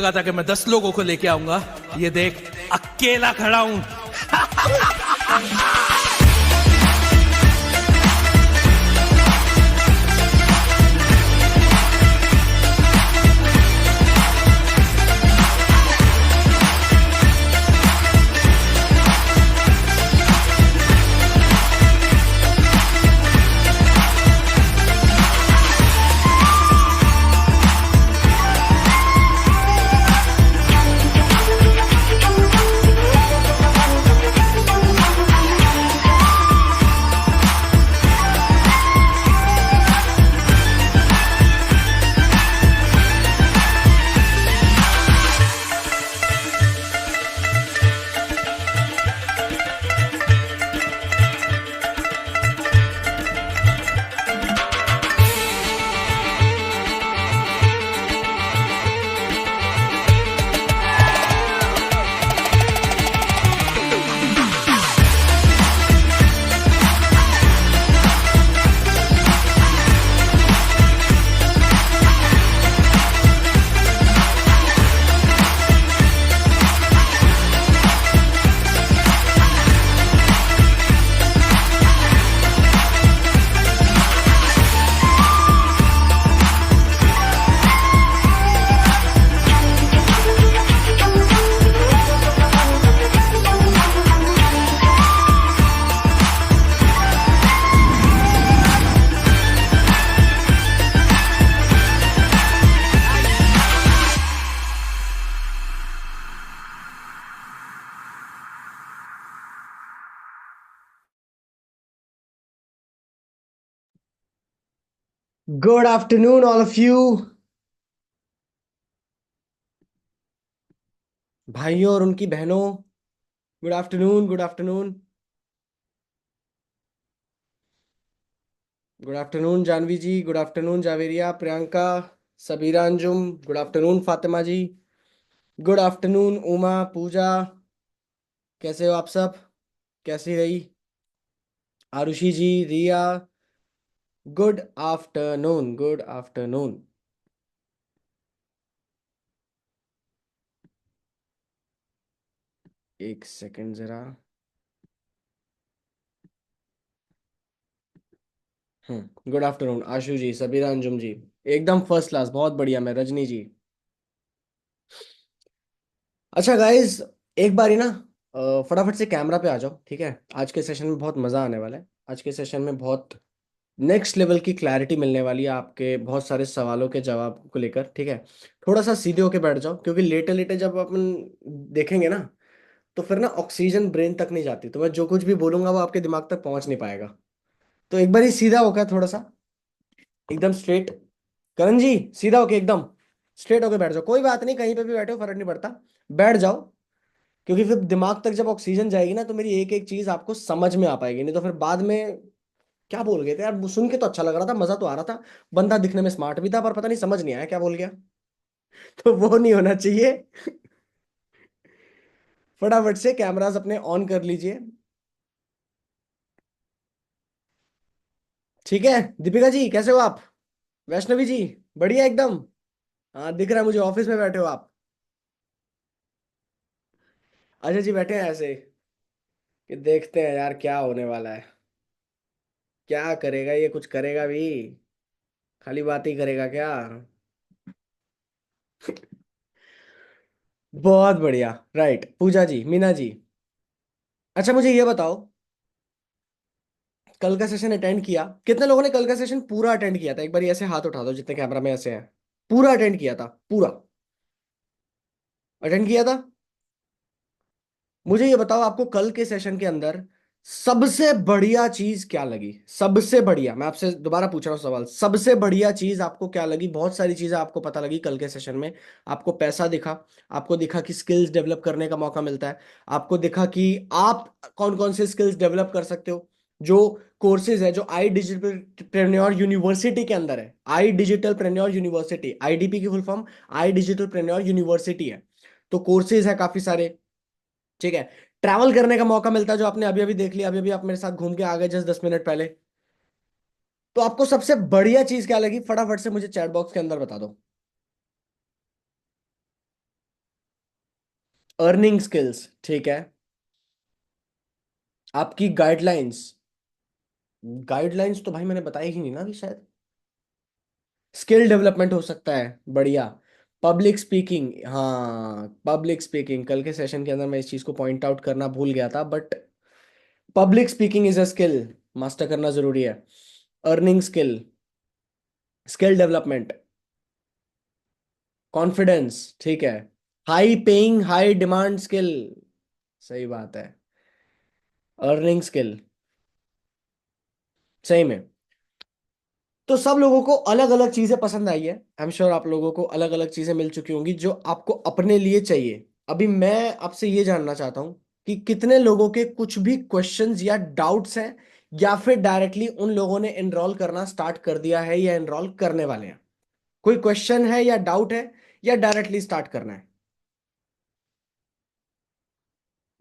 लगा था कि मैं 10 लोगों को लेके आऊंगा, ये देख अकेला खड़ा हूं। Good afternoon, all of you. भाइयों और उनकी बहनों, good afternoon, good afternoon, good afternoon Janvi ji, good afternoon Javeria, Priyanka, Sabira Anjum, good afternoon Fatima ji, good afternoon Uma, Puja, कैसे हो आप सब? कैसी रही Arushi ji, Riya? Good afternoon, good afternoon. एक सेकंड जरा। गुड आफ्टरनून आशु जी, सबीरा अंजुम जी, एकदम फर्स्ट क्लास, बहुत बढ़िया। मैं रजनी जी। अच्छा गाइस, एक बारी ना फटाफट से कैमरा पे आ जाओ, ठीक है? आज के सेशन में बहुत मजा आने वाला है। आज के सेशन में बहुत नेक्स्ट लेवल की क्लैरिटी मिलने वाली है आपके बहुत सारे सवालों के जवाब को लेकर, ठीक है? थोड़ा सा सीधे होके बैठ जाओ, क्योंकि लेटे लेटे जब अपन देखेंगे ना, तो फिर ना ऑक्सीजन ब्रेन तक नहीं जाती, तो मैं जो कुछ भी बोलूंगा वो आपके दिमाग तक पहुंच नहीं पाएगा। तो एक बार ही सीधा होकर थोड़ा सा एकदम स्ट्रेट। करण जी, सीधा होके एकदम स्ट्रेट होके बैठ जाओ। कोई बात नहीं, कहीं पे भी बैठे हो फर्क नहीं पड़ता, बैठ जाओ। क्योंकि फिर दिमाग तक जब ऑक्सीजन जाएगी ना, तो मेरी एक एक चीज आपको समझ में आ पाएगी। नहीं तो फिर बाद में क्या बोल गए थे यार, वो सुन के तो अच्छा लग रहा था, मजा तो आ रहा था, बंदा दिखने में स्मार्ट भी था, पर पता नहीं समझ नहीं आया क्या बोल गया। तो वो नहीं होना चाहिए। फटाफट से कैमरास अपने ऑन कर लीजिए, ठीक है? दीपिका जी कैसे हो आप? वैष्णवी जी, बढ़िया एकदम। हाँ, दिख रहा है मुझे, ऑफिस में बैठे हो आप। अजय जी बैठे हैं ऐसे कि देखते हैं यार क्या होने वाला है। क्या करेगा ये, कुछ करेगा भी? खाली बात ही करेगा क्या? बहुत बढ़िया, राइट। पूजा जी, मीना जी, अच्छा मुझे ये बताओ, कल का सेशन अटेंड किया? कितने लोगों ने कल का सेशन पूरा अटेंड किया था? एक बार ऐसे हाथ उठा दो जितने कैमरा में ऐसे हैं। पूरा अटेंड किया था? पूरा अटेंड किया था? मुझे ये बताओ, आपको कल के सेशन के अंदर सबसे बढ़िया चीज क्या लगी? सबसे बढ़िया, मैं आपसे दोबारा पूछ रहा हूँ सवाल, सबसे बढ़िया चीज आपको क्या लगी? बहुत सारी चीजें आपको पता लगी कल के सेशन में। आपको पैसा दिखा, आपको दिखा कि स्किल्स डेवलप करने का मौका मिलता है, आपको दिखा कि आप कौन कौन से स्किल्स डेवलप कर सकते हो। जो कोर्सेज है, जो आई डिजिटल प्रेन्योर यूनिवर्सिटी के अंदर है, आई डिजिटल प्रेन्योर यूनिवर्सिटी, आईडीपी की full form I digital प्रेन्योर university है। तो कोर्सेज है काफी सारे, ठीक है? ट्रैवल करने का मौका मिलता है, जो आपने अभी अभी देख लिया, अभी अभी आप मेरे साथ घूम के आ गए जस्ट 10 मिनट पहले। तो आपको सबसे बढ़िया चीज क्या लगी? फटाफट से मुझे चैट बॉक्स के अंदर बता दो। अर्निंग स्किल्स, ठीक है। आपकी गाइडलाइंस, गाइडलाइंस तो भाई मैंने बताई ही नहीं ना अभी शायद। स्किल डेवलपमेंट हो सकता है, बढ़िया। पब्लिक स्पीकिंग, हाँ पब्लिक स्पीकिंग, कल के सेशन के अंदर मैं इस चीज को पॉइंट आउट करना भूल गया था, but public speaking is a skill, master करना जरूरी है। Earning skill, skill development, confidence, ठीक है। High paying high demand skill, सही बात है। अर्निंग स्किल, सही में। तो सब लोगों को अलग अलग चीजें पसंद आई है, आई एम श्योर आप लोगों को अलग अलग चीजें मिल चुकी होंगी जो आपको अपने लिए चाहिए। अभी मैं आपसे ये जानना चाहता हूं कि कितने लोगों के कुछ भी क्वेश्चंस या डाउट्स हैं, या फिर डायरेक्टली उन लोगों ने एनरोल करना स्टार्ट कर दिया है या एनरोल करने वाले हैं। कोई क्वेश्चन है या डाउट है, या डायरेक्टली स्टार्ट करना है?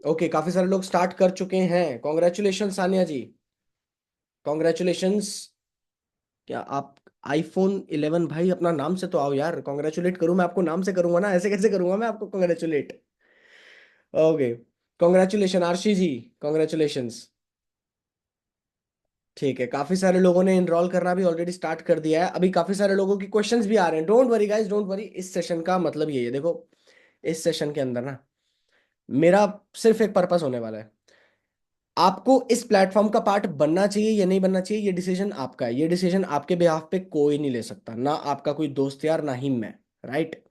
ओके, काफी सारे लोग स्टार्ट कर चुके हैं, कॉन्ग्रेचुलेशन सानिया जी, कॉन्ग्रेचुलेशंस। क्या आप आईफोन 11 भाई, अपना नाम से तो आओ यार, कॉन्ग्रेचुलेट करूं मैं आपको नाम से करूंगा ना, ऐसे कैसे करूंगा मैं आपको कॉन्ग्रेचुलेट? ओके, कॉन्ग्रेचुलेशन आरशी जी, कॉन्ग्रेचुलेशंस। ठीक है, काफी सारे लोगों ने इनरोल करना भी ऑलरेडी स्टार्ट कर दिया है, अभी काफी सारे लोगों की क्वेश्चंस भी आ रहे हैं। Don't worry guys, don't worry, इस सेशन का मतलब ये है, देखो इस सेशन के अंदर ना मेरा सिर्फ एक पर्पस होने वाला है। आपको इस प्लेटफॉर्म का पार्ट बनना चाहिए या नहीं बनना चाहिए, ये डिसीजन आपका है, ये डिसीजन आपके बिहाफ पे कोई नहीं ले सकता, ना आपका कोई दोस्त यार, ना ही मैं, राइट।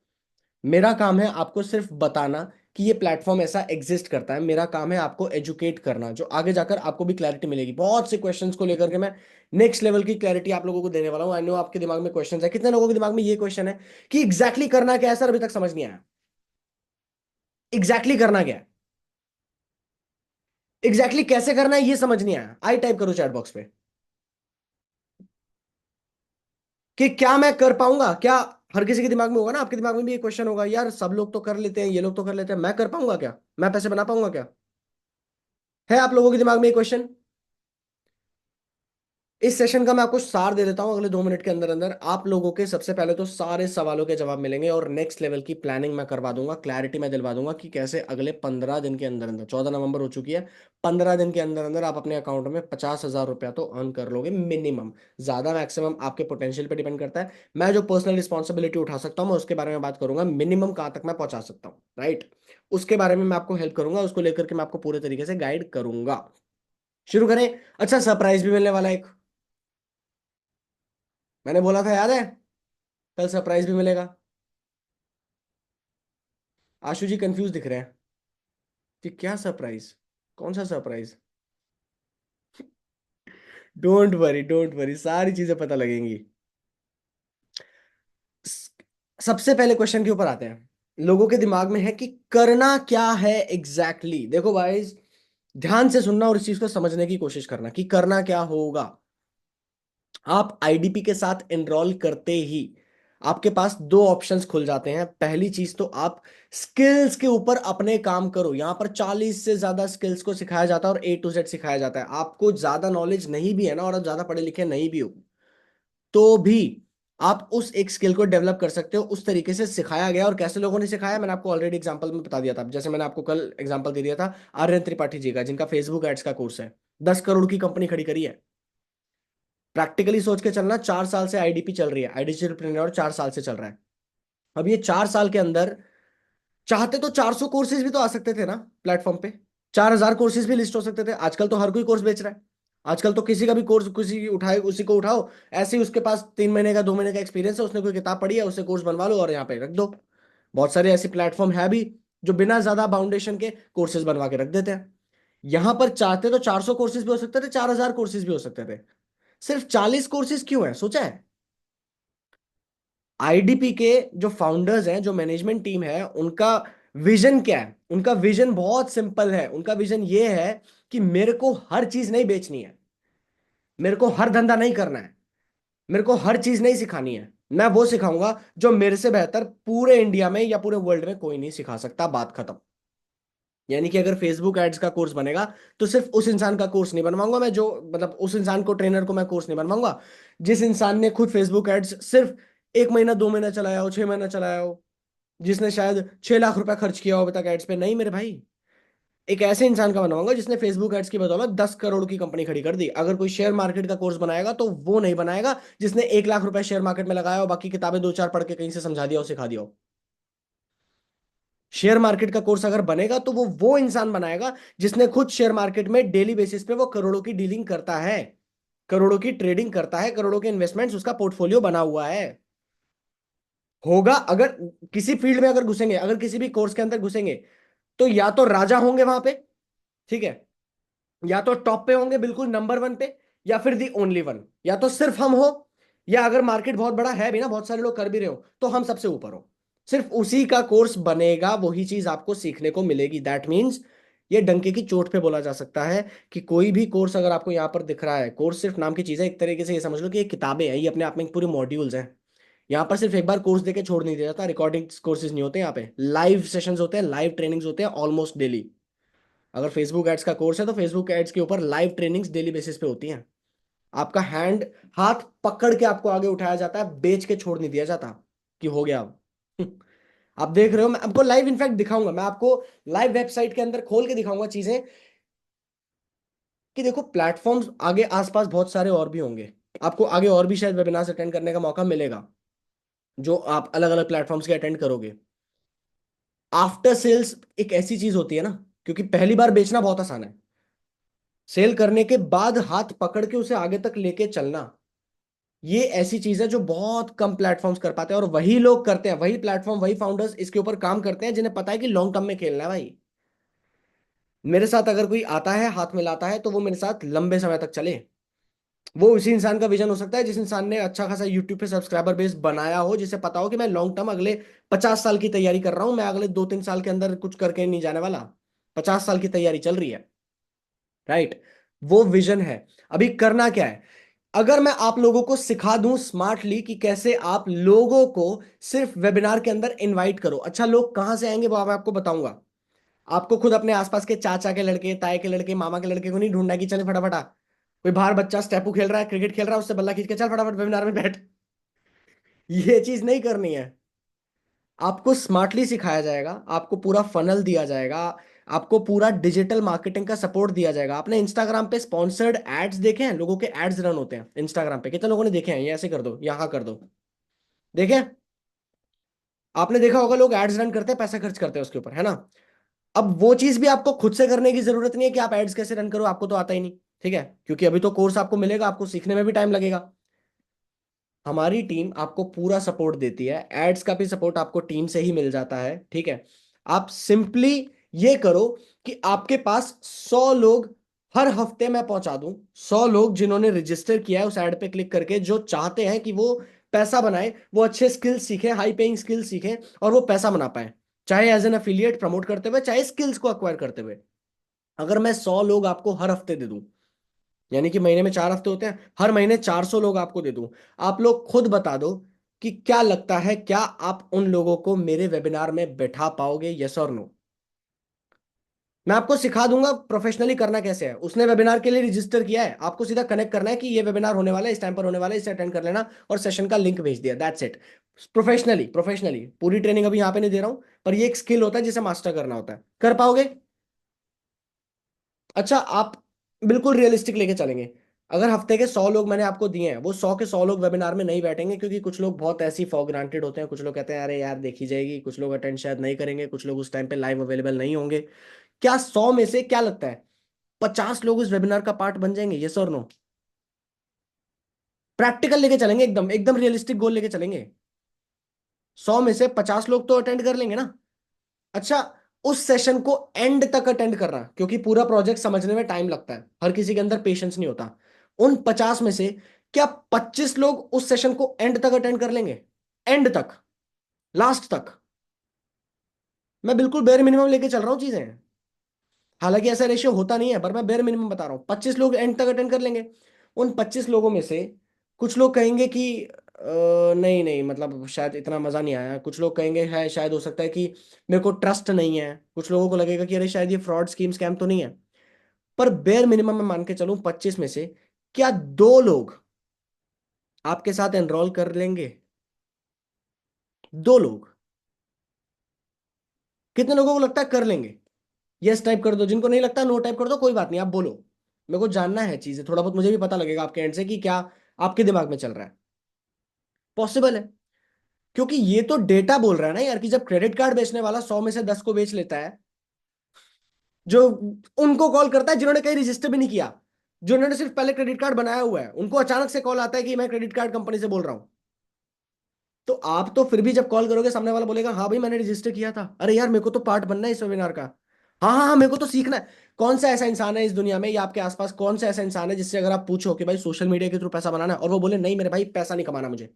मेरा काम है आपको सिर्फ बताना कि ये प्लेटफॉर्म ऐसा एग्जिस्ट करता है, मेरा काम है आपको एजुकेट करना, जो आगे जाकर आपको भी क्लैरिटी मिलेगी। बहुत से क्वेश्चंस को लेकर के मैं नेक्स्ट लेवल की क्लैरिटी आप लोगों को देने वाला हूं। आई नो आपके दिमाग में क्वेश्चंस है, कितने लोगों के दिमाग में ये क्वेश्चन है कि एग्जैक्टली करना क्या है सर, अभी तक समझ नहीं आया, एग्जैक्टली करना क्या है, एग्जैक्टली कैसे करना है ये समझ नहीं आया, आई टाइप करो चैट बॉक्स पे कि क्या मैं कर पाऊंगा क्या। हर किसी के दिमाग में होगा ना, आपके दिमाग में भी ये क्वेश्चन होगा, यार सब लोग तो कर लेते हैं, ये लोग तो कर लेते हैं, मैं कर पाऊंगा क्या, मैं पैसे बना पाऊंगा क्या? है आप लोगों के दिमाग में ये क्वेश्चन? इस सेशन का मैं आपको सार दे देता हूं, अगले 2 मिनट के अंदर अंदर आप लोगों के सबसे पहले तो सारे सवालों के जवाब मिलेंगे, और नेक्स्ट लेवल की प्लानिंग मैं करवा दूंगा, क्लैरिटी मैं दिलवा दूंगा कि कैसे अगले 15 दिन के अंदर अंदर, 14 नवंबर हो चुकी है, 15 दिन के अंदर अंदर आप अपने अकाउंट में 50,000 रुपया तो अर्न कर लोगे मिनिमम। ज्यादा मैक्सिमम आपके पोटेंशियल पे डिपेंड करता है, मैं जो पर्सनल रिस्पॉन्सिबिलिटी उठा सकता हूँ मैं उसके बारे में बात करूंगा, मिनिमम कहाँ तक मैं पहुंचा सकता हूँ, राइट। उसके बारे में मैं आपको हेल्प करूंगा, उसको लेकर के मैं आपको पूरे तरीके से गाइड करूंगा। शुरू करें। अच्छा, सरप्राइज भी मिलने वाला है एक, मैंने बोला था याद है, कल सरप्राइज भी मिलेगा। आशु जी कंफ्यूज दिख रहे हैं कि क्या सरप्राइज, कौन सा surprise? Don't worry, don't worry, सारी चीजें पता लगेंगी। स- सबसे पहले क्वेश्चन के ऊपर आते हैं। लोगों के दिमाग में है कि करना क्या है एग्जैक्टली देखो भाई, ध्यान से सुनना और इस चीज को समझने की कोशिश करना कि करना क्या होगा। आप आईडीपी के साथ एनरोल करते ही आपके पास दो ऑप्शंस खुल जाते हैं। पहली चीज तो आप स्किल्स के ऊपर अपने काम करो, यहां पर 40 से ज्यादा स्किल्स को सिखाया जाता है और A to Z सिखाया जाता है। आपको ज्यादा नॉलेज नहीं भी है ना, और आप ज्यादा पढ़े लिखे नहीं भी हो तो भी आप उस एक स्किल को डेवलप कर सकते हो, उस तरीके से सिखाया गया। और कैसे लोगों ने सिखाया मैंने आपको ऑलरेडी एग्जांपल में बता दिया था, जैसे मैंने आपको कल एग्जांपल दे दिया था आर्यन त्रिपाठी जी का, जिनका फेसबुक एड्स का कोर्स है, 10 करोड़ की कंपनी खड़ी करी है। प्रैक्टिकली सोच के चलना, 4 साल से आईडीपी चल रही है, आईडीपी 4 साल से चल रहा है। अब ये 4 साल के अंदर चाहते तो 400 कोर्सेज भी तो आ सकते थे ना प्लेटफॉर्म पे, 4,000 कोर्सेज भी लिस्ट हो सकते थे। आजकल तो हर कोई कोर्स बेच रहा है, आजकल तो किसी का भी कोर्स किसी की उठाए उसी को उठाओ, ऐसे ही उसके पास 3 महीने का 2 महीने का एक्सपीरियंस है, उसने कोई किताब पढ़ी है, उससे कोर्स बनवा लो और यहाँ पे रख दो। बहुत सारे ऐसे प्लेटफॉर्म है भी जो बिना ज्यादा बाउंडेशन के कोर्सेज बनवा के रख देते हैं। यहां पर चाहते तो 400 कोर्सेज भी हो सकते थे, 4,000 कोर्सेज भी हो सकते थे। सिर्फ 40 कोर्सेज क्यों है, सोचा है? आईडीपी के जो फाउंडर्स हैं, जो मैनेजमेंट टीम है, उनका विजन क्या है? उनका विजन बहुत सिंपल है, उनका विजन ये है कि मेरे को हर चीज नहीं बेचनी है, मेरे को हर धंधा नहीं करना है, मेरे को हर चीज नहीं सिखानी है, मैं वो सिखाऊंगा जो मेरे से बेहतर पूरे इंडिया में या पूरे वर्ल्ड में कोई नहीं सिखा सकता, बात खत्म। यानी कि अगर फेसबुक एड्स का कोर्स बनेगा तो सिर्फ उस इंसान का कोर्स नहीं बनवाऊंगा मैं, जो मतलब उस इंसान को, ट्रेनर को मैं कोर्स नहीं बनवाऊंगा जिस इंसान ने खुद फेसबुक एड्स सिर्फ 1 महीना 2 महीना चलाया हो, 6 महीना चलाया हो, जिसने शायद 6 लाख रुपए खर्च किया हो अभी तक एड्स पे। नहीं मेरे भाई, एक ऐसे इंसान का बनाऊंगा जिसने फेसबुक एड्स की बदौलत 10 करोड़ की कंपनी खड़ी कर दी। अगर कोई शेयर मार्केट का कोर्स बनाएगा तो वो नहीं बनाएगा जिसने 1 लाख रुपए शेयर मार्केट में लगाया हो, बाकी किताबें दो चार पढ़ के कहीं से समझा दिया हो, सिखा दिया हो। शेयर मार्केट का कोर्स अगर बनेगा तो वो इंसान बनाएगा जिसने खुद शेयर मार्केट में डेली बेसिस पे वो करोड़ों की डीलिंग करता है, करोड़ों की ट्रेडिंग करता है, करोड़ों के इन्वेस्टमेंट्स उसका पोर्टफोलियो बना हुआ है। होगा अगर किसी फील्ड में अगर घुसेंगे, अगर किसी भी कोर्स के अंदर घुसेंगे, तो या तो राजा होंगे वहां पे, ठीक है, या तो टॉप पे होंगे बिल्कुल नंबर वन पे, या फिर दी ओनली वन, या तो सिर्फ हम हो, या अगर मार्केट बहुत बड़ा है भी ना, बहुत सारे लोग कर भी रहे हो, तो हम सबसे ऊपर हो। सिर्फ उसी का कोर्स बनेगा, वही चीज आपको सीखने को मिलेगी। दैट मीन्स ये डंके की चोट पे बोला जा सकता है कि कोई भी कोर्स अगर आपको यहाँ पर दिख रहा है, कोर्स सिर्फ नाम की चीज है। एक तरीके से ये समझ लो कि ये किताबें हैं, ये अपने आप में पूरी मॉड्यूल्स हैं। यहाँ पर सिर्फ एक बार कोर्स देके छोड़ नहीं दिया जाता, रिकॉर्डिंग कोर्सेज नहीं होते यहाँ पे, लाइव सेशंस होते हैं, लाइव ट्रेनिंग्स होते हैं ऑलमोस्ट डेली। अगर फेसबुक एड्स का कोर्स है तो फेसबुक एड्स के ऊपर लाइव ट्रेनिंग्स डेली बेसिस पे होती हैं। आपका हैंड, हाथ पकड़ के आपको आगे उठाया जाता है, बेच के छोड़ नहीं दिया जाता कि हो गया अब। आप देख रहे हो, मैं आपको लाइव इनफैक्ट दिखाऊंगा, मैं आपको लाइव वेबसाइट के अंदर खोल के दिखाऊंगा चीजें, कि देखो प्लेटफॉर्म्स आगे आसपास बहुत सारे और भी होंगे। आपको आगे और भी शायद वेबिनार्स अटेंड करने का मौका मिलेगा, जो आप अलग अलग प्लेटफॉर्म्स के अटेंड करोगे। आफ्टर सेल्स एक ऐसी चीज होती है ना, क्योंकि पहली बार बेचना बहुत आसान है, सेल करने के बाद हाथ पकड़ के उसे आगे तक लेके चलना, ये ऐसी चीज है जो बहुत कम प्लेटफॉर्म्स कर पाते हैं, और वही लोग करते हैं, वही प्लेटफॉर्म, वही फाउंडर्स इसके ऊपर काम करते हैं जिन्हें पता है कि लॉन्ग टर्म में खेलना है भाई। मेरे साथ अगर कोई आता है, हाथ मिलाता है, तो वो मेरे साथ लंबे समय तक चले। वो उसी इंसान का विजन हो सकता है जिस इंसान ने अच्छा खासा यूट्यूब पे सब्सक्राइबर बेस बनाया हो, जिसे पता हो कि मैं लॉन्ग टर्म अगले 50 साल की तैयारी कर रहा हूं, मैं अगले 2-3 साल के अंदर कुछ करके नहीं जाने वाला, 50 साल की तैयारी चल रही है। राइट, वो विजन है। अभी करना क्या है, अगर मैं आप लोगों को सिखा दूं स्मार्टली कि कैसे आप लोगों को सिर्फ वेबिनार के अंदर इनवाइट करो। अच्छा, लोग कहां से आएंगे वो मैं आपको बताऊंगा। आपको खुद अपने आसपास के चाचा के लड़के, ताए के लड़के, मामा के लड़के को नहीं ढूंढना है कि चले फटाफट आ। कोई बाहर बच्चा स्टेपू खेल रहा है, क्रिकेट खेल रहा है, उससे बल्ला खींच के चल फटाफट वेबिनार में बैठ। ये चीज नहीं करनी है। आपको स्मार्टली सिखाया जाएगा, आपको पूरा फनल दिया जाएगा, आपको पूरा डिजिटल मार्केटिंग का सपोर्ट दिया जाएगा। आपने इंस्टाग्राम पे स्पॉन्सर्ड एड्स देखे हैं, लोगों के एड्स रन होते हैं इंस्टाग्राम पे, कितने लोगों ने देखे हैं, ये ऐसे कर दो, यहाँ कर दो, देखे? आपने देखा होगा लोग एड्स रन करते हैं, पैसा खर्च करते हैं उसके ऊपर, है ना? अब वो चीज भी आपको खुद से करने की जरूरत नहीं है कि आप एड्स कैसे रन करो, आपको तो आता ही नहीं, ठीक है, क्योंकि अभी तो कोर्स आपको मिलेगा, आपको सीखने में भी टाइम लगेगा। हमारी टीम आपको पूरा सपोर्ट देती है, एड्स का भी सपोर्ट आपको टीम से ही मिल जाता है, ठीक है। आप सिंपली ये करो कि आपके पास 100 लोग हर हफ्ते मैं पहुंचा दूं, 100 लोग जिन्होंने रजिस्टर किया है उस एड पे क्लिक करके, जो चाहते हैं कि वो पैसा बनाए, वो अच्छे स्किल्स सीखें, हाई पेइंग स्किल्स सीखें, और वो पैसा बना पाए, चाहे एज एन एफिलिएट प्रमोट करते हुए, चाहे स्किल्स को अक्वायर करते हुए। अगर मैं 100 लोग आपको हर हफ्ते दे दूं, यानी कि महीने में 4 हफ्ते होते हैं, हर महीने 400 लोग आपको दे दूं, आप लोग खुद बता दो कि क्या लगता है, क्या आप उन लोगों को मेरे वेबिनार में बैठा पाओगे, यस और नो? मैं आपको सिखा दूंगा प्रोफेशनली करना कैसे है। उसने वेबिनार के लिए रजिस्टर किया है, आपको सीधा कनेक्ट करना है कि ये वेबिनार होने वाला है, इस टाइम पर होने वाला है, इसे अटेंड कर लेना, और सेशन का लिंक भेज दिया, दैट्स इट। प्रोफेशनली, प्रोफेशनली पूरी ट्रेनिंग अभी यहाँ पे नहीं दे रहा हूं, पर ये एक स्किल होता है जिसे मास्टर करना होता है। कर पाओगे? अच्छा, आप बिल्कुल रियलिस्टिक लेके चलेंगे। अगर हफ्ते के 100 लोग मैंने आपको दिए हैं, वो 100 के 100 लोग वेबिनार में नहीं बैठेंगे, क्योंकि कुछ लोग बहुत ऐसी फॉर ग्रांटेड होते हैं, कुछ लोग कहते हैं अरे यार देखी जाएगी, कुछ लोग अटेंड शायद नहीं करेंगे, कुछ लोग उस टाइम पे लाइव अवेलेबल नहीं होंगे। क्या 100 में से क्या लगता है 50 लोग उस वेबिनार का पार्ट बन जाएंगे, यस और नो? प्रैक्टिकल लेके चलेंगे, एकदम एकदम रियलिस्टिक गोल लेके चलेंगे। 100 में से 50 लोग तो अटेंड कर लेंगे ना। अच्छा, उस सेशन को एंड तक अटेंड करना, क्योंकि पूरा प्रोजेक्ट समझने में टाइम लगता है, हर किसी के अंदर पेशेंस नहीं होता। उन 50 में से क्या 25 लोग उस सेशन को एंड तक अटेंड कर लेंगे? एंड तक, लास्ट तक। मैं बिल्कुल बेयर मिनिमम लेके चल रहा हूं चीजें, हालांकि ऐसा रेशियो होता नहीं है, पर मैं बेयर मिनिमम बता रहा हूं, 25 लोग एंड तक अटेंड कर लेंगे। उन 25 लोगों में से कुछ लोग कहेंगे कि नहीं नहीं, मतलब शायद इतना मजा नहीं आया, कुछ लोग कहेंगे है शायद हो सकता है कि मेरे को ट्रस्ट नहीं है, कुछ लोगों को लगेगा कि अरे शायद ये फ्रॉड स्कीम स्कैम तो नहीं है। पर बेयर मिनिमम में मान के चलूं 25 में से क्या 2 लोग आपके साथ एनरोल कर लेंगे? 2 लोग। कितने लोगों को लगता है कर लेंगे? यस टाइप कर दो, जिनको नहीं लगता नो टाइप कर दो, कोई बात नहीं, आप बोलो। मेरे को जानना है चीजें, थोड़ा बहुत मुझे भी पता लगेगा आपके एंड से कि क्या आपके दिमाग में चल रहा है। पॉसिबल है, क्योंकि ये तो डेटा बोल रहा है ना यार, कि जब क्रेडिट कार्ड बेचने वाला 100 में से 10 को बेच लेता है, जो उनको कॉल करता है जिन्होंने कहीं रजिस्टर भी नहीं किया, जिन्होंने सिर्फ पहले क्रेडिट कार्ड बनाया हुआ है, उनको अचानक से कॉल आता है कि मैं क्रेडिट कार्ड कंपनी से बोल रहा हूं। तो आप तो फिर भी जब कॉल करोगे, सामने वाला बोलेगा हाँ भाई मैंने रजिस्टर किया था, अरे यार मेरे को तो पार्ट बनना है इस वेबिनार का। हाँ हाँ हाँ, मेरे को तो सीखना है। कौन सा ऐसा इंसान है इस दुनिया में या आपके आसपास, कौन सा ऐसा इंसान है जिससे अगर आप पूछो कि भाई सोशल मीडिया के थ्रू पैसा बनाना है, और वो बोले नहीं मेरे भाई पैसा नहीं कमाना मुझे,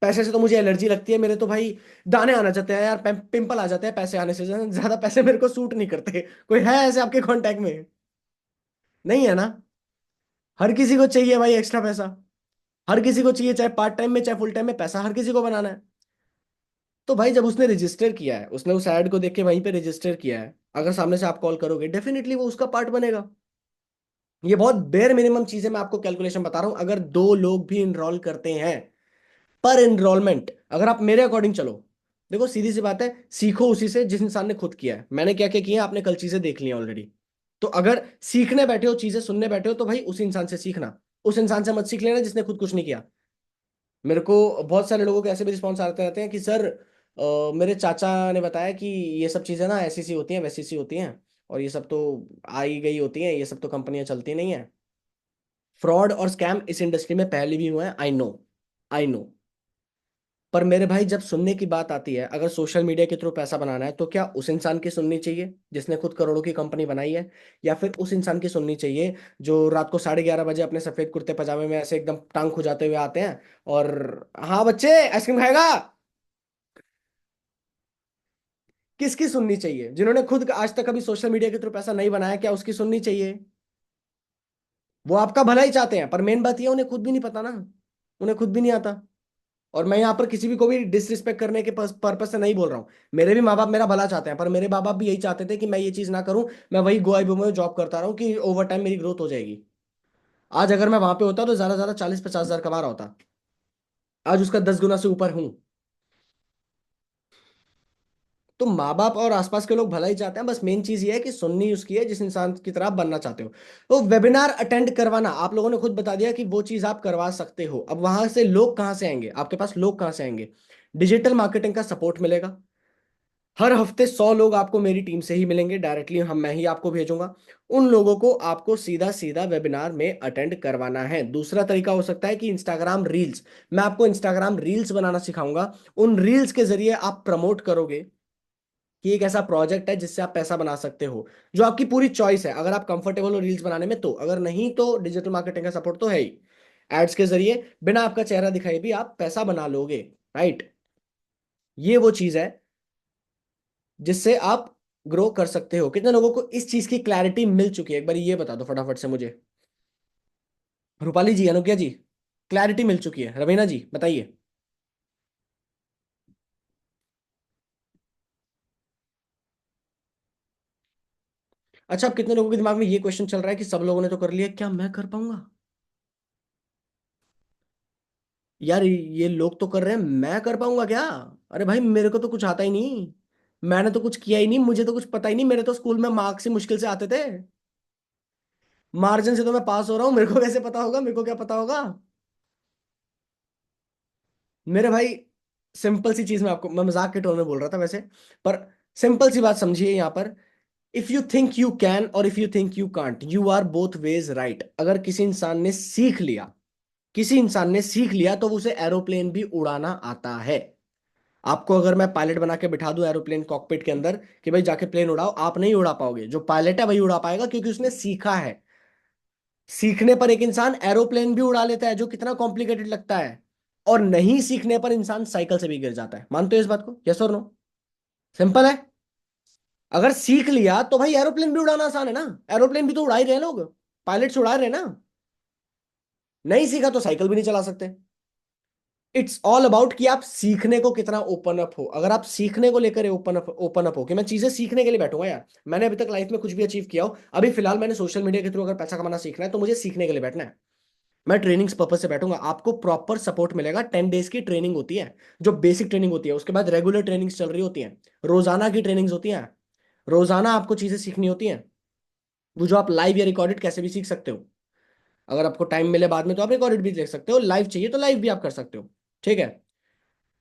पैसे से तो मुझे एलर्जी लगती है, मेरे तो भाई दाने आना चाहते हैं यार, पिंपल आ जाते हैं पैसे आने से, ज्यादा पैसे मेरे को सूट नहीं करते। कोई है ऐसे आपके कांटेक्ट में? नहीं है ना। हर किसी को चाहिए भाई एक्स्ट्रा पैसा, हर किसी को चाहिए, चाहे पार्ट टाइम में चाहे फुल टाइम में, पैसा हर किसी को बनाना है। तो भाई जब उसने रजिस्टर किया है, उसने उस ऐड को देख के वहीं पे रजिस्टर किया है, अगर सामने से आप कॉल करोगे डेफिनेटली वो उसका पार्ट बनेगा। ये बहुत बेयर मिनिमम चीज है, मैं आपको कैलकुलेशन बता रहा हूं। अगर 2 लोग भी इनरोल करते हैं पर इनरोलमेंट, अगर आप मेरे अकॉर्डिंग चलो, देखो सीधी सी बात है, सीखो उसी से जिस इंसान ने खुद किया है। मैंने क्या क्या किया है आपने कल चीजें देख ली ऑलरेडी। तो अगर सीखने बैठे हो, चीजें सुनने बैठे हो, तो भाई उस इंसान से सीखना, उस इंसान से मत सीख लेना जिसने खुद कुछ नहीं किया। मेरे को बहुत सारे लोगों के ऐसे भी रिस्पॉन्स आते रहते हैं कि सर मेरे चाचा ने बताया कि ये सब चीज़ें ना ऐसी सी होती हैं वैसी सी होती हैं, और ये सब तो आई गई होती हैं, ये सब तो कंपनियां चलती नहीं है। फ्रॉड और स्कैम इस इंडस्ट्री में पहले भी हुए हैं, आई नो, आई नो। पर मेरे भाई जब सुनने की बात आती है, अगर सोशल मीडिया के थ्रू पैसा बनाना है, तो क्या उस इंसान की सुननी चाहिए जिसने खुद करोड़ों की कंपनी बनाई है, या फिर उस इंसान की सुननी चाहिए जो रात को 11:30 बजे अपने सफेद कुर्ते पजामे में ऐसे एकदम टांग खुजाते हुए आते हैं, और हाँ बच्चे आइसक्रीम खाएगा? किसकी सुननी चाहिए? जिन्होंने खुद आज तक कभी सोशल मीडिया के थ्रू पैसा नहीं बनाया, क्या उसकी सुननी चाहिए? वो आपका भला ही चाहते हैं, पर मेन बात ये है, उन्हें खुद भी नहीं पता ना, उन्हें खुद भी नहीं आता। और मैं यहाँ पर किसी भी को भी डिसरिस्पेक्ट करने के पर्पज से नहीं बोल रहा हूँ। मेरे भी माँ बाप मेरा भला चाहते हैं, पर मेरे माँ बाप भी यही चाहते थे कि मैं ये चीज ना करूं, मैं वही गोवा में जॉब करता रहूं कि ओवर टाइम मेरी ग्रोथ हो जाएगी। आज अगर मैं वहां पे होता तो ज्यादा से ज्यादा 40-50 हजार कमा रहा होता, आज उसका 10 गुना से ऊपर हूं। तो माँ बाप और आसपास के लोग भला ही चाहते हैं, बस मेन चीज ये है कि सुननी उसकी है जिस इंसान की तरह आप बनना चाहते हो। तो वेबिनार अटेंड करवाना, आप लोगों ने खुद बता दिया कि वो चीज आप करवा सकते हो। अब वहां से लोग कहाँ से आएंगे आपके पास? लोग कहाँ से आएंगे? डिजिटल मार्केटिंग का सपोर्ट मिलेगा। हर हफ्ते 100 लोग आपको मेरी टीम से ही मिलेंगे डायरेक्टली, मैं ही आपको भेजूंगा। उन लोगों को आपको सीधा सीधा वेबिनार में अटेंड करवाना है। दूसरा तरीका हो सकता है कि इंस्टाग्राम रील्स, मैं आपको इंस्टाग्राम रील्स बनाना सिखाऊंगा। उन रील्स के जरिए आप प्रमोट करोगे कि एक ऐसा प्रोजेक्ट है जिससे आप पैसा बना सकते हो, जो आपकी पूरी चॉइस है। अगर आप कंफर्टेबल हो रील्स बनाने में तो, अगर नहीं तो डिजिटल मार्केटिंग का सपोर्ट तो है ही। एड्स के जरिए बिना आपका चेहरा दिखाए भी आप पैसा बना लोगे, राइट? ये वो चीज है जिससे आप ग्रो कर सकते हो। कितने लोगों को इस चीज की क्लैरिटी मिल चुकी है, एक बार ये बता दो फटाफट से मुझे। रूपाली जी, अनुक्या जी, क्लैरिटी मिल चुकी है? रवीना जी बताइए। अच्छा, अब कितने लोगों के दिमाग में ये क्वेश्चन चल रहा है कि सब लोगों ने तो कर लिया, क्या मैं कर पाऊंगा? यार ये लोग तो कर रहे हैं, मैं कर पाऊंगा क्या? अरे भाई मेरे को तो कुछ आता ही नहीं, मैंने तो कुछ किया ही नहीं, मुझे तो कुछ पता ही नहीं। मेरे तो स्कूल में मार्क्स ही मुश्किल से आते थे, मार्जिन से तो मैं पास हो रहा हूँ, मेरे को कैसे पता होगा? मेरे को क्या पता होगा? मेरे भाई सिंपल सी चीज, मैं मजाक के टोन में बोल रहा था वैसे, पर सिंपल सी बात समझिए यहाँ पर। If you think you can और if you think you can't, you are both ways right. अगर किसी इंसान ने सीख लिया, किसी इंसान ने सीख लिया तो उसे एरोप्लेन भी उड़ाना आता है। आपको अगर मैं पायलट बना के बिठा दूं एरोप्लेन कॉकपिट के अंदर कि भाई जाके प्लेन उड़ाओ, आप नहीं उड़ा पाओगे। जो पायलट है वही उड़ा पाएगा, क्योंकि उसने सीखा है। सीखने पर एक इंसान एरोप्लेन भी उड़ा लेता है, जो कितना कॉम्प्लिकेटेड लगता है। और नहीं सीखने पर इंसान साइकिल से भी गिर जाता है। मानते हो इस बात को? यस और नो? सिंपल है। अगर सीख लिया तो भाई एरोप्लेन भी उड़ाना आसान है ना। एरोप्लेन भी तो उड़ा ही रहे हैं लोग, पायलट्स उड़ा रहे हैं ना। नहीं सीखा तो साइकिल भी नहीं चला सकते। इट्स ऑल अबाउट कि आप सीखने को कितना ओपन अप हो। अगर आप सीखने को लेकर ओपन अप हो कि मैं चीजें सीखने के लिए बैठूंगा यार, मैंने अभी तक लाइफ में कुछ भी अचीव किया हो, अभी फिलहाल मैंने सोशल मीडिया के थ्रू अगर पैसा कमाना सीखना है तो मुझे सीखने के लिए बैठना है। मैं ट्रेनिंग्स पर्पज से बैठूंगा, आपको प्रॉपर सपोर्ट मिलेगा। 10 डेज की ट्रेनिंग होती है, जो बेसिक ट्रेनिंग होती है, उसके बाद रेगुलर ट्रेनिंग्स चल रही होती हैं, रोजाना की ट्रेनिंग्स होती हैं, रोजाना आपको चीजें सीखनी होती हैं, वो जो आप लाइव या रिकॉर्डेड कैसे भी सीख सकते हो। अगर आपको टाइम मिले बाद में तो आप रिकॉर्डेड भी देख सकते हो, लाइव चाहिए तो लाइव भी आप कर सकते हो, ठीक है।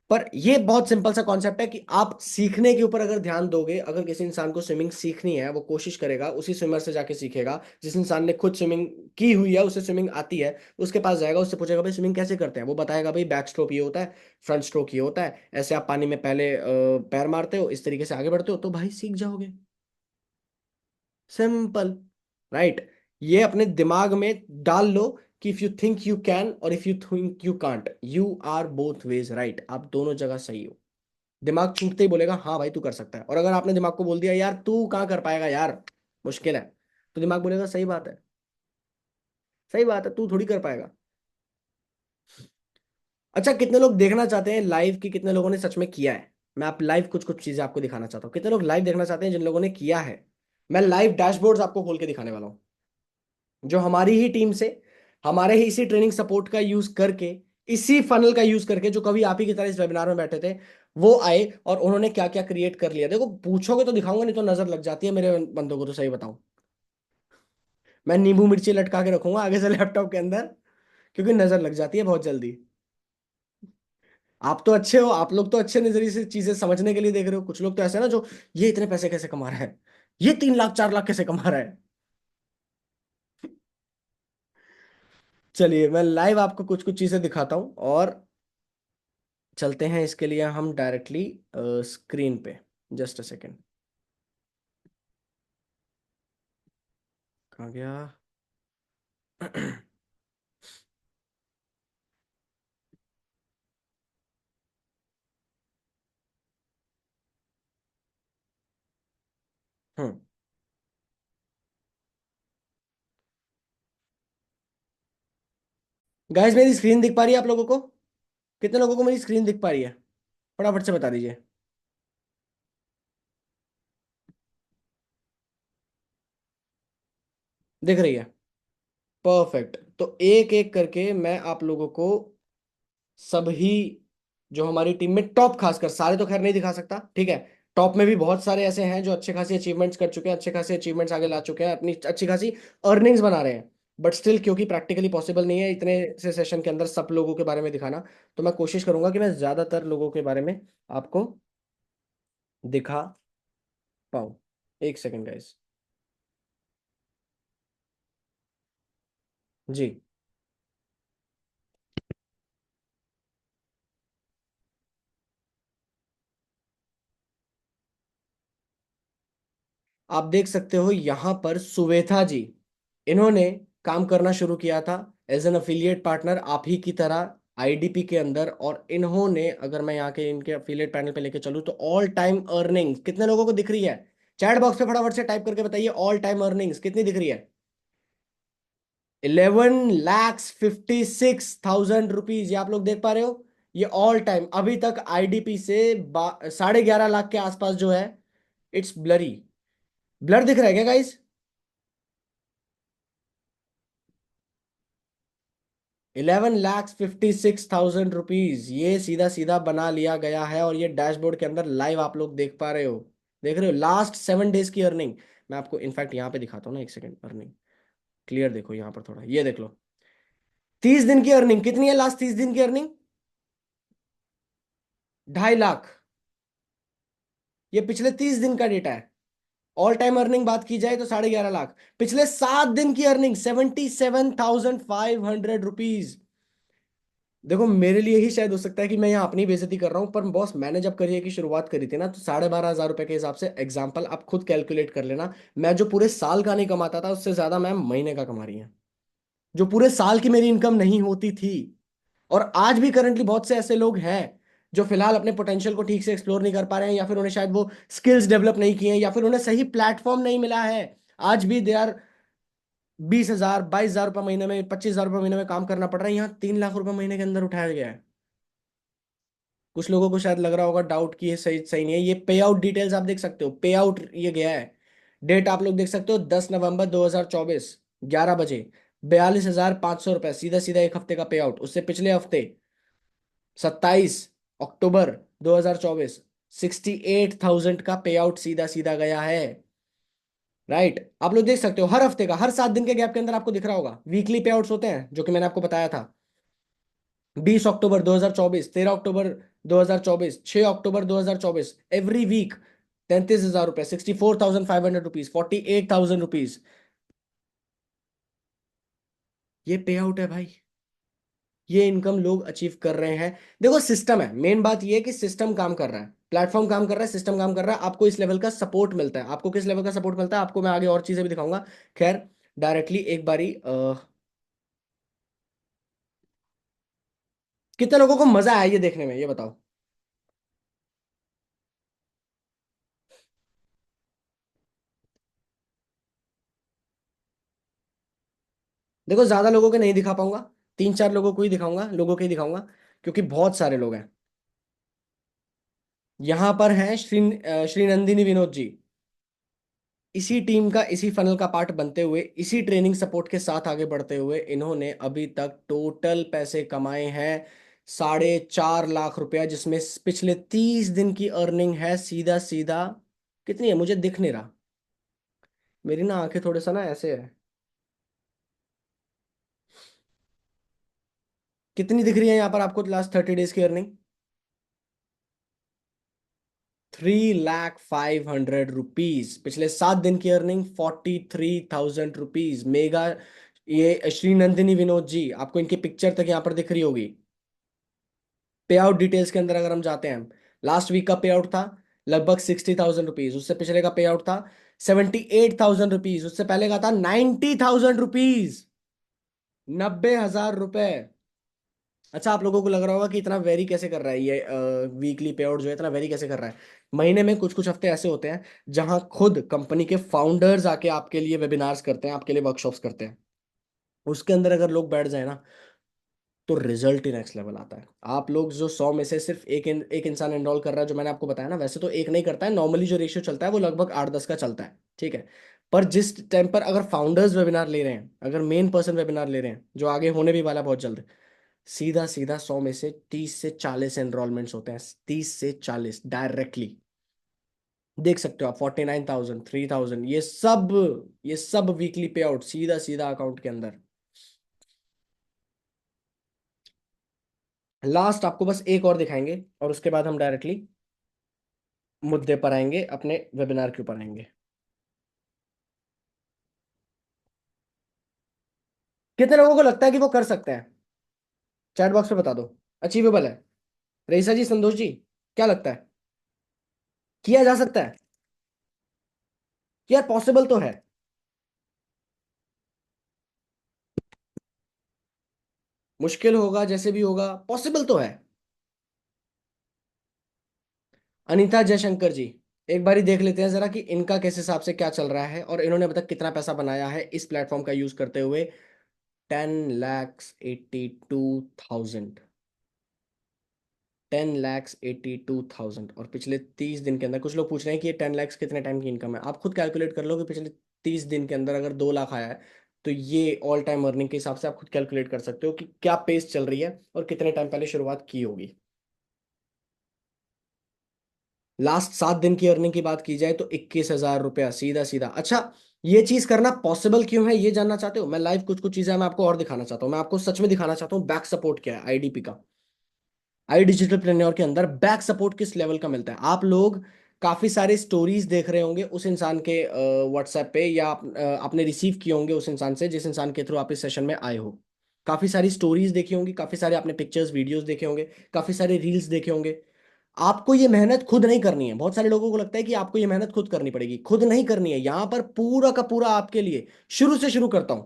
पर ये बहुत सिंपल सा कॉन्सेप्ट है कि आप सीखने के ऊपर अगर ध्यान दोगे, अगर किसी इंसान को स्विमिंग सीखनी है वो कोशिश करेगा उसी स्विमर से जाके सीखेगा। जिस इंसान ने खुद स्विमिंग की हुई है, उसे स्विमिंग आती है, उसके पास जाएगा, उससे पूछेगा भाई स्विमिंग कैसे करते हैं, वो बताएगा भाई बैक स्ट्रोक ये होता है, फ्रंट स्ट्रोक ये होता है, ऐसे आप पानी में पहले पैर मारते हो, इस तरीके से आगे बढ़ते हो, तो भाई सीख जाओगे। Simple, right. ये अपने दिमाग में डाल लो कि if you think you can और if you think you can't, you are both ways right, आप दोनों जगह सही हो। दिमाग छूटते ही बोलेगा हाँ भाई तू कर सकता है, और अगर आपने दिमाग को बोल दिया यार तू कहाँ कर पाएगा यार, मुश्किल है, तो दिमाग बोलेगा सही बात है, सही बात है, तू थोड़ी कर पाएगा। अच्छा, कितने लोग देखना चाहते हैं लाइव की, कितने लोगों ने सच में किया है? मैं आप लाइव कुछ कुछ चीजें आपको दिखाना चाहता हूँ, कितने लोग लाइव देखना चाहते हैं जिन लोगों ने किया है? मैं लाइव डैशबोर्ड्स आपको खोल के दिखाने वाला हूँ, जो हमारी ही टीम से, हमारे ही इसी ट्रेनिंग सपोर्ट का यूज करके, इसी फनल का यूज करके, जो कभी आप ही की तरह इस वेबिनार में बैठे थे, वो आए और उन्होंने क्या क्या क्रिएट कर लिया। देखो पूछोगे तो दिखाऊंगा, नहीं तो नजर लग जाती है मेरे बंदों को, तो सही बताऊं, मैं नींबू मिर्ची लटका के रखूंगा आगे से लैपटॉप के अंदर, क्योंकि नजर लग जाती है बहुत जल्दी। आप तो अच्छे हो, आप लोग तो अच्छे नजरिए से चीजें समझने के लिए देख रहे हो, कुछ लोग तो ऐसे ना जो, ये इतने पैसे कैसे कमा रहा है, ये 3 लाख 4 लाख कैसे कमा रहा है। चलिए मैं लाइव आपको कुछ कुछ चीजें दिखाता हूँ, और चलते हैं इसके लिए हम डायरेक्टली स्क्रीन पे। जस्ट अ सेकेंड, कहाँ गया? हम्म। गाइस मेरी स्क्रीन दिख पा रही है आप लोगों को? कितने लोगों को मेरी स्क्रीन दिख पा रही है? फटाफट से बता दीजिए। दिख रही है? परफेक्ट। तो एक एक करके मैं आप लोगों को सभी, जो हमारी टीम में टॉप, खासकर सारे तो खैर नहीं दिखा सकता, ठीक है, टॉप में भी बहुत सारे ऐसे हैं जो अच्छे खासी अचीवमेंट्स कर चुके हैं, अच्छे खासे अचीवमेंट्स आगे ला चुके हैं, अपनी अच्छी खासी अर्निंग्स बना रहे हैं। बट स्टिल क्योंकि प्रैक्टिकली पॉसिबल नहीं है इतने से सेशन के अंदर सब लोगों के बारे में दिखाना, तो मैं कोशिश करूंगा कि मैं ज्यादातर लोगों के बारे में आपको दिखा पाऊं। एक सेकेंड गाइस। जी, आप देख सकते हो यहाँ पर सुवेथा जी, इन्होंने काम करना शुरू किया था एज एन अफिलिएट पार्टनर आप ही की तरह आईडीपी के अंदर, और इन्होंने, अगर मैं यहाँ के इनके अफिलिएट पैनल पे लेके चलूँ, तो ऑल टाइम अर्निंग्स कितने लोगों को दिख रही है? चैट बॉक्स पे फटाफट से टाइप करके बताइए ऑल टाइम अर्निंग्स कितनी दिख रही है? 11,56,000 रुपीज, ये आप लोग देख पा रहे हो? ये ऑल टाइम अभी तक आईडीपी से 11.5 लाख के आसपास जो है। इट्स ब्लरी, ब्लर दिख रहा है क्या गाइस? 11,56,000 रुपीज, ये सीधा सीधा बना लिया गया है, और ये डैशबोर्ड के अंदर लाइव आप लोग देख पा रहे हो, देख रहे हो लास्ट 7 डेज की अर्निंग। मैं आपको इनफैक्ट यहाँ पे दिखाता हूँ ना, एक सेकेंड, अर्निंग क्लियर देखो यहाँ पर थोड़ा, ये देख लो। 30 दिन की अर्निंग कितनी है? लास्ट 30 दिन की अर्निंग 2.5 लाख। ये पिछले 30 दिन का डेटा है। ऑल टाइम अर्निंग बात की जाए तो 11.5 लाख। पिछले 7 दिन की अर्निंग 77,500 रुपीज। देखो मेरे लिए ही शायद हो सकता है कि मैं यहाँ अपनी बेइज्जती कर रहा हूँ, पर बॉस मैंने जब करियर की शुरुआत करी थी ना, तो 12,500 रुपए के हिसाब से, एग्जाम्पल आप खुद कैलकुलेट कर लेना, मैं जो पूरे साल का नहीं कमाता था उससे ज्यादा मैं महीने का कमा रही है, जो पूरे साल की मेरी इनकम नहीं होती थी। और आज भी करंटली बहुत से ऐसे लोग हैं जो फिलहाल अपने पोटेंशियल को ठीक से एक्सप्लोर नहीं कर पा रहे हैं, या फिर उन्हें शायद वो स्किल्स डेवलप नहीं किए हैं, या फिर उन्हें सही प्लेटफॉर्म नहीं मिला है। आज भी दे आर 20,000 22,000 रुपये महीने में, 25,000 रुपये महीने में काम करना पड़ रहा है, यहाँ 3 लाख रुपए महीने के अंदर उठाया गया है। कुछ लोगों को शायद लग रहा होगा डाउट कि ये सही सही नहीं है, ये पे आउट डिटेल्स आप देख सकते हो, पे आउट ये गया है। डेट आप लोग देख सकते हो 10 नवंबर 2024, 11 बजे। 42,500 रुपए सीधा सीधा एक हफ्ते का पे आउट। उससे पिछले हफ्ते 27 अक्टूबर 2024 68,000 का पे आउट सीधा सीधा गया है। राइट, आप लोग देख सकते हो हर हफ्ते का, हर 7 दिन के गैप के अंदर आपको दिख रहा होगा वीकली पे आउट्स होते हैं, जो कि मैंने आपको बताया था। 20 अक्टूबर 2024, 13 अक्टूबर 2024, 6 अक्टूबर 2024, एवरी वीक 33,000 रुपए, 64,500 रुपीज, 48,000 रुपीज, ये पे आउट है भाई। ये इनकम लोग अचीव कर रहे हैं। देखो सिस्टम है, मेन बात ये है कि सिस्टम काम कर रहा है, प्लेटफॉर्म काम कर रहा है, सिस्टम काम कर रहा है, आपको इस लेवल का सपोर्ट मिलता है। आपको किस लेवल का सपोर्ट मिलता है आपको मैं आगे और चीजें भी दिखाऊंगा। खैर, डायरेक्टली एक बारी कितने लोगों को मजा आया ये देखने में, ये बताओ। देखो ज्यादा लोगों के नहीं दिखा पाऊंगा, 3-4 लोगों को ही दिखाऊंगा, लोगों के ही दिखाऊंगा, क्योंकि बहुत सारे लोग हैं। यहां पर हैं श्री नंदिनी विनोद जी। इसी टीम का, इसी फनल का पार्ट बनते हुए, इसी ट्रेनिंग सपोर्ट के साथ आगे बढ़ते हुए इन्होंने अभी तक टोटल पैसे कमाए हैं 4.5 लाख रुपया, जिसमें पिछले 30 दिन की अर्निंग है सीधा सीधा, कितनी है मुझे दिख नहीं रहा, मेरी ना आंखें थोड़े सा ना ऐसे है। कितनी दिख रही है यहाँ पर आपको लास्ट 30 डेज की अर्निंग? 3,05,100 रुपीज। पिछले 7 दिन की अर्निंग 43,000 रुपीज। मेगा, ये श्री नंदिनी विनोद जी, आपको इनकी पिक्चर तक यहाँ पर दिख रही होगी। पे आउट डिटेल्स के अंदर अगर हम जाते हैं, लास्ट वीक का पे आउट था लगभग 60,000 रुपीज, उससे पिछले का पे आउट था 78,000 रुपीज, उससे पहले का था 90,000 रुपीज, 90,000 रुपए। अच्छा, आप लोगों को लग रहा होगा कि इतना वेरी कैसे कर रहा है ये, वीकली पे आउट जो है इतना वेरी कैसे कर रहा है। महीने में कुछ कुछ हफ्ते ऐसे होते हैं जहां खुद कंपनी के फाउंडर्स आके आपके लिए वेबिनार्स करते हैं, आपके लिए वर्कशॉप्स करते हैं। उसके अंदर अगर लोग बैठ जाए ना, तो रिजल्ट ही नेक्स्ट लेवल आता है। आप लोग जो 100 में से सिर्फ एक इंसान एनरोल कर रहा है, जो मैंने आपको बताया ना, वैसे तो एक नहीं करता है, नॉर्मली जो रेशियो चलता है वो लगभग 8-10 का चलता है, ठीक है। पर जिस टाइम पर अगर फाउंडर्स वेबिनार ले रहे हैं, अगर मेन पर्सन वेबिनार ले रहे हैं, जो आगे होने भी वाला है बहुत जल्द, सीधा सीधा 100 में से 30 से 40 एनरोलमेंट्स होते हैं, 30 से 40 डायरेक्टली। देख सकते हो आप, 49,000, 3,000, ये सब वीकली पे आउट सीधा सीधा अकाउंट के अंदर। लास्ट आपको बस एक और दिखाएंगे और उसके बाद हम डायरेक्टली मुद्दे पर आएंगे, अपने वेबिनार के ऊपर आएंगे। कितने लोगों को लगता है कि वो कर सकते हैं? चैट बॉक्स में बता दो। अचीवेबल है? रईसा जी, संतोष जी, क्या लगता है, किया जा सकता है? यार पॉसिबल तो है। मुश्किल होगा, जैसे भी होगा, पॉसिबल तो है। अनीता जयशंकर जी, एक बारी देख लेते हैं जरा कि इनका किस हिसाब से क्या चल रहा है और इन्होंने अभी तक कितना पैसा बनाया है इस प्लेटफॉर्म का यूज करते हुए। 10,82,000, 10,82,000, और पिछले 30 दिन के अंदर कुछ लोग पूछ रहे हैं कि ये 10 लाख कितने टाइम की इनकम है। आप खुद कैलकुलेट कर लो कि पिछले 30 दिन के अंदर अगर 2 लाख आया है, तो ये ऑल टाइम अर्निंग के हिसाब से आप खुद कैलकुलेट कर सकते हो कि क्या पेस चल रही है और कितने टाइम पहले शुरुआत की होगी। लास्ट 7 दिन की अर्निंग की बात की जाए तो 21,000 रुपया सीधा सीधा। अच्छा, ये चीज करना पॉसिबल क्यों है ये जानना चाहते हो? मैं लाइव कुछ कुछ चीजें मैं आपको और दिखाना चाहता हूँ, मैं आपको सच में दिखाना चाहता हूँ बैक सपोर्ट क्या है आईडीपी का। आई डिजिटल प्रेन्योर के अंदर बैक सपोर्ट किस लेवल का मिलता है। आप लोग काफी सारे स्टोरीज देख रहे होंगे उस इंसान के व्हाट्सएप पे, या आपने रिसीव किए होंगे उस इंसान से जिस इंसान के थ्रू आप इस सेशन में आए हो। काफी सारी स्टोरीज देखी होंगी, काफी सारे आपने पिक्चर्स वीडियोस देखे होंगे, काफी सारे रील्स देखे होंगे। आपको ये मेहनत खुद नहीं करनी है। बहुत सारे लोगों को लगता है कि आपको ये मेहनत खुद करनी पड़ेगी, खुद नहीं करनी है। यहां पर पूरा का पूरा आपके लिए, शुरू से शुरू करता हूं,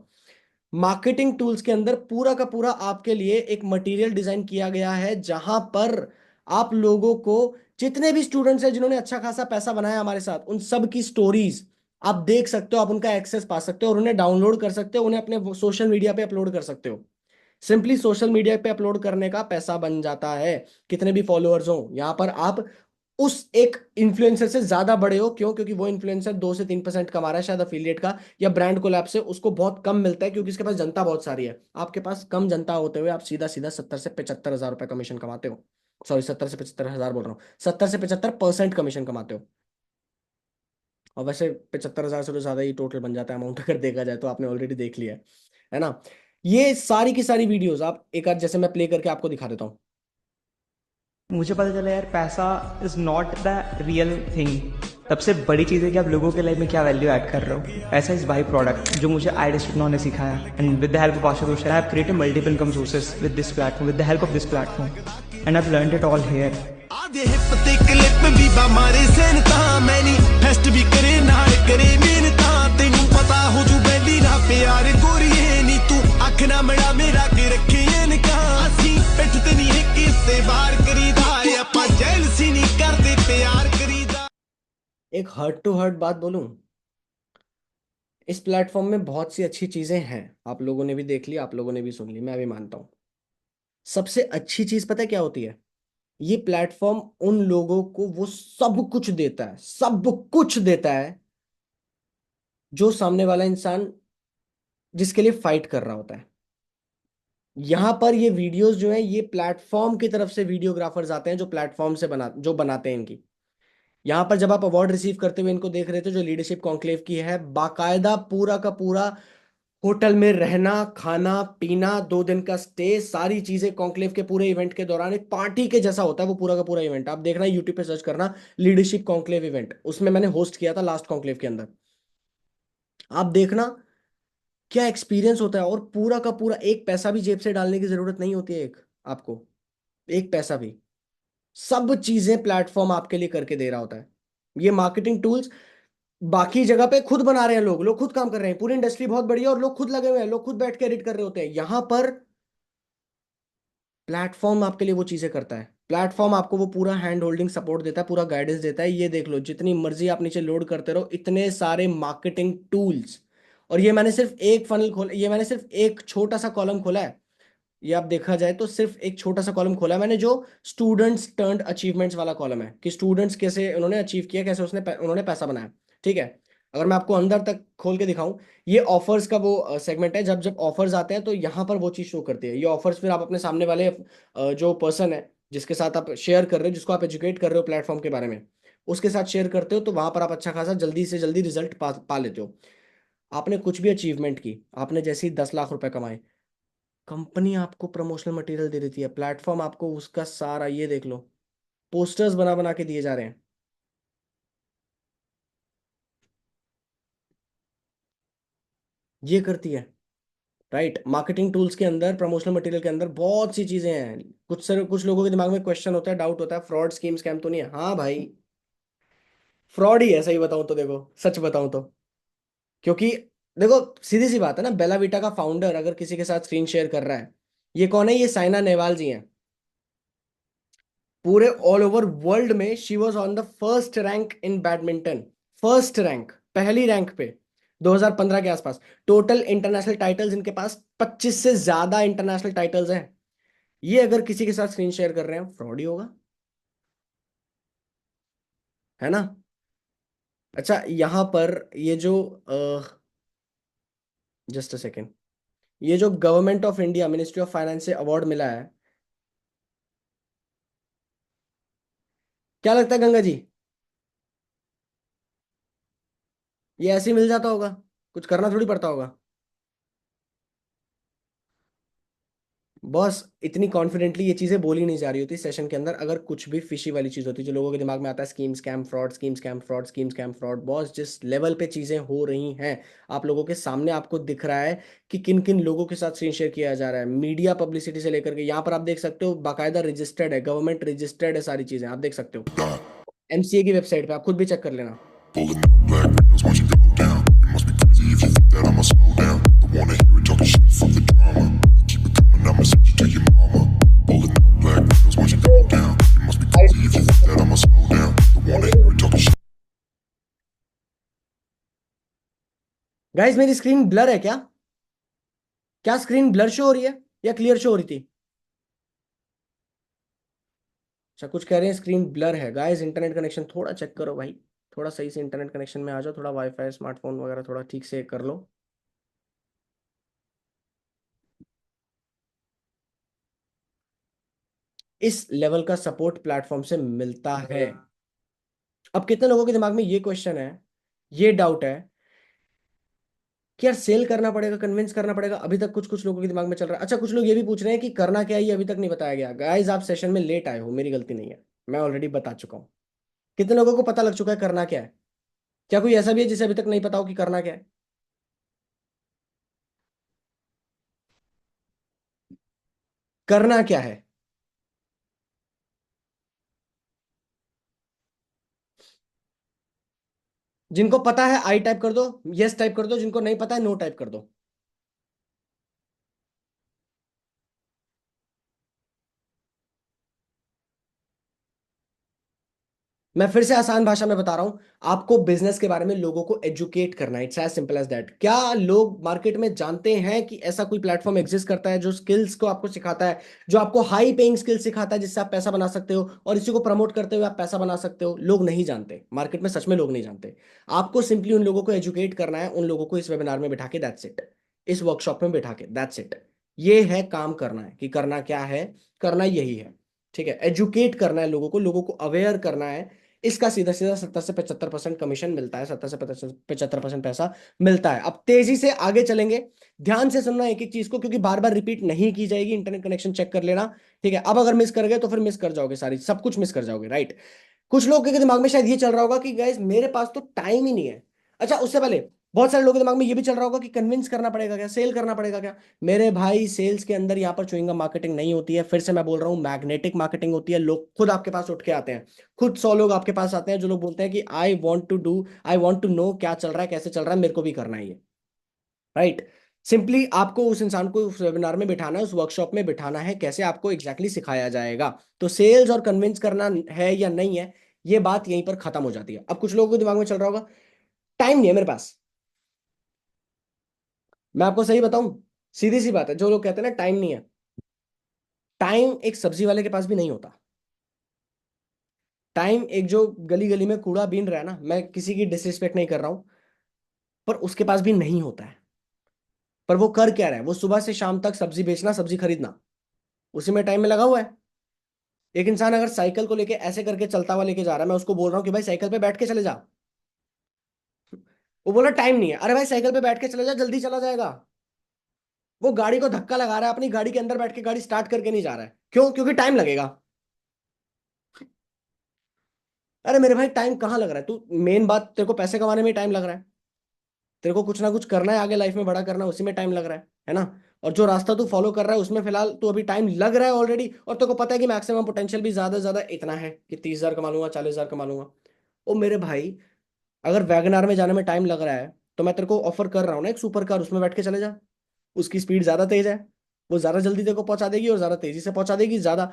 मार्केटिंग टूल्स के अंदर पूरा का पूरा आपके लिए एक मटेरियल डिजाइन किया गया है, जहां पर आप लोगों को, जितने भी स्टूडेंट्स हैं जिन्होंने अच्छा खासा पैसा बनाया हमारे साथ, उन सब की स्टोरीज आप देख सकते हो, आप उनका एक्सेस पा सकते हो और उन्हें डाउनलोड कर सकते हो, उन्हें अपने सोशल मीडिया पे अपलोड कर सकते हो। सिंपली सोशल मीडिया पे अपलोड करने का पैसा बन जाता है, कितने भी फॉलोअर्स हो। यहां पर आप उस एक इन्फ्लुएंसर से ज्यादा बड़े हो। क्यों? क्योंकि वो इन्फ्लुएंसर 2 से 3% कमा रहा है शायद अफिलिएट का या ब्रांड कोलैब से, उसको बहुत कम मिलता है क्योंकि इसके पास जनता बहुत सारी है। आपके पास कम जनता होते हुए आप सीधा सीधा 70 से 75 हजार रुपए कमीशन कमाते हो। सॉरी, 70 से 75 हजार बोल रहा हूँ, 70 से 75% कमीशन कमाते हो। और वैसे 75 हजार से तो ज्यादा ही टोटल बन जाता है अमाउंट अगर देखा जाए तो, आपने ऑलरेडी देख लिया है ना। ये सारी की सारी वीडियोस आप एक आध जैसे मैं प्ले करके आपको दिखा देता हूँ। मुझे पता चला यार पैसा is not the real thing. सबसे बड़ी चीज़ है कि आप लोगों के लाइफ में क्या वैल्यू ऐड कर रहे हो। पैसा इज बाई प्रोडक्ट, जो मुझे आई डिस्ट्रिक्ट ने सिखाया। And with the help of Ashutosh I have created multiple income sources with this platform, with the help of this platform, and I have learned it all here. आधे hip ते clip भी बा मारे सेन ता मैनी फेस्ट भी करे नाल करे मेन ता तेनू पता हो जू बैली ना प्यार गोरीए नी तू अख ना मड़ा मेरा के रखे इनका असी पिठ ते नी है किसे बार करीदा अपा जेलसी नी करते प्यार करीदा। एक हर्ट टू हर्ट बात बोलूं, इस प्लेटफॉर्म में बहुत सी अच्छी चीजें हैं, आप लोगों ने भी देख ली, आप लोगों ने भी सुन ली, मैं भी मानता हूं। सबसे अच्छी चीज पता है क्या होती है? ये प्लेटफॉर्म उन लोगों को वो सब कुछ देता है, सब कुछ देता है जो सामने वाला इंसान जिसके लिए फाइट कर रहा होता है। यहां पर ये वीडियोस जो है ये प्लेटफॉर्म की तरफ से वीडियोग्राफर्स आते हैं जो प्लेटफॉर्म से जो बनाते हैं इनकी। यहां पर जब आप अवार्ड रिसीव करते हुए इनको देख रहे थे जो लीडरशिप कॉन्क्लेव की है, बाकायदा पूरा का पूरा होटल में रहना खाना पीना 2 दिन का स्टे, सारी चीजें कॉन्क्लेव के पूरे इवेंट के दौरान एक पार्टी के जैसा होता है वो पूरा का पूरा इवेंट। आप देखना यूट्यूब पे सर्च करना लीडरशिप कॉन्क्लेव इवेंट, उसमें मैंने होस्ट किया था लास्ट कॉन्क्लेव के अंदर। आप देखना क्या एक्सपीरियंस होता है, और पूरा का पूरा एक पैसा भी जेब से डालने की जरूरत नहीं होती है एक आपको, एक पैसा भी। सब चीजें प्लेटफॉर्म आपके लिए करके दे रहा होता है। ये मार्केटिंग टूल्स बाकी जगह पे खुद बना रहे हैं लोग, लोग खुद काम कर रहे हैं, पूरी इंडस्ट्री बहुत बढ़िया और लोग खुद लगे हुए हैं, लोग खुद बैठ के एडिट कर रहे होते हैं। यहां पर प्लेटफॉर्म आपके लिए वो चीजें करता है। प्लेटफॉर्म आपको वो पूरा हैंड होल्डिंग सपोर्ट देता है, पूरा गाइडेंस देता है। ये देख लो, जितनी मर्जी आप नीचे लोड करते रहो, इतने सारे मार्केटिंग टूल्स। और ये मैंने सिर्फ एक फनल खोला, ये मैंने सिर्फ एक छोटा सा कॉलम खोला है। ये आप देखा जाए तो सिर्फ एक छोटा सा कॉलम खोला है मैंने, जो स्टूडेंट्स टर्न्ड अचीवमेंट्स वाला कॉलम है, कि स्टूडेंट्स कैसे उन्होंने अचीव किया, कैसे उन्होंने पैसा बनाया। ठीक है, अगर मैं आपको अंदर तक खोल के दिखाऊं, ये ऑफर्स का वो सेगमेंट है। जब जब ऑफर्स आते हैं तो यहाँ पर वो चीज शो करती है। ये ऑफर्स फिर आप अपने सामने वाले जो पर्सन है जिसके साथ आप शेयर कर रहे हो, जिसको आप एजुकेट कर रहे हो प्लेटफॉर्म के बारे में, उसके साथ शेयर करते हो, तो वहां पर आप अच्छा खासा जल्दी से जल्दी रिजल्ट पा लेते हो। आपने कुछ भी अचीवमेंट की, आपने जैसे ही 10 लाख रुपए कमाए, कंपनी आपको प्रमोशनल मटेरियल दे देती है, प्लेटफॉर्म आपको उसका सारा, ये देख लो, पोस्टर्स बना बना के दिए जा रहे हैं। ये करती है, राइट। मार्केटिंग टूल्स के अंदर, प्रमोशनल मटेरियल के अंदर बहुत सी चीजें हैं। कुछ लोगों के दिमाग में क्वेश्चन होता है, डाउट होता है, फ्रॉड स्कीम स्कैम तो नहीं है? हाँ भाई, फ्रॉड ही है, सही बताऊं तो। देखो, सच बताऊं तो, क्योंकि देखो सीधी सी बात है ना, बेला विटा का फाउंडर अगर किसी के साथ स्क्रीन शेयर कर रहा है, ये कौन है? ये साइना नेहवाल जी हैं। पूरे ऑल ओवर वर्ल्ड में she was on the first rank in badminton, first rank, पहली रैंक पे 2015 के आसपास। टोटल इंटरनेशनल टाइटल्स इनके पास 25 से ज्यादा इंटरनेशनल टाइटल्स हैं। ये अगर किसी के साथ स्क्रीन शेयर कर रहे हैं, फ्रॉड ही होगा, है ना। अच्छा, यहां पर ये जो जस्ट अ सेकेंड, ये जो government of India ministry of finance से अवार्ड मिला है, क्या लगता है गंगा जी? ये ऐसे ही मिल जाता होगा? कुछ करना थोड़ी पड़ता होगा। बॉस, इतनी कॉन्फिडेंटली ये चीजें बोली नहीं जा रही होती सेशन के अंदर अगर कुछ भी फिशी वाली चीज होती, जो लोगों के दिमाग में आता है scheme scam fraud, scheme scam fraud, scheme scam fraud. Boss, जिस लेवल पे चीजें हो रही हैं, आप लोगों के सामने आपको दिख रहा है कि किन किन लोगों के साथ स्क्रीन शेयर किया जा रहा है, मीडिया पब्लिसिटी से लेकर के, यहाँ पर आप देख सकते हो बाकायदा रजिस्टर्ड है, गवर्नमेंट रजिस्टर्ड है, सारी चीजें आप देख सकते हो एमसीए की वेबसाइट पे, आप खुद भी चेक कर लेना। Pulling up black windows once you go down. You must be crazy if you think that I'ma slow down. Don't wanna hear it talking shit, fuck the drama. Keep it coming, I'ma send you to your mama. Pulling up black windows once you go down. You must be crazy if you think that I'ma slow down. Don't wanna hear it talking shit. Guys, मेरी screen blur है क्या? क्या screen blur show हो रही है या clear show हो रही थी? अच्छा, कुछ कह रहे हैं स्क्रीन ब्लर है। गाइस इंटरनेट कनेक्शन थोड़ा चेक करो भाई, थोड़ा सही से इंटरनेट कनेक्शन में आ जाओ, थोड़ा वाईफाई स्मार्टफोन वगैरह थोड़ा ठीक से कर लो। इस लेवल का सपोर्ट प्लेटफॉर्म से मिलता है। अब कितने लोगों के दिमाग में ये क्वेश्चन है, ये डाउट है कि यार सेल करना पड़ेगा, कन्विंस करना पड़ेगा। अभी तक कुछ कुछ लोगों के दिमाग में चल रहा है। अच्छा, कुछ लोग ये भी पूछ रहे हैं कि करना क्या है, ये अभी तक नहीं बताया गया। गाइस आप सेशन में लेट आए हो, मेरी गलती नहीं है, मैं ऑलरेडी बता चुका हूँ। कितने लोगों को पता लग चुका है करना क्या है? क्या कोई ऐसा भी है जिसे अभी तक नहीं पता हो कि करना क्या है? करना क्या है? जिनको पता है आई टाइप कर दो, यस टाइप कर दो, जिनको नहीं पता है नो टाइप कर दो। मैं फिर से आसान भाषा में बता रहा हूं, आपको बिजनेस के बारे में लोगों को एजुकेट करना है। It's as simple as that. क्या लोग मार्केट में जानते हैं कि ऐसा कोई प्लेटफॉर्म एग्जिस्ट करता है जो स्किल्स को आपको सिखाता है, जो आपको हाई पेइंग स्किल्स सिखाता है जिससे आप पैसा बना सकते हो, और इसी को प्रमोट करते हुए आप पैसा बना सकते हो? लोग नहीं जानते, मार्केट में सच में लोग नहीं जानते। आपको सिंपली उन लोगों को एजुकेट करना है, उन लोगों को इस वेबिनार में बिठा के, दैट्स इट। इस वर्कशॉप में बिठा के, दैट्स इट। ये है काम करना है, कि करना क्या है, करना यही है। ठीक है, एजुकेट करना है लोगों को अवेयर करना है। इसका सीधा सीधा 70 से 75% कमीशन मिलता है, 70 से 75% पैसा मिलता है। अब तेजी से आगे चलेंगे, ध्यान से सुनना एक एक चीज को, क्योंकि बार बार रिपीट नहीं की जाएगी। इंटरनेट कनेक्शन चेक कर लेना, ठीक है? अब अगर मिस कर गए तो फिर मिस कर जाओगे, सारी सब कुछ मिस कर जाओगे, राइट? कुछ लोगों के दिमाग में शायद ये चल रहा होगा कि गाइस मेरे पास तो टाइम ही नहीं है। अच्छा, उससे पहले बहुत सारे लोगों के दिमाग में ये भी चल रहा होगा कि कन्विंस करना पड़ेगा क्या, सेल करना पड़ेगा क्या? मेरे भाई सेल्स के अंदर यहाँ पर चुइंगम मार्केटिंग नहीं होती है। फिर से मैं बोल रहा हूँ, मैग्नेटिक मार्केटिंग होती है। लोग खुद आपके पास उठ के आते हैं, खुद 100 लोग आपके पास आते हैं जो लोग बोलते हैं कि आई वॉन्ट टू नो क्या चल रहा है, कैसे चल रहा है, मेरे को भी करना है ये, राइट? सिंपली आपको उस इंसान को उस वेबिनार में बिठाना है, उस वर्कशॉप में बिठाना है, कैसे आपको एग्जैक्टली exactly सिखाया जाएगा। तो सेल्स और कन्विंस करना है या नहीं है, ये बात यहीं पर खत्म हो जाती है। अब कुछ लोगों के दिमाग में चल रहा होगा टाइम नहीं है मेरे पास। मैं आपको सही बताऊं, सीधी सी बात है, जो लोग कहते हैं ना टाइम नहीं है, टाइम एक सब्जी वाले के पास भी नहीं होता। टाइम एक जो गली गली में कूड़ा बीन रहा है ना, मैं किसी की डिसरिस्पेक्ट नहीं कर रहा हूं, पर उसके पास भी नहीं होता है। पर वो कर क्या रहा है? वो सुबह से शाम तक सब्जी बेचना, सब्जी खरीदना, उसी में टाइम में लगा हुआ है। एक इंसान अगर साइकिल को लेके ऐसे करके चलता हुआ लेके जा रहा है, मैं उसको बोल रहा हूँ कि भाई साइकिल पे बैठ के चले जा, वो बोला टाइम नहीं है। अरे भाई साइकिल पे बैठ के चले जा, जल्दी चला जाएगा। वो गाड़ी को धक्का लगा रहा है, अपनी गाड़ी के अंदर बैठ के गाड़ी स्टार्ट करके नहीं जा रहा है। क्यों? क्योंकि टाइम लगेगा। अरे मेरे भाई टाइम कहाँ लग रहा है? तू मेन बात, तेरे को पैसे कमाने में टाइम लग रहा है, तेरे को कुछ ना कुछ करना है, आगे लाइफ में बड़ा करना है, उसी में टाइम लग रहा है ना? और जो रास्ता तू फॉलो कर रहा है उसमें फिलहाल तू अभी टाइम लग रहा है ऑलरेडी, और तेरे को पता है कि मैक्सिमम पोटेंशियल भी ज्यादा से ज्यादा इतना है कि 30,000 कमा लूंगा, 40,000 कमा लूंगा। ओ मेरे भाई, अगर वैगनार में जाने में टाइम लग रहा है, तो मैं तेरे को ऑफर कर रहा हूँ ना एक सुपर कार, उसमें बैठ के चले जा। उसकी स्पीड ज्यादा तेज है, वो ज्यादा जल्दी तेरे को पहुंचा देगी, और ज्यादा तेजी से पहुंचा देगी, ज्यादा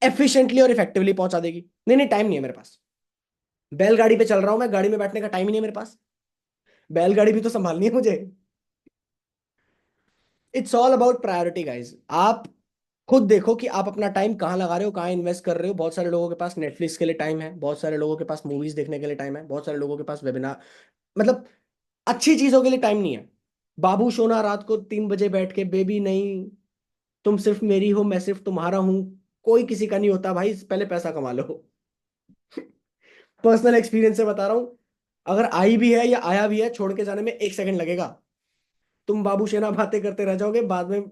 एफिशिएंटली और इफेक्टिवली पहुंचा देगी। नहीं नहीं, टाइम नहीं है मेरे पास। बैलगाड़ी पे चल रहा हूं मैं, गाड़ी में बैठने का टाइम ही नहीं है मेरे पास। बैलगाड़ी भी तो संभालनी है मुझे। It's all about priority guys. आप खुद देखो कि आप अपना टाइम कहाँ लगा रहे हो, कहाँ इन्वेस्ट कर रहे हो। बहुत सारे लोगों के पास नेटफ्लिक्स के लिए टाइम है, बहुत सारे लोगों के पास मूवीज देखने के लिए टाइम है, बहुत सारे लोगों के पास वेबिनार, मतलब अच्छी चीजों के लिए टाइम नहीं है। बाबू सोना रात को 3 बजे बैठ के, बेबी नहीं, तुम सिर्फ मेरी हो, मैं सिर्फ तुम्हारा हूं, कोई किसी का नहीं होता भाई, पहले पैसा कमा लो। पर्सनल एक्सपीरियंस से बता रहा हूं, अगर आई भी है या आया भी है, छोड़ के जाने में 1 सेकंड लगेगा। तुम बाबू शेना बातें करते रह जाओगे, बाद में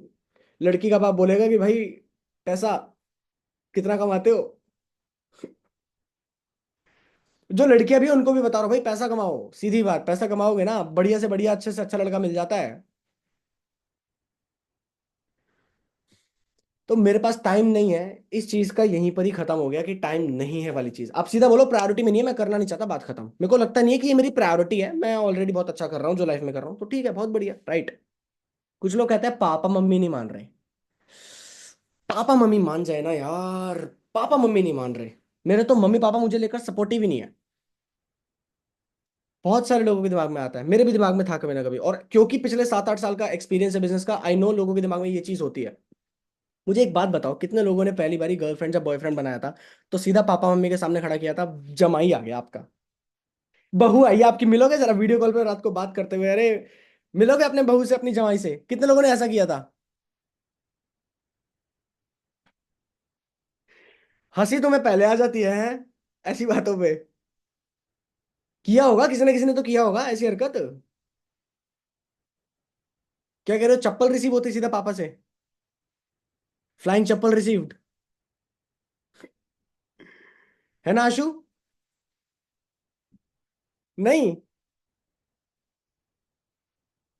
लड़की का बाप बोलेगा कि भाई पैसा कितना कमाते हो। जो लड़कियां भी हैं, उनको भी बता रहा हूं भाई, पैसा कमाओ। सीधी बात, पैसा कमाओगे ना, बढ़िया से बढ़िया, अच्छे से अच्छा लड़का मिल जाता है। तो मेरे पास टाइम नहीं है, इस चीज का यहीं पर ही खत्म हो गया कि टाइम नहीं है वाली चीज। आप सीधा बोलो प्रायोरिटी में नहीं है, मैं करना नहीं चाहता, बात खत्म। मेरे को लगता नहीं है कि ये मेरी प्रायोरिटी है, मैं ऑलरेडी बहुत अच्छा कर रहा हूँ जो लाइफ में कर रहा हूँ, तो ठीक है, बहुत बढ़िया, राइट? कुछ लोग कहते हैं पापा मम्मी नहीं मान रहे। पापा मम्मी मान जाए ना यार, पापा मम्मी नहीं मान रहे। मेरे तो मम्मी पापा मुझे लेकर सपोर्टिव ही नहीं है। बहुत सारे लोगों के दिमाग में आता है, मेरे भी दिमाग में था कभी ना कभी, और क्योंकि पिछले 7-8 साल का एक्सपीरियंस है बिजनेस का, आई नो लोगों के दिमाग में ये चीज होती है। मुझे एक बात बताओ, कितने लोगों ने पहली बारी गर्लफ्रेंड जब बॉयफ्रेंड बनाया था तो सीधा पापा मम्मी के सामने खड़ा किया था, जमाई आ गया आपका, बहू आई आपकी, मिलोगे जरा वीडियो कॉल पे रात को बात करते हुए, अरे मिलोगे अपने बहू से अपनी जमाई से? कितने लोगों ने ऐसा किया था? हंसी तुम्हें पहले आ जाती है हैं? ऐसी बातों पे किया होगा किसी ने, किसी ने तो किया होगा ऐसी हरकत। क्या कह रहे हो, चप्पल रिसीव होती सीधा पापा से? फ्लाइंग चप्पल रिसीव्ड, है ना आशु? नहीं,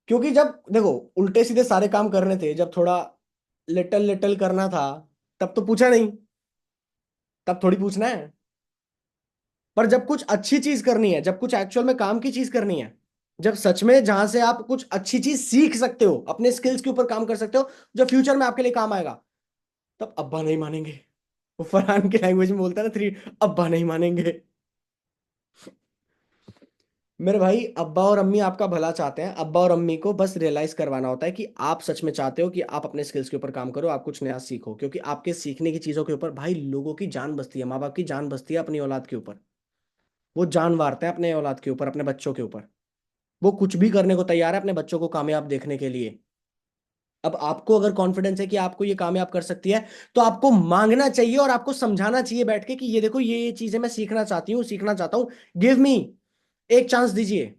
क्योंकि जब देखो उल्टे सीधे सारे काम करने थे, जब थोड़ा लिटल लिटल करना था तब तो पूछा नहीं, तब थोड़ी पूछना है। पर जब कुछ अच्छी चीज करनी है, जब कुछ एक्चुअल में काम की चीज करनी है, जब सच में जहां से आप कुछ अच्छी चीज सीख सकते हो, अपने स्किल्स के ऊपर काम कर सकते हो, जो फ्यूचर में आपके लिए काम आएगा, तब अब्बा नहीं मानेंगे। वो फरहान की लैंग्वेज में बोलता है ना थ्री, अब्बा नहीं मानेंगे। मेरे भाई, अब्बा और अम्मी आपका भला चाहते हैं, अब्बा और अम्मी को बस रियलाइज करवाना होता है कि आप सच में चाहते हो कि आप अपने स्किल्स के ऊपर काम करो, आप कुछ नया सीखो, क्योंकि आपके सीखने की चीजों के ऊपर भाई लोगों की जान बसती है, माँ बाप की जान बसती है अपनी औलाद के ऊपर। वो जान वारते हैं अपने औलाद के ऊपर, अपने बच्चों के ऊपर। वो कुछ भी करने को तैयार है अपने बच्चों को कामयाब देखने के लिए। अब आपको अगर कॉन्फिडेंस है कि आपको ये कामयाब कर सकती है, तो आपको मांगना चाहिए और आपको समझाना चाहिए बैठ के कि ये देखो ये चीजें मैं सीखना चाहती हूँ, सीखना चाहता हूँ, गिव मी एक चांस दीजिए।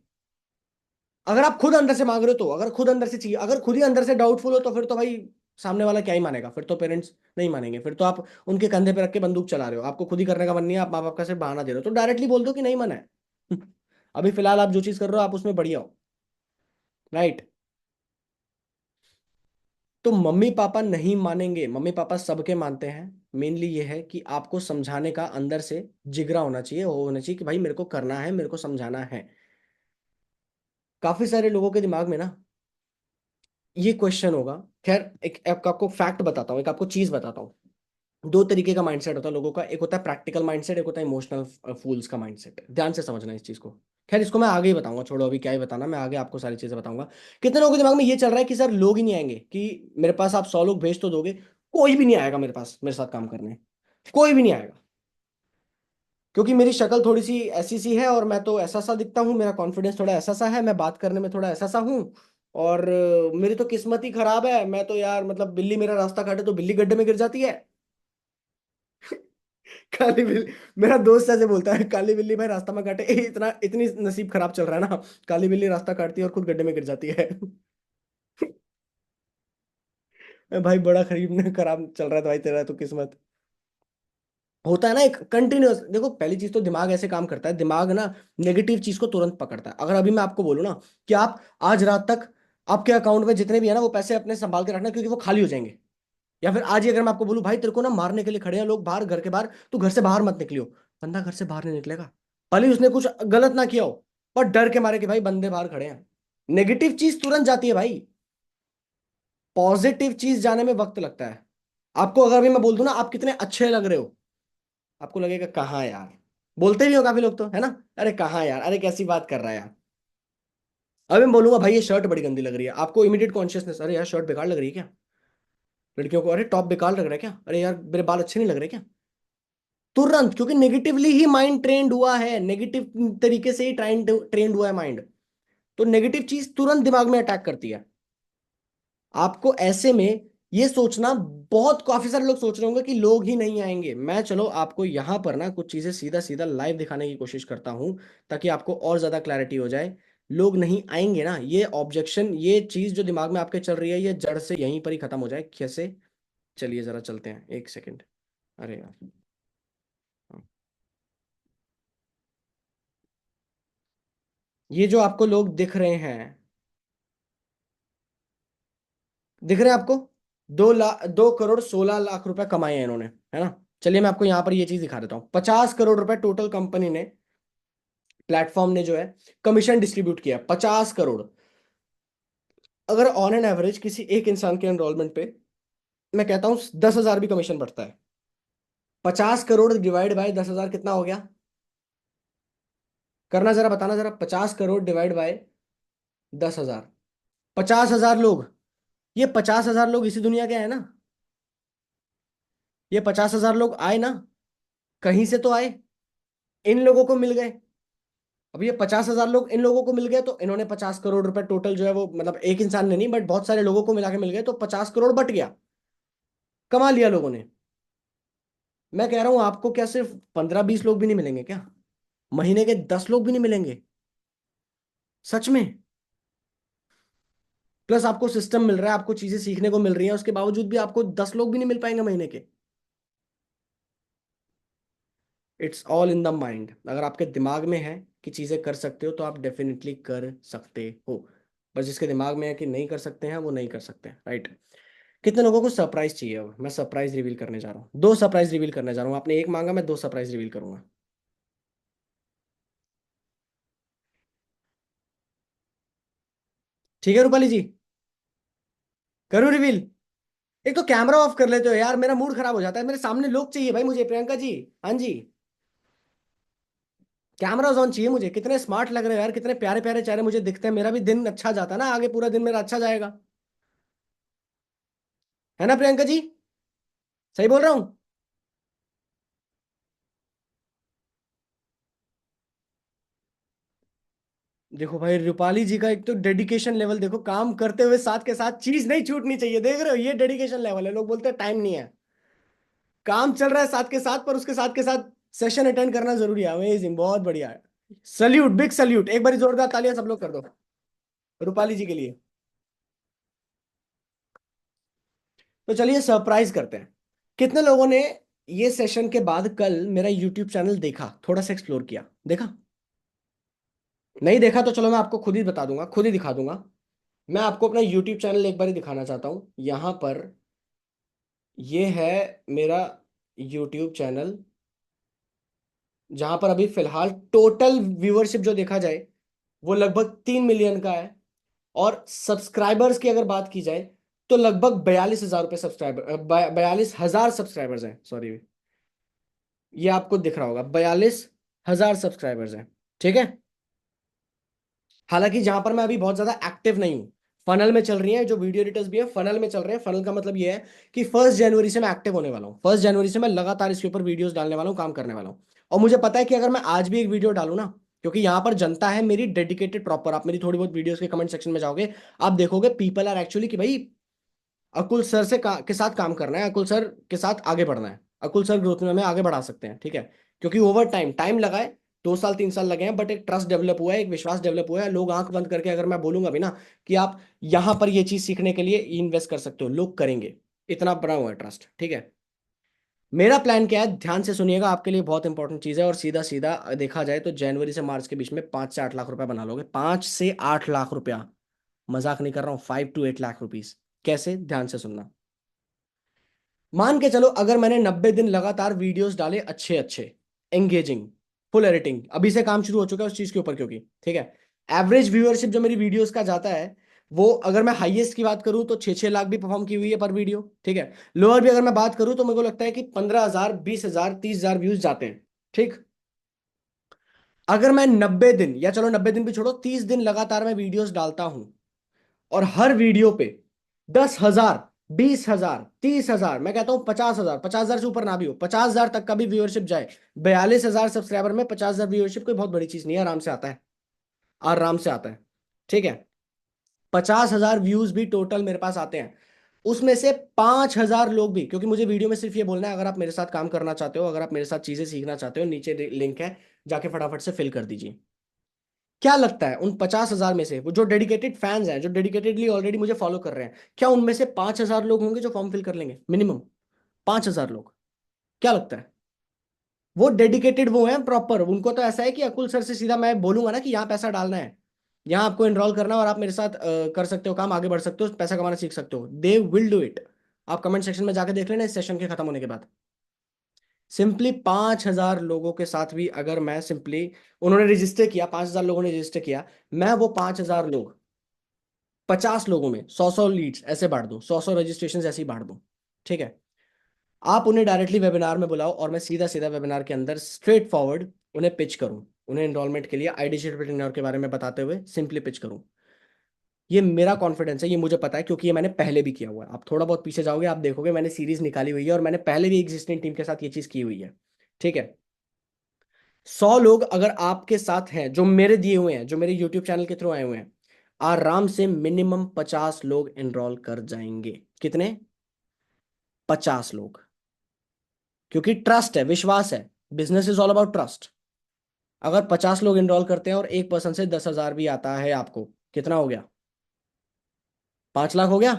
अगर आप खुद अंदर से मांग रहे हो तो, अगर खुद अंदर से चाहिए, अगर खुद ही अंदर से डाउटफुल हो तो फिर तो भाई सामने वाला क्या ही मानेगा, फिर तो पेरेंट्स नहीं मानेंगे, फिर तो आप उनके कंधे पे रख के बंदूक चला रहे हो, आपको खुद ही करने का मन नहीं है, आप माँ बाप का सिर्फ बहाना दे रहे हो, तो डायरेक्टली बोल दो कि नहीं मन है। अभी फिलहाल आप जो चीज कर रहे हो आप उसमें बढ़िया हो, राइट? तो मम्मी पापा नहीं मानेंगे, मम्मी पापा सबके मानते हैं। मेनली ये है कि आपको समझाने का अंदर से जिगरा होना चाहिए, वो होना चाहिए कि भाई मेरे को करना है, मेरे को समझाना है। काफी सारे लोगों के दिमाग में ना ये क्वेश्चन होगा। खैर एक आपको फैक्ट बताता हूँ, एक आपको चीज बताता हूँ। दो तरीके का माइंडसेट होता है लोगों का, एक होता है प्रैक्टिकल माइंडसेट, एक होता है इमोशनल फूल्स का माइंडसेट। ध्यान से समझना इस चीज को। खैर इसको मैं आगे ही बताऊंगा, छोड़ो अभी क्या ही बताना, मैं आगे आपको सारी चीजें बताऊंगा। कितने लोगों के दिमाग में ये चल रहा है कि सर लोग ही नहीं आएंगे, कि मेरे पास आप 100 लोग भेज तो दोगे, कोई भी नहीं आएगा मेरे पास मेरे साथ काम करने, कोई भी नहीं आएगा, क्योंकि मेरी शक्ल थोड़ी सी ऐसी सी है और मैं तो ऐसा सा दिखता हूँ, मेरा कॉन्फिडेंस थोड़ा ऐसा सा है, मैं बात करने में थोड़ा ऐसा सा हूँ, और मेरी तो किस्मत ही खराब है, मैं तो यार मतलब बिल्ली मेरा रास्ता काटे तो बिल्ली गड्ढे में गिर जाती है। काली बिल्ली, मेरा दोस्त ऐसे बोलता है, काली बिल्ली भाई रास्ता में काटे, इतना इतनी नसीब खराब चल रहा है ना, काली बिल्ली रास्ता काटती है और खुद गड्ढे में गिर जाती है। भाई बड़ा खरीब खराब चल रहा है तो भाई तेरा तो किस्मत। होता है ना एक कंटिन्यूअस, देखो पहली चीज तो दिमाग ऐसे काम करता है, दिमाग ना नेगेटिव चीज को तुरंत पकड़ता है। अगर अभी मैं आपको बोलूँ ना कि आप आज रात तक आपके अकाउंट में जितने भी है ना वो पैसे अपने संभाल के रखना, क्योंकि वो खाली हो जाएंगे। या फिर आज ही अगर मैं आपको बोलूं भाई तेरे को ना मारने के लिए खड़े हैं लोग बाहर, घर के बाहर, तू घर से बाहर मत निकलियो, बंदा घर से बाहर नहीं निकलेगा। भले ही उसने कुछ गलत ना किया हो, पर डर के मारे कि भाई बंदे बाहर खड़े हैं। नेगेटिव चीज तुरंत जाती है भाई, पॉजिटिव चीज जाने में वक्त लगता है। आपको अगर भी मैं बोल दूं ना आप कितने अच्छे लग रहे हो, आपको लगेगा कहाँ यार, बोलते भी हो काफी लोग तो, है ना, अरे कहाँ यार, अरे कैसी बात कर रहा है यार। अभी मैं बोलूंगा भाई ये शर्ट बड़ी गंदी लग रही है, आपको इमीडिएट कॉन्शियसनेस, अरे यार शर्ट बेकार लग रही है क्या? लड़कियों को, अरे टॉप बेकार लग रहा है क्या, अरे यार मेरे बाल अच्छे नहीं लग रहे क्या? तुरंत, क्योंकि नेगेटिवली ही माइंड ट्रेंड हुआ है, नेगेटिव तरीके से ही ट्रेंड हुआ है माइंड, तो नेगेटिव चीज तुरंत दिमाग में अटैक करती है। आपको ऐसे में ये सोचना, बहुत काफी सारे लोग सोच रहे होंगे कि लोग ही नहीं आएंगे, मैं चलो आपको यहां पर ना कुछ चीजें सीधा सीधा लाइव दिखाने की कोशिश करता हूं, ताकि आपको और ज्यादा क्लैरिटी हो जाए। लोग नहीं आएंगे ना, ये ऑब्जेक्शन, ये चीज जो दिमाग में आपके चल रही है, ये जड़ से यहीं पर ही खत्म हो जाए। कैसे? चलिए जरा चलते हैं, एक सेकेंड। अरे यार, हाँ। ये जो आपको लोग दिख रहे हैं, दिख रहे हैं आपको, 2 लाख, 2 करोड़ 16 लाख रुपए कमाए हैं इन्होंने, है ना? चलिए मैं आपको यहाँ पर ये चीज दिखा देता हूँ। 50 करोड़ रुपए टोटल कंपनी ने, प्लेटफॉर्म ने जो है कमीशन डिस्ट्रीब्यूट किया, 50 करोड़। अगर ऑन एन एवरेज किसी एक इंसान के एनरोलमेंट पे मैं कहता हूँ 10,000 भी कमीशन बढ़ता है, 50 करोड़ डिवाइड बाय 10,000 कितना हो गया? करना जरा, बताना जरा, 50 करोड़ डिवाइड बाय 10,000, 50,000 लोग, ये 50,000 लोग इसी दुनिया के हैं ना? ये 50,000 लोग आए ना, कहीं से तो आए, इन लोगों को मिल गए। अब ये 50,000 लोग इन लोगों को मिल गए, तो इन्होंने 50 करोड़ रुपए टोटल जो है वो, मतलब एक इंसान ने नहीं बट बहुत सारे लोगों को मिला के मिल गए, तो 50 करोड़ बट गया, कमा लिया लोगों ने। मैं कह रहा हूं आपको क्या सिर्फ 15-20 लोग भी नहीं मिलेंगे क्या? महीने के 10 लोग भी नहीं मिलेंगे? सच में। प्लस आपको सिस्टम मिल रहा है, आपको चीजें सीखने को मिल रही हैं, उसके बावजूद भी आपको 10 लोग भी नहीं मिल पाएंगे महीने के। It's all in the mind. अगर आपके दिमाग में है कि चीजें कर सकते हो तो आप डेफिनेटली कर सकते हो। पर जिसके दिमाग में है कि नहीं कर सकते हैं वो नहीं कर सकते, राइट? कितने लोगों को सरप्राइज चाहिए? अब मैं सरप्राइज रिवील करने जा रहा हूँ, 2 सरप्राइज रिवील करने जा रहा हूँ। आपने एक मांगा, मैं 2 सरप्राइज रिवील करूंगा। ठीक है रूपाली जी, करूँ रिवील? एक तो कैमरा ऑफ कर लेते हो यार, मेरा मूड खराब हो जाता है। मेरे सामने लोग चाहिए भाई मुझे, प्रियंका जी। हाँ जी, कैमरा ऑन चाहिए मुझे। कितने स्मार्ट लग रहे हो यार, कितने प्यारे प्यारे चेहरे मुझे दिखते हैं। मेरा भी दिन अच्छा जाता है ना, आगे पूरा दिन मेरा अच्छा जाएगा, है ना प्रियंका जी? सही बोल रहा हूँ? देखो भाई रूपाली जी का एक तो डेडिकेशन लेवल देखो, काम करते हुए साथ के साथ चीज नहीं छूटनी चाहिए। देख रहे हो, ये डेडिकेशन लेवल है। लोग बोलते हैं टाइम नहीं है, काम चल रहा है साथ के साथ, पर उसके साथ के साथ सेशन अटेंड करना जरूरी है। अमेजिंग, बहुत बढ़िया है। Salute, big salute. एक बार जोरदार तालियां सब लोग कर दो रूपाली जी के लिए। तो चलिए सरप्राइज करते हैं। कितने लोगों ने ये सेशन के बाद कल मेरा यूट्यूब चैनल देखा, थोड़ा सा एक्सप्लोर किया? देखा? नहीं देखा तो चलो मैं आपको खुद ही बता दूंगा, खुद ही दिखा दूंगा। मैं आपको अपना यूट्यूब चैनल एक बार ही दिखाना चाहता हूँ। यहाँ पर ये है मेरा यूट्यूब चैनल, जहां पर अभी फिलहाल टोटल व्यूअरशिप जो देखा जाए वो लगभग 3 मिलियन का है। और सब्सक्राइबर्स की अगर बात की जाए तो लगभग 42,000 रुपये सब्सक्राइबर, 42,000 सब्सक्राइबर्स हैं, सॉरी। ये आपको दिख रहा होगा, 42,000 सब्सक्राइबर्स हैं, ठीक है। हालांकि जहां पर मैं अभी बहुत ज्यादा एक्टिव नहीं हूँ, फनल में चल रही है, जो वीडियो एडिटर्स भी है फनल में चल रहे हैं। फनल का मतलब ये है कि 1 जनवरी से मैं एक्टिव होने वाला हूँ। 1 जनवरी से मैं लगातार इसके ऊपर वीडियोस डालने वाला हूँ, काम करने वाला हूँ। और मुझे पता है कि अगर मैं आज भी एक वीडियो डालूं ना, क्योंकि यहाँ पर जनता है मेरी डेडिकेटेड प्रॉपर। आप मेरी थोड़ी बहुत वीडियोस के कमेंट सेक्शन में जाओगे, आप देखोगे पीपल आर एक्चुअली कि भाई अकुल सर के साथ काम करना है, अकुल सर के साथ आगे बढ़ना है, अकुल सर ग्रोथ में हमें आगे बढ़ा सकते हैं, ठीक है। क्योंकि ओवर टाइम टाइम लगा है, 2 साल 3 साल लगे हैं, बट एक ट्रस्ट डेवलप हुआ है, एक विश्वास डेवलप हुआ है। लोग आंख बंद करके अगर मैं बोलूंगा भी ना कि आप यहां पर ये चीज सीखने के लिए इन्वेस्ट कर सकते हो, लोग करेंगे। इतना बड़ा हुआ है ट्रस्ट, ठीक है। मेरा प्लान क्या है, ध्यान से सुनिएगा, आपके लिए बहुत इंपॉर्टेंट चीज है। और सीधा सीधा देखा जाए तो जनवरी से मार्च के बीच में 5 से 8 लाख रुपया बना लोगे। 5 से 8 लाख रुपया, मजाक नहीं कर रहा हूँ, 5 to 8 लाख रुपीज। कैसे? ध्यान से सुनना। मान के चलो अगर मैंने 90 दिन लगातार वीडियोस डाले, अच्छे अच्छे एंगेजिंग, फुल एडिटिंग, अभी से काम शुरू हो चुका है उस चीज के ऊपर, क्योंकि ठीक है एवरेज व्यूअरशिप जो मेरी वीडियोस का जाता है वो, अगर मैं हाईएस्ट की बात करूं तो 6-6 लाख भी परफॉर्म की हुई है पर वीडियो, ठीक है। लोअर भी अगर मैं बात करूं तो मेरे को लगता है कि 15,000 20,000 30,000 व्यूज जाते हैं, ठीक। अगर मैं 90 दिन, या चलो 90 दिन भी छोड़ो, 30 दिन लगातार मैं वीडियोस डालता हूं, और हर वीडियो पे 10,000 20,000 30,000, मैं कहता हूं 50,000, 50,000 से ऊपर ना भी हो, 50,000 तक का भी व्यूअरशिप जाए, 42,000 सब्सक्राइबर में 50,000 व्यूअरशिप कोई बहुत बड़ी चीज नहीं है, आराम से आता है, आराम से आता है, ठीक है। 50,000 व्यूज भी टोटल मेरे पास आते हैं, उसमें से 5,000 लोग भी, क्योंकि मुझे वीडियो में सिर्फ ये बोलना है, अगर आप मेरे साथ काम करना चाहते हो, अगर आप मेरे साथ चीजें सीखना चाहते हो, नीचे लिंक है, जाके फटाफट से फिल कर दीजिए। क्या लगता है उन 50,000 में से, वो जो डेडिकेटेड फैंस हैं, जो डेडिकेटेडली ऑलरेडी मुझे फॉलो कर रहे हैं, क्या उनमें से 5,000 लोग होंगे जो फॉर्म फिल कर लेंगे? मिनिमम 5,000 लोग। क्या लगता है? वो डेडिकेटेड वो हैं प्रॉपर, उनको तो ऐसा है कि अकुल सर से सीधा मैं बोलूंगा ना कि यहाँ पैसा डालना है, यहाँ आपको एनरोल करना है, और आप मेरे साथ कर सकते हो काम, आगे बढ़ सकते हो, पैसा कमाना सीख सकते हो, दे विल डू इट। आप कमेंट सेक्शन में जाके देख लेना इस सेशन के खत्म होने के बाद। सिंपली 5,000 लोगों के साथ भी अगर मैं सिंपली, उन्होंने रजिस्टर किया, 5,000 लोगों ने रजिस्टर किया, मैं वो 5,000 लोग 50 लोगों में 100-100 लीड्स ऐसे बांट दूं, 100-100 रजिस्ट्रेशन ऐसे ही बांट दूं, ठीक है। आप उन्हें डायरेक्टली वेबिनार में बुलाओ, और मैं सीधा सीधा वेबिनार के अंदर स्ट्रेट फॉरवर्ड उन्हें पिच करूं, उन्हें एनरोलमेंट के लिए आईडी शीट के बारे में बताते हुए सिंपली पिच करूं। ये मेरा कॉन्फिडेंस है, ये मुझे पता है, क्योंकि ये मैंने पहले भी किया हुआ है। आप थोड़ा बहुत पीछे जाओगे, आप देखोगे मैंने सीरीज निकाली हुई है और मैंने पहले भी एग्जिस्टिंग टीम के साथ ये चीज की हुई है। ठीक है, 100 लोग अगर आपके साथ हैं जो मेरे दिए हुए हैं, जो मेरे यूट्यूब चैनल के थ्रू आए हुए हैं, आराम से मिनिमम 50 लोग एनरोल कर जाएंगे। कितने? 50 लोग। क्योंकि ट्रस्ट है, विश्वास है, business is all about trust. अगर 50 लोग एनरोल करते हैं और एक पर्सन से 10,000 भी आता है आपको, कितना हो गया? 5 लाख हो गया।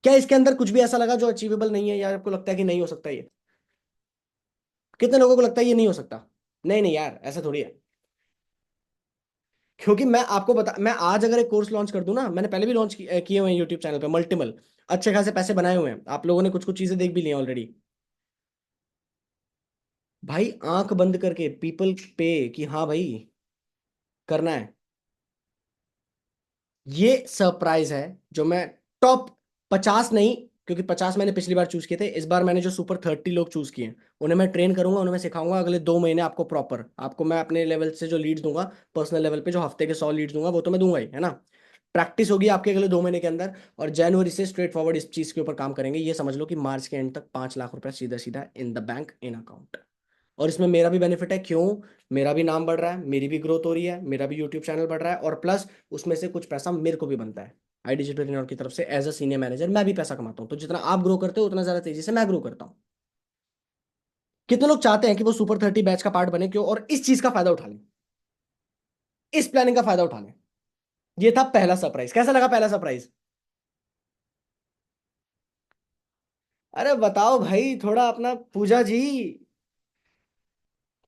क्या इसके अंदर कुछ भी ऐसा लगा जो अचीवेबल नहीं है, या आपको लगता है कि नहीं हो सकता ये? कितने लोगों को लगता है ये नहीं हो सकता? नहीं नहीं यार, ऐसा थोड़ी है। क्योंकि मैं आपको बता, मैं आज अगर एक कोर्स लॉन्च कर दूं ना, मैंने पहले भी लॉन्च किए हुए हैं यूट्यूब चैनल पे मल्टीपल, अच्छे खासे पैसे बनाए हुए हैं, आप लोगों ने कुछ कुछ चीजें देख भी ली हैं ऑलरेडी। भाई आंख बंद करके पीपल पे कि हाँ भाई करना है, ये सरप्राइज है जो मैं टॉप 50 नहीं, क्योंकि 50 मैंने पिछली बार चूज किए थे, इस बार मैंने जो सुपर 30 लोग चूज किए हैं उन्हें मैं ट्रेन करूंगा, उन्हें मैं सिखाऊंगा अगले 2 महीने आपको प्रॉपर, आपको मैं अपने लेवल से जो लीड्स दूंगा, पर्सनल लेवल पे जो हफ्ते के 100 लीड्स दूंगा वो तो मैं दूंगा ही, है ना। प्रैक्टिस होगी आपके अगले 2 महीने के अंदर, और जनवरी से स्ट्रेट फॉरवर्ड इस चीज के ऊपर काम करेंगे। ये समझ लो कि मार्च के एंड तक 5 लाख रुपए सीधा सीधा in the bank, in account. और इसमें मेरा भी बेनिफिट है, क्यों? मेरा भी नाम बढ़ रहा है, मेरी भी ग्रोथ हो रही है, मेरा भी यूट्यूब चैनल बढ़ रहा है, और प्लस उसमें से कुछ पैसा मेरे को भी बनता है आई डिजिटल ट्रेनर की तरफ से। एज अ सीनियर मैनेजर मैं भी पैसा कमाता हूँ, तो जितना आप ग्रो करते हो उतना ज्यादा तेजी से मैं ग्रो करता हूँ। कितने लोग चाहते हैं कि वो सुपर 30 बैच का पार्ट बने, क्यों? और इस चीज का फायदा उठा लें, इस प्लानिंग का फायदा उठा लें। ये था पहला सरप्राइज। कैसा लगा पहला सरप्राइज? अरे बताओ भाई, थोड़ा अपना पूजा जी,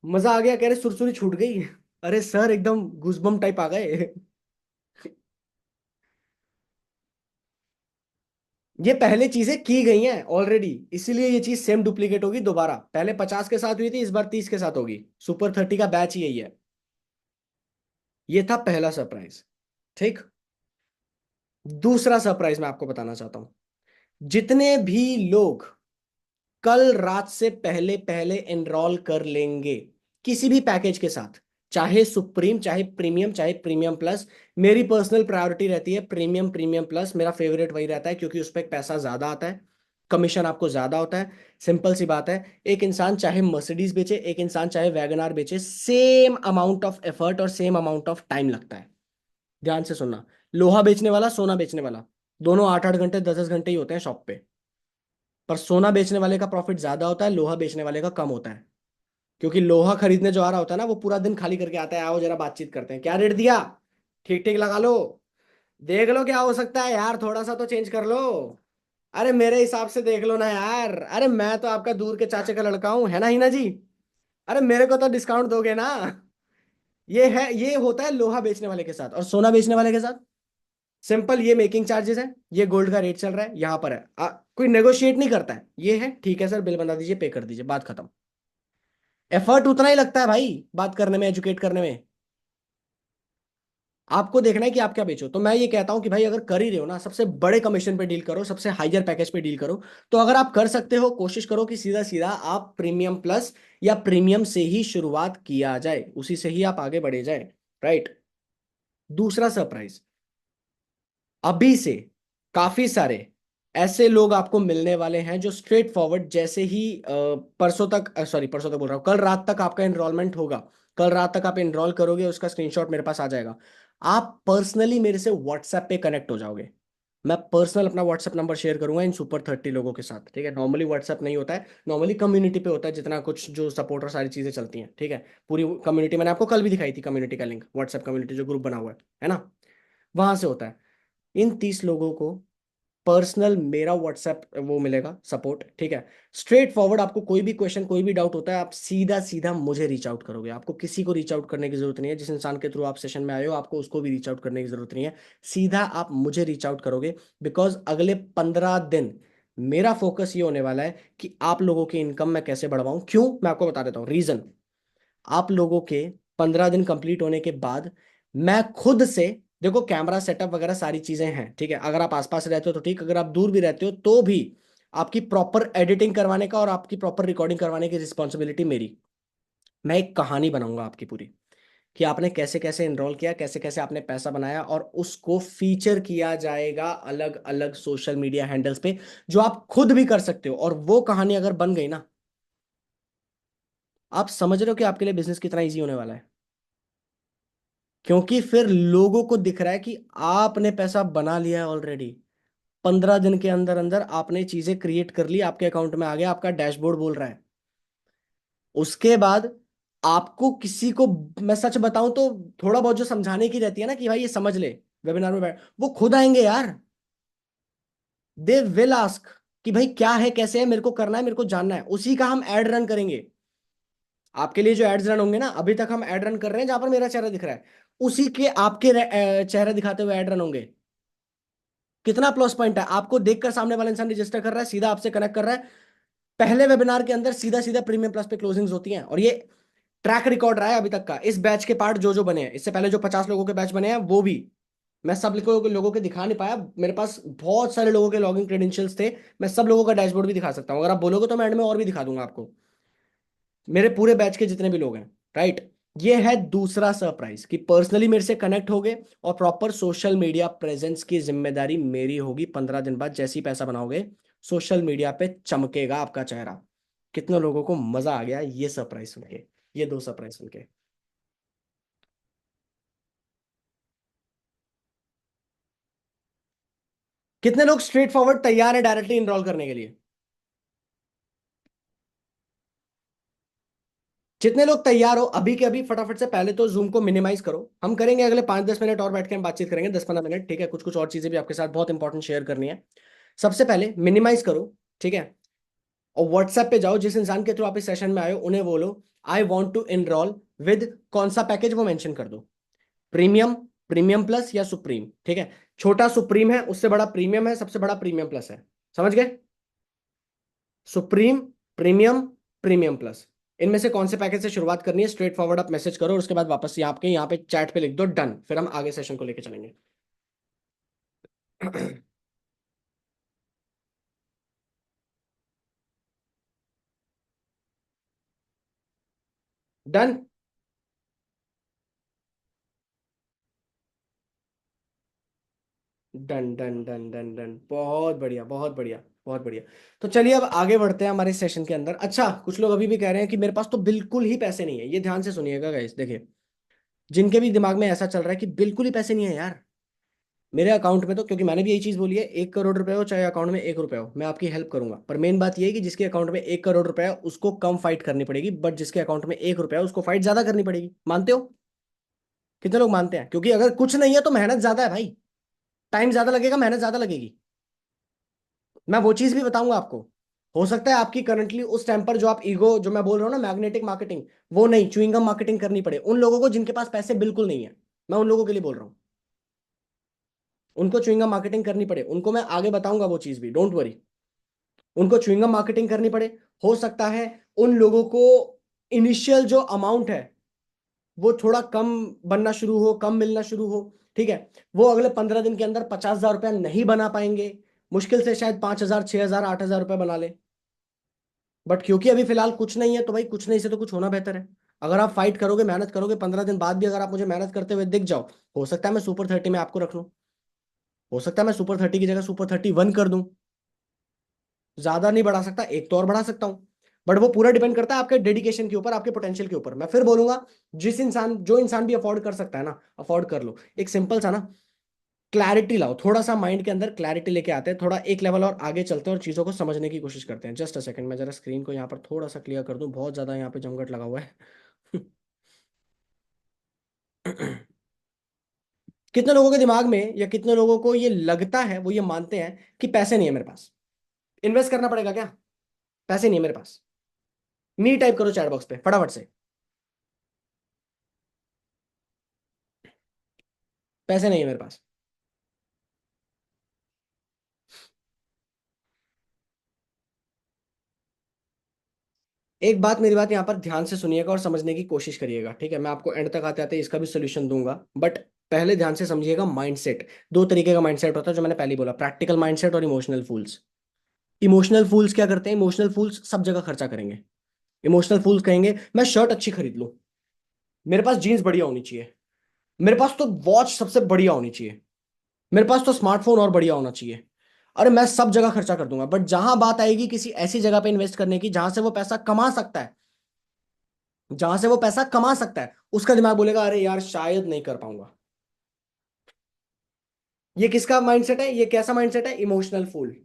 मजा आ गया? कह रहे सुरसुरी छूट गई। अरे सर एकदम गूजबम टाइप आ गए। ये पहले चीजें की गई हैं ऑलरेडी, इसीलिए ये चीज सेम डुप्लीकेट होगी दोबारा। पहले 50 के साथ हुई थी, इस बार 30 के साथ होगी। सुपर 30 का बैच यही है। ये था पहला सरप्राइज। ठीक, दूसरा सरप्राइज मैं आपको बताना चाहता हूं। जितने भी लोग कल रात से पहले पहले एनरोल कर लेंगे किसी भी पैकेज के साथ, चाहे सुप्रीम, चाहे प्रीमियम, चाहे प्रीमियम प्लस, मेरी पर्सनल प्रायोरिटी रहती है प्रीमियम, प्रीमियम प्लस मेरा फेवरेट वही रहता है, क्योंकि उस पर पैसा ज्यादा आता है, कमीशन आपको ज्यादा होता है। सिंपल सी बात है, एक इंसान चाहे मर्सिडीज बेचे, एक इंसान चाहे वैगनार बेचे, सेम अमाउंट ऑफ एफर्ट और सेम अमाउंट ऑफ टाइम लगता है। ध्यान से सुनना, लोहा बेचने वाला, सोना बेचने वाला, दोनों 8-8 घंटे 10-10 घंटे ही होते हैं शॉप पे, पर सोना बेचने वाले का प्रॉफिट ज्यादा होता है, लोहा बेचने वाले का कम होता है। क्योंकि लोहा खरीदने जो आ रहा होता है ना, वो पूरा दिन खाली करके आता है, आओ जरा बातचीत करते हैं, क्या रेट दिया, ठीक ठीक लगा लो, देख लो क्या हो सकता है यार, थोड़ा सा तो चेंज कर लो। अरे मेरे हिसाब से देख लो ना यार, अरे मैं तो आपका दूर के चाचे का लड़का हूं, है ना ही ना जी। अरे मेरे को तो डिस्काउंट दोगे ना। ये है, ये होता है लोहा बेचने वाले के साथ। और सोना बेचने वाले के साथ सिंपल, ये मेकिंग चार्जेस है, ये गोल्ड का रेट चल रहा है, यहां पर है, कोई नेगोशिएट नहीं करता है, ये है ठीक है सर, बिल बना दीजिए, पे कर दीजिए, बात खत्म। एफर्ट उतना ही लगता है भाई बात करने में, एजुकेट करने में। आपको देखना है कि आप क्या बेचो। तो मैं ये कहता हूं कि भाई अगर कर ही रहे हो ना, सबसे बड़े कमीशन पे डील करो, सबसे हायर पैकेज पे डील करो। तो अगर आप कर सकते हो, कोशिश करो कि सीधा सीधा आप प्रीमियम प्लस या प्रीमियम से ही शुरुआत किया जाए, उसी से ही आप आगे बढ़े जाए। राइट। दूसरा सरप्राइज, अभी से काफी सारे ऐसे लोग आपको मिलने वाले हैं जो स्ट्रेट फॉरवर्ड जैसे ही परसों तक, सॉरी परसों तक बोल रहा हूँ, कल रात तक आपका एनरोलमेंट होगा, कल रात तक आप एनरोल करोगे, उसका स्क्रीनशॉट मेरे पास आ जाएगा, आप पर्सनली मेरे से व्हाट्सएप पे कनेक्ट हो जाओगे। मैं पर्सनल अपना व्हाट्सएप नंबर शेयर करूंगा इन सुपर 30 लोगों के साथ। ठीक है, नॉर्मली व्हाट्सएप नहीं होता है, नॉर्मली कम्युनिटी पे होता है, जितना कुछ जो सपोर्ट और सारी चीजें चलती हैं। ठीक है, पूरी कम्युनिटी मैंने आपको कल भी दिखाई थी, कम्युनिटी का लिंक, व्हाट्सएप कम्युनिटी जो ग्रुप बना हुआ है ना, वहां से होता है। इन 30 लोगों को पर्सनल मेरा व्हाट्सएप वो मिलेगा सपोर्ट। ठीक है, स्ट्रेट फॉरवर्ड, आपको कोई भी क्वेश्चन, कोई भी डाउट होता है, आप सीधा सीधा मुझे रीच आउट करोगे, आपको किसी को रीच आउट करने की जरूरत नहीं है। जिस इंसान के थ्रू आप सेशन में आए हो, आपको उसको भी रीच आउट करने की जरूरत नहीं है, सीधा आप मुझे रीच आउट करोगे। बिकॉज अगले 15 दिन मेरा फोकस ये होने वाला है कि आप लोगों की इनकम मैं कैसे बढ़वाऊं। क्यों, मैं आपको बता देता हूँ रीजन। आप लोगों के 15 दिन कंप्लीट होने के बाद मैं खुद से, देखो कैमरा सेटअप वगैरह सारी चीजें हैं, ठीक है, अगर आप आसपास रहते हो तो ठीक, अगर आप दूर भी रहते हो तो भी आपकी प्रॉपर एडिटिंग करवाने का और आपकी प्रॉपर रिकॉर्डिंग करवाने की रिस्पॉन्सिबिलिटी मेरी। मैं एक कहानी बनाऊंगा आपकी पूरी, कि आपने कैसे कैसे एनरोल किया, कैसे कैसे आपने पैसा बनाया, और उसको फीचर किया जाएगा अलग अलग सोशल मीडिया हैंडल्स पे, जो आप खुद भी कर सकते हो। और वो कहानी अगर बन गई ना, आप समझ रहे हो कि आपके लिए बिजनेस कितना इजी होने वाला है। क्योंकि फिर लोगों को दिख रहा है कि आपने पैसा बना लिया है ऑलरेडी। 15 दिन के अंदर अंदर आपने चीजें क्रिएट कर ली, आपके अकाउंट में आ गया, आपका डैशबोर्ड बोल रहा है। उसके बाद आपको किसी को, मैं सच बताऊं तो थोड़ा बहुत जो समझाने की रहती है ना कि भाई ये समझ ले, वेबिनार में बैठ, वो खुद आएंगे यार। दे विल आस्क कि भाई क्या है, कैसे है, मेरे को करना है, मेरे को जानना है। उसी का हम एड रन करेंगे। आपके लिए जो एड्स रन होंगे ना, अभी तक हम एड रन कर रहे हैं जहां पर मेरा चेहरा दिख रहा है, उसी के आपके चेहरा दिखाते हुए एड रन होंगे। कितना प्लस पॉइंट है, आपको देखकर सामने वाला इंसान रजिस्टर कर रहा है, सीधा आपसे कनेक्ट कर रहा है। पहले वेबिनार के अंदर सीधा सीधा प्रीमियम प्लस पे क्लोजिंग्स होती हैं, और ये ट्रैक रिकॉर्ड रहा है अभी तक का। इस बैच के पार्ट जो जो बने हैं, इससे पहले जो 50 लोगों के बैच बने हैं, वो भी मैं सब लोगों के दिखा नहीं पाया। मेरे पास बहुत सारे लोगों के लॉगिन क्रेडेंशियल्स थे, मैं सब लोगों का डैशबोर्ड भी दिखा सकता हूँ। अगर आप बोलोगे तो मैं एंड में और भी दिखा दूंगा आपको, मेरे पूरे बैच के जितने भी लोग हैं। राइट। ये है दूसरा सरप्राइज कि पर्सनली मेरे से कनेक्ट हो गए, और प्रॉपर सोशल मीडिया प्रेजेंस की जिम्मेदारी मेरी होगी। 15 दिन बाद जैसे ही पैसा बनाओगे, सोशल मीडिया पे चमकेगा आपका चेहरा। कितने लोगों को मजा आ गया ये सरप्राइज सुन के, ये दो सरप्राइज सुन के। कितने लोग स्ट्रेट फॉरवर्ड तैयार है डायरेक्टली इनरोल करने के लिए? जितने लोग तैयार हो अभी के अभी फटाफट से पहले तो जूम को मिनिमाइज करो। हम करेंगे अगले 5-10 मिनट और बैठ के हम बातचीत करेंगे, 10-15 मिनट, ठीक है। कुछ कुछ और चीजें भी आपके साथ बहुत इंपॉर्टेंट शेयर करनी है। सबसे पहले मिनिमाइज करो, ठीक है। और व्हाट्सएप पे जाओ, जिस इंसान के थ्रू आप इस सेशन में आए हो उन्हें बोलो I want to enrol with, कौन सा पैकेज वो मेंशन कर दो, प्रीमियम, प्रीमियम प्लस या सुप्रीम, ठीक है। छोटा सुप्रीम है, उससे बड़ा प्रीमियम है, सबसे बड़ा प्रीमियम प्लस है। समझ गए? सुप्रीम, प्रीमियम, प्रीमियम प्लस, इनमें से कौन से पैकेज से शुरुआत करनी है, स्ट्रेट फॉरवर्ड आप मैसेज करो, और उसके बाद वापस यहाँ पे चैट पे लिख दो डन। फिर हम आगे सेशन को लेके चलेंगे। Done. Done done done done done, बहुत बढ़िया, बहुत बढ़िया, बहुत बढ़िया। तो चलिए अब आगे बढ़ते हैं हमारे सेशन के अंदर। अच्छा, कुछ लोग अभी भी कह रहे हैं कि मेरे पास तो बिल्कुल ही पैसे नहीं है। ये ध्यान से सुनिएगा गाइस, देखिए, जिनके भी दिमाग में ऐसा चल रहा है कि बिल्कुल ही पैसे नहीं है यार मेरे अकाउंट में, तो क्योंकि मैंने भी यही चीज बोली है, 1 करोड़ रुपए हो चाहे अकाउंट में 1 रुपए हो, मैं आपकी हेल्प करूंगा। पर मेन बात यह है कि जिसके अकाउंट में 1 करोड़ रुपए है उसको कम फाइट करनी पड़ेगी, बट जिसके अकाउंट में 1 रुपया है उसको फाइट ज्यादा करनी पड़ेगी। मानते हो? कितने लोग मानते हैं? क्योंकि अगर कुछ नहीं है तो मेहनत ज्यादा है भाई, टाइम ज्यादा लगेगा, मेहनत ज्यादा लगेगी। मैं वो चीज भी बताऊंगा आपको। हो सकता है आपकी करंटली उस टाइम पर जो आप ईगो, जो मैं बोल रहा हूँ ना मैग्नेटिक मार्केटिंग, वो नहीं, च्युइंगम मार्केटिंग करनी पड़े उन लोगों को जिनके पास पैसे बिल्कुल नहीं है। मैं उन लोगों के लिए बोल रहा हूँ, उनको च्युइंगम मार्केटिंग करनी पड़े, उनको मैं आगे बताऊंगा वो चीज भी, डोंट वरी। उनको च्युइंगम मार्केटिंग करनी पड़े। हो सकता है उन लोगों को इनिशियल जो अमाउंट है वो थोड़ा कम बनना शुरू हो, कम मिलना शुरू हो, ठीक है। वो अगले 15 दिन के अंदर 50,000 रुपया नहीं बना पाएंगे, मुश्किल से शायद 5,000, 6,000, 8,000 रुपये बना ले। बट क्योंकि अभी फिलहाल कुछ नहीं है, तो भाई कुछ नहीं से तो कुछ होना बेहतर है। अगर आप फाइट करोगे, मेहनत करोगे, 15 दिन बाद भी अगर आप मुझे मेहनत करते हुए दिख जाओ, हो सकता है मैं सुपर 30 में आपको रख लूं, हो सकता है मैं सुपर 30 की जगह सुपर 31 कर दूं। ज्यादा नहीं बढ़ा सकता, एक तो और बढ़ा सकता हूं, बट वो पूरा डिपेंड करता है आपके डेडिकेशन के ऊपर, आपके पोटेंशियल के ऊपर। मैं फिर बोलूंगा, जो इंसान भी अफोर्ड कर सकता है ना, अफोर्ड कर लो। एक सिंपल सा ना, क्लैरिटी लाओ, थोड़ा सा माइंड के अंदर क्लैरिटी लेके आते हैं, थोड़ा एक लेवल और आगे चलते हैं और चीजों को समझने की कोशिश करते हैं। जस्ट अ सेकंड, मैं जरा स्क्रीन को यहाँ पर थोड़ा सा क्लियर कर दूं, बहुत ज्यादा यहाँ पे जमघट लगा हुआ है। कितने लोगों के दिमाग में या कितने लोगों को ये लगता है, वो ये मानते हैं कि पैसे नहीं है मेरे पास, इन्वेस्ट करना पड़ेगा क्या, पैसे नहीं है मेरे पास? मी टाइप करो चैट बॉक्स पे फटाफट से, पैसे नहीं है मेरे पास। एक बात, मेरी बात यहाँ पर ध्यान से सुनिएगा और समझने की कोशिश करिएगा, ठीक है। मैं आपको एंड तक आते आते इसका भी सोल्यूशन दूंगा, बट पहले ध्यान से समझिएगा। माइंडसेट, दो तरीके का माइंडसेट होता है, जो मैंने पहले ही बोला, प्रैक्टिकल माइंडसेट और इमोशनल फूल्स। इमोशनल फूल्स क्या करते हैं? इमोशनल फूल्स सब जगह खर्चा करेंगे। इमोशनल फूल्स कहेंगे मैं शर्ट अच्छी खरीद लूं, मेरे पास जीन्स बढ़िया होनी चाहिए, मेरे पास तो वॉच सबसे बढ़िया होनी चाहिए, मेरे पास तो स्मार्टफोन और बढ़िया होना चाहिए। अरे मैं सब जगह खर्चा कर दूंगा, बट जहां बात आएगी किसी ऐसी जगह पे इन्वेस्ट करने की जहां से वो पैसा कमा सकता है, जहां से वो पैसा कमा सकता है, उसका दिमाग बोलेगा अरे यार शायद नहीं कर पाऊंगा। ये किसका माइंडसेट है, ये कैसा माइंडसेट है? Emotional fool.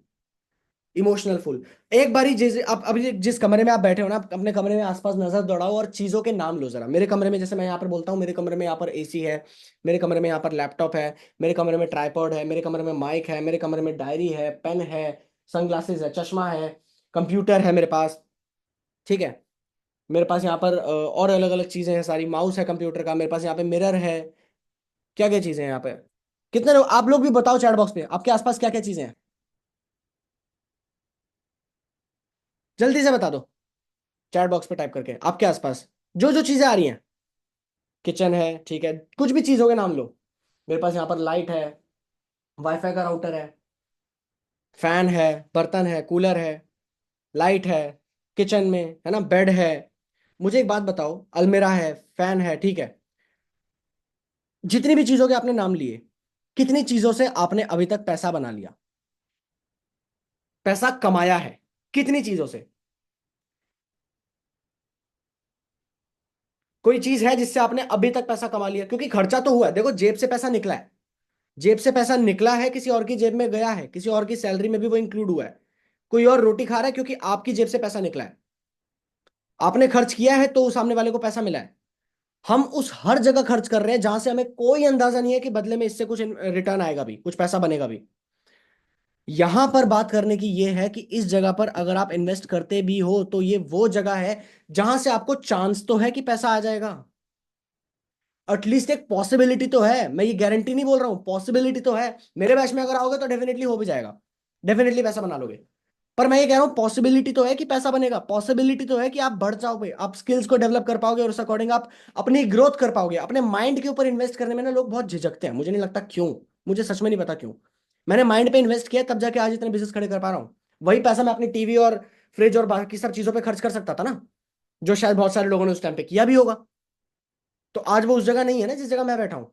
Emotional fool. एक बारी जिस आप अभी जिस कमरे में आप बैठे हो ना, आप अपने कमरे में आसपास नजर दौड़ाओ और चीजों के नाम लो जरा। मेरे कमरे में जैसे मैं यहाँ पर बोलता हूँ, मेरे कमरे में यहाँ पर एसी है, मेरे कमरे में यहाँ पर लैपटॉप है, मेरे कमरे में ट्राइपॉड है, मेरे कमरे में माइक है, मेरे कमरे में डायरी है, पेन है, सनग्लासेस है, चश्मा है, कंप्यूटर है मेरे पास, ठीक है। मेरे पास यहाँ पर और अलग अलग चीजें हैं सारी, माउस है कंप्यूटर का, मेरे पास यहाँ पे मिरर है। क्या क्या चीजें हैं यहाँ पे? कितने लोग, आप लोग भी बताओ चैट बॉक्स पे आपके आसपास क्या क्या चीजें हैं, जल्दी से बता दो चैट बॉक्स पे टाइप करके आपके आसपास जो जो चीजें आ रही हैं। किचन है, ठीक है, कुछ भी चीजों के नाम लो। मेरे पास यहाँ पर लाइट है, वाईफाई का राउटर है, फैन है, बर्तन है, कूलर है, लाइट है, किचन में है ना, बेड है। मुझे एक बात बताओ, अलमीरा है, फैन है, ठीक है, जितनी भी चीजों के आपने नाम लिए, कितनी चीजों से आपने अभी तक पैसा बना लिया, पैसा कमाया है, कितनी चीजों से? कोई चीज है जिससे आपने अभी तक पैसा कमा लिया? क्योंकि खर्चा तो हुआ है, देखो जेब से पैसा निकला है, जेब से पैसा निकला है, किसी और की जेब में गया है, किसी और की सैलरी में भी वो इंक्लूड हुआ है, कोई और रोटी खा रहा है क्योंकि आपकी जेब से पैसा निकला है, आपने खर्च किया है तो सामने वाले को पैसा मिला है। हम उस हर जगह खर्च कर रहे हैं जहां से हमें कोई अंदाजा नहीं है कि बदले में इससे कुछ रिटर्न आएगा भी, कुछ पैसा बनेगा भी। यहां पर बात करने की ये है कि इस जगह पर अगर आप इन्वेस्ट करते भी हो तो ये वो जगह है जहां से आपको चांस तो है कि पैसा आ जाएगा, एटलीस्ट एक पॉसिबिलिटी तो है। मैं ये गारंटी नहीं बोल रहा हूं, पॉसिबिलिटी तो है। मेरे बैच में अगर आओगे तो डेफिनेटली हो भी जाएगा, डेफिनेटली पैसा बना लोगे। पर मैं ये कह रहा हूं पॉसिबिलिटी तो है कि पैसा बनेगा, पॉसिबिलिटी तो है कि आप बढ़ जाओगे, आप स्किल्स को डेवलप कर पाओगे और उस अकॉर्डिंग आप अपनी ग्रोथ कर पाओगे। अपने माइंड के ऊपर इन्वेस्ट करने में ना लोग बहुत झिझकते हैं, मुझे नहीं लगता क्यों, मुझे सच में नहीं पता क्यों। मैंने माइंड पे इन्वेस्ट किया तब जाके आज इतने बिजनेस खड़े कर पा रहा हूँ। वही पैसा मैं अपनी टीवी और फ्रिज और बाकी सब चीजों पे खर्च कर सकता था ना, जो शायद बहुत सारे लोगों ने उस टाइम पे किया भी होगा। तो आज वो उस जगह नहीं है ना जिस जगह मैं बैठा हूं।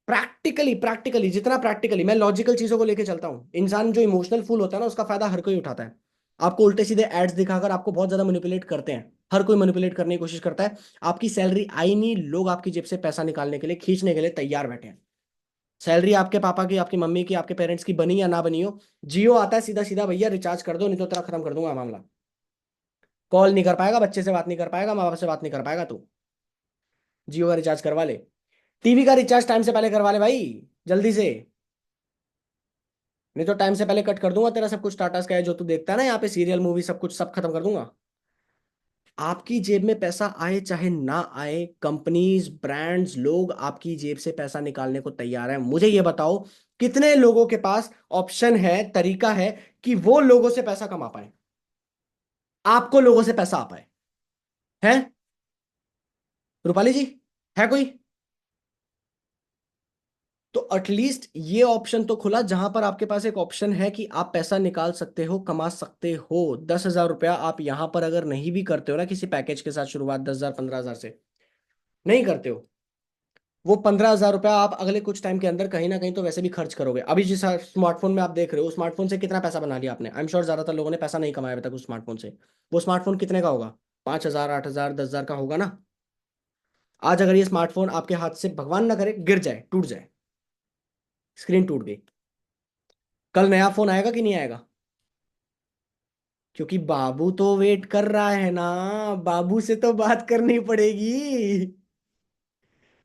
प्रैक्टिकली प्रैक्टिकली जितना प्रैक्टिकली मैं लॉजिकल चीजों को लेके चलता हूँ, इंसान जो इमोशनल फूल होता है ना उसका फायदा हर कोई उठाता है। आपको उल्टे सीधे एड्स दिखाकर आपको बहुत ज्यादा मैनिपुलेट करते हैं, हर कोई मैनिपुलेट करने की कोशिश करता है। आपकी सैलरी आई नहीं, लोग आपकी जेब से पैसा निकालने के लिए, खींचने के लिए तैयार बैठे हैं। सैलरी आपके पापा की, आपकी मम्मी की, आपके पेरेंट्स की बनी या ना बनी हो, जियो आता है सीधा सीधा, भैया रिचार्ज कर दो नहीं तो तेरा खत्म कर दूंगा मामला। कॉल नहीं कर पाएगा, बच्चे से बात नहीं कर पाएगा, माँ बाप से बात नहीं कर पाएगा तू। जियो का रिचार्ज करवा ले, टीवी का रिचार्ज टाइम से पहले करवा ले भाई, जल्दी से, नहीं तो टाइम से पहले कट कर दूंगा तेरा सब कुछ टाटा स्काई जो तू देखता है ना यहाँ पे, सीरियल मूवी सब कुछ सब खत्म कर दूंगा। आपकी जेब में पैसा आए चाहे ना आए, कंपनीज ब्रांड्स लोग आपकी जेब से पैसा निकालने को तैयार है। मुझे ये बताओ कितने लोगों के पास ऑप्शन है, तरीका है कि वो लोगों से पैसा कमा पाए, आपको लोगों से पैसा आ पाए? है रूपाली जी, है कोई? तो एटलीस्ट ये ऑप्शन तो खुला जहां पर आपके पास एक ऑप्शन है कि आप पैसा निकाल सकते हो, कमा सकते हो। 10,000 रुपया आप यहां पर अगर नहीं भी करते हो ना किसी पैकेज के साथ शुरुआत, 10,000 15,000 से नहीं करते हो, वो 15,000 रुपया आप अगले कुछ टाइम के अंदर कहीं ना कहीं तो वैसे भी खर्च करोगे। अभी जिस स्मार्टफोन में आप देख रहे हो, स्मार्टफोन से कितना पैसा बना लिया आपने? आई एम श्योर ज्यादातर लोगों ने पैसा नहीं कमाया अभी तक उस स्मार्टफोन से। वो स्मार्टफोन कितने का होगा? 5,000 8,000 10,000 का होगा ना। आज अगर ये स्मार्टफोन आपके हाथ से भगवान ना करे गिर जाए, टूट जाए, स्क्रीन टूट गई, कल नया फोन आएगा कि नहीं आएगा? क्योंकि बाबू तो वेट कर रहा है ना, बाबू से तो बात करनी पड़ेगी।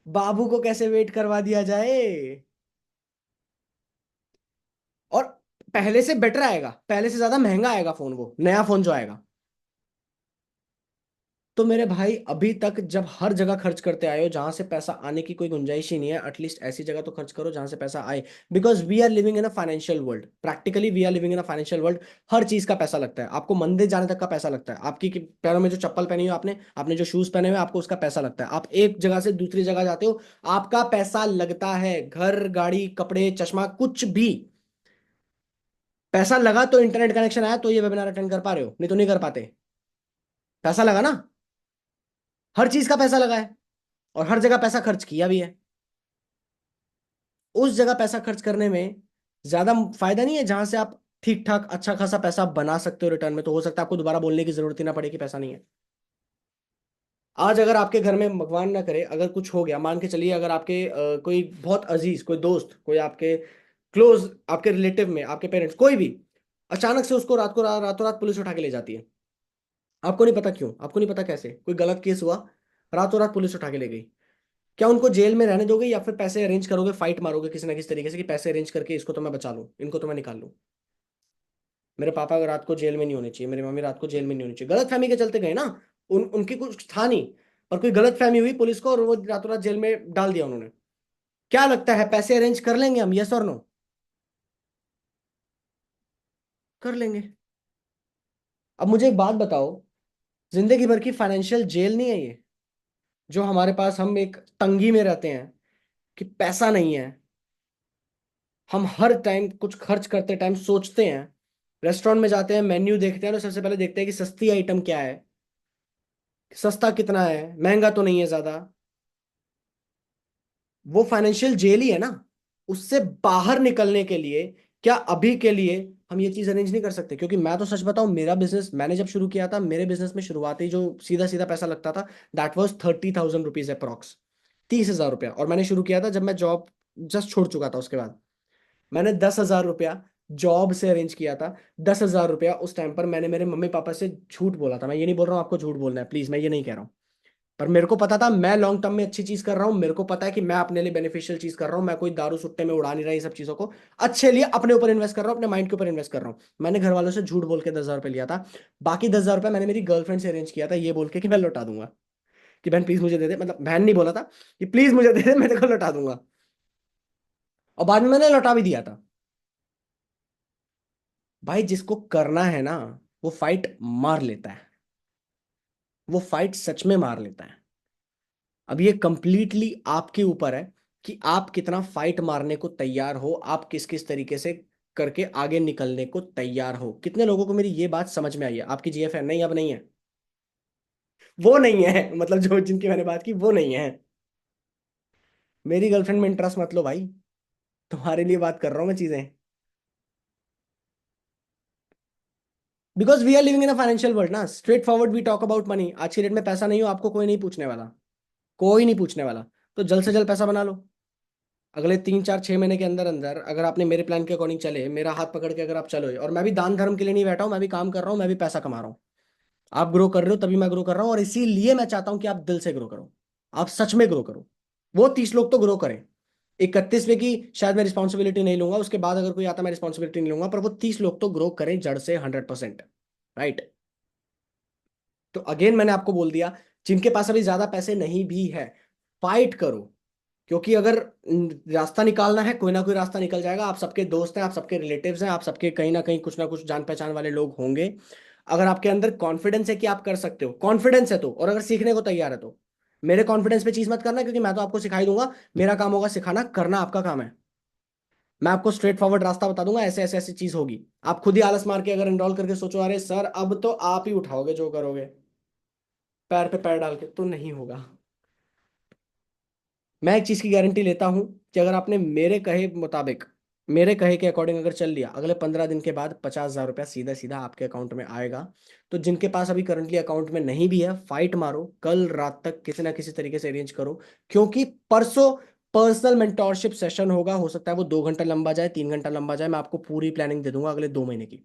बाबू को कैसे वेट करवा दिया जाए? और पहले से बेटर आएगा, पहले से ज्यादा महंगा आएगा फोन, वो नया फोन जो आएगा। तो मेरे भाई अभी तक जब हर जगह खर्च करते आए हो जहां से पैसा आने की कोई गुंजाइश ही नहीं है, एटलीस्ट ऐसी जगह तो खर्च करो जहां से पैसा आए। Because we are living in a financial world, practically we are living in a financial world. हर चीज का पैसा लगता है, आपको मंदिर जाने तक का पैसा लगता है, आपकी पैरों में जो चप्पल पहनी हो आपने, आपने जो शूज पहने हुए आपको उसका पैसा लगता है, आप एक जगह से दूसरी जगह जाते हो आपका पैसा लगता है, घर गाड़ी कपड़े चश्मा कुछ भी। पैसा लगा तो इंटरनेट कनेक्शन आया तो ये वेबिनार अटेंड कर पा रहे हो, नहीं तो नहीं कर पाते। पैसा लगा ना, हर चीज का पैसा लगा है और हर जगह पैसा खर्च किया भी है। उस जगह पैसा खर्च करने में ज्यादा फायदा नहीं है जहां से आप ठीक ठाक अच्छा खासा पैसा बना सकते हो रिटर्न में, तो हो सकता है आपको दोबारा बोलने की जरूरत ही ना पड़े कि पैसा नहीं है। आज अगर आपके घर में भगवान ना करे अगर कुछ हो गया, मान के चलिए अगर आपके कोई बहुत अजीज, कोई दोस्त, कोई आपके क्लोज, आपके रिलेटिव में आपके पेरेंट्स, कोई भी अचानक से उसको रातों रात पुलिस उठा के ले जाती है। आपको नहीं पता क्यों, आपको नहीं पता कैसे, कोई गलत केस हुआ, रातों रात पुलिस उठा के ले गई। क्या उनको जेल में रहने दोगे या फिर पैसे अरेंज करोगे, फाइट मारोगे किसी ना किसी तरीके से कि पैसे अरेंज करके इसको तो मैं बचा लूं, इनको तो मैं निकाल लूं। मेरे पापा रात को जेल में नहीं होने चाहिए, मेरी मम्मी रात को जेल में नहीं होनी चाहिए, गलत फहमी के चलते गए ना। उनकी कुछ था नहीं, और कोई गलत फहमी हुई पुलिस को और वो रातों रात जेल में डाल दिया उन्होंने। क्या लगता है पैसे अरेंज कर लेंगे हम, यस और नो? कर लेंगे। अब मुझे एक बात बताओ, जिंदगी भर की फाइनेंशियल जेल नहीं है ये, जो हमारे पास हम एक तंगी में रहते हैं कि पैसा नहीं है। हम हर टाइम कुछ खर्च करते टाइम सोचते हैं, रेस्टोरेंट में जाते हैं, मेन्यू देखते हैं तो सबसे पहले देखते हैं कि सस्ती आइटम क्या है, सस्ता कितना है, महंगा तो नहीं है ज्यादा। वो फाइनेंशियल जेल ही है ना। उससे बाहर निकलने के लिए क्या अभी के लिए हम ये चीज अरेंज नहीं कर सकते? क्योंकि मैं तो सच बताऊं, मेरा बिजनेस मैंने जब शुरू किया था, मेरे बिजनेस में शुरुआती जो सीधा सीधा पैसा लगता था, दैट वाज 30,000 रुपीज अप्रॉक्स, 30,000 रुपया। और मैंने शुरू किया था जब मैं जॉब जस्ट छोड़ चुका था। उसके बाद मैंने 10,000 रुपया जॉब से अरेंज किया था। 10,000 रुपया उस टाइम पर मैंने मेरे मम्मी पापा से झूठ बोला था। मैं ये नहीं बोल रहा हूँ आपको झूठ बोलना है, प्लीज, मैं ये नहीं कह रहा हूँ। पर मेरे को पता था मैं लॉन्ग टर्म में अच्छी चीज कर रहा हूँ, मेरे को पता है कि मैं अपने लिए बेनिफिशियल चीज कर रहा हूँ, मैं कोई दारू सुट्टे में उड़ा नहीं रहा, ये सब चीजों को अच्छे लिए अपने ऊपर इन्वेस्ट कर रहा हूँ, अपने माइंड के ऊपर इन्वेस्ट कर रहा हूँ। मैंने घर वालों से झूठ बोल के 10,000 रुपये लिया था। बाकी 10,000 रुपये मैंने मेरी गर्लफ्रेंड से अरेंज किया था, ये बोल के कि मैं लौटा दूंगा, कि बहन प्लीज मुझे दे दे, मतलब बहन नहीं बोला था, कि प्लीज मुझे दे दे, मैं तेरे को लौटा दूंगा। और बाद में मैंने लौटा भी दिया था। भाई जिसको करना है ना, वो फाइट मार लेता है, वो फाइट सच में मार लेता है। अब ये कंप्लीटली आपके ऊपर है कि आप कितना फाइट मारने को तैयार हो, आप किस किस तरीके से करके आगे निकलने को तैयार हो। कितने लोगों को मेरी ये बात समझ में आई है? आपकी जीएफ है नहीं? अब नहीं है, वो नहीं है, मतलब जो जिनकी मैंने बात की वो नहीं है। मेरी गर्लफ्रेंड में इंटरेस्ट मत लो भाई, तुम्हारे लिए बात कर रहा हूं मैं चीजें। Because we are living in a financial world ना, straightforward we talk about money. आज की डेट में पैसा नहीं हो आपको कोई नहीं पूछने वाला, कोई नहीं पूछने वाला। तो जल्द से जल्द पैसा बना लो। अगले 3 4 6 महीने के अंदर अंदर अगर आपने मेरे प्लान के अकॉर्डिंग चले, मेरा हाथ पकड़ के अगर आप चलो, और मैं भी दान धर्म के लिए नहीं बैठा हूं, मैं भी काम कर रहा हूं, मैं भी पैसा कमा रहा हूं। आप ग्रो कर रहे हो तभी मैं ग्रो कर रहा हूं, और इसीलिए मैं चाहता हूं कि आप दिल से ग्रो करो, आप सच में ग्रो करो। वो 30 लोग तो ग्रो करें, 31वें की शायद मैं रिस्पॉन्सिबिलिटी नहीं लूंगा, उसके बाद अगर कोई आता मैं रिस्पॉन्सिबिलिटी नहीं लूंगा, पर वो 30 लोग तो ग्रो करें जड़ से 100%। राइट? तो अगेन मैंने आपको बोल दिया, जिनके पास अभी ज्यादा पैसे नहीं भी है, फाइट करो। क्योंकि अगर रास्ता निकालना है, कोई ना कोई रास्ता निकल जाएगा। आप सबके दोस्त हैं, आप सबके रिलेटिव्स हैं, आप सबके कहीं ना कुछ जान पहचान वाले लोग होंगे। अगर आपके अंदर कॉन्फिडेंस है कि आप कर सकते हो, कॉन्फिडेंस है तो, और अगर सीखने को तैयार है तो, मेरे कॉन्फिडेंस पे चीज मत करना, क्योंकि मैं तो आपको सिखाई दूंगा। मेरा काम होगा सिखाना, करना आपका काम है। मैं आपको स्ट्रेट फॉरवर्ड रास्ता बता दूंगा, ऐसे ऐसे ऐसी चीज होगी। आप खुद ही आलस मार के अगर इनरोल करके सोचो अरे सर अब तो आप ही उठाओगे जो करोगे, पैर पे पैर डाल के, तो नहीं होगा। मैं एक चीज की गारंटी लेता हूं कि अगर आपने मेरे कहे मुताबिक, मेरे कहे के अकॉर्डिंग अगर चल लिया, अगले 15 दिन के बाद 50,000 रुपया सीधा सीधा आपके अकाउंट में आएगा। तो जिनके पास अभी करंटली अकाउंट में नहीं भी है, फाइट मारो, कल रात तक किसी ना किसी तरीके से अरेंज करो। क्योंकि परसों पर्सनल मेंटोरशिप सेशन होगा, हो सकता है वो 2 घंटा लंबा जाए, 3 घंटा लंबा जाए। मैं आपको पूरी प्लानिंग दे दूंगा अगले 2 महीने की,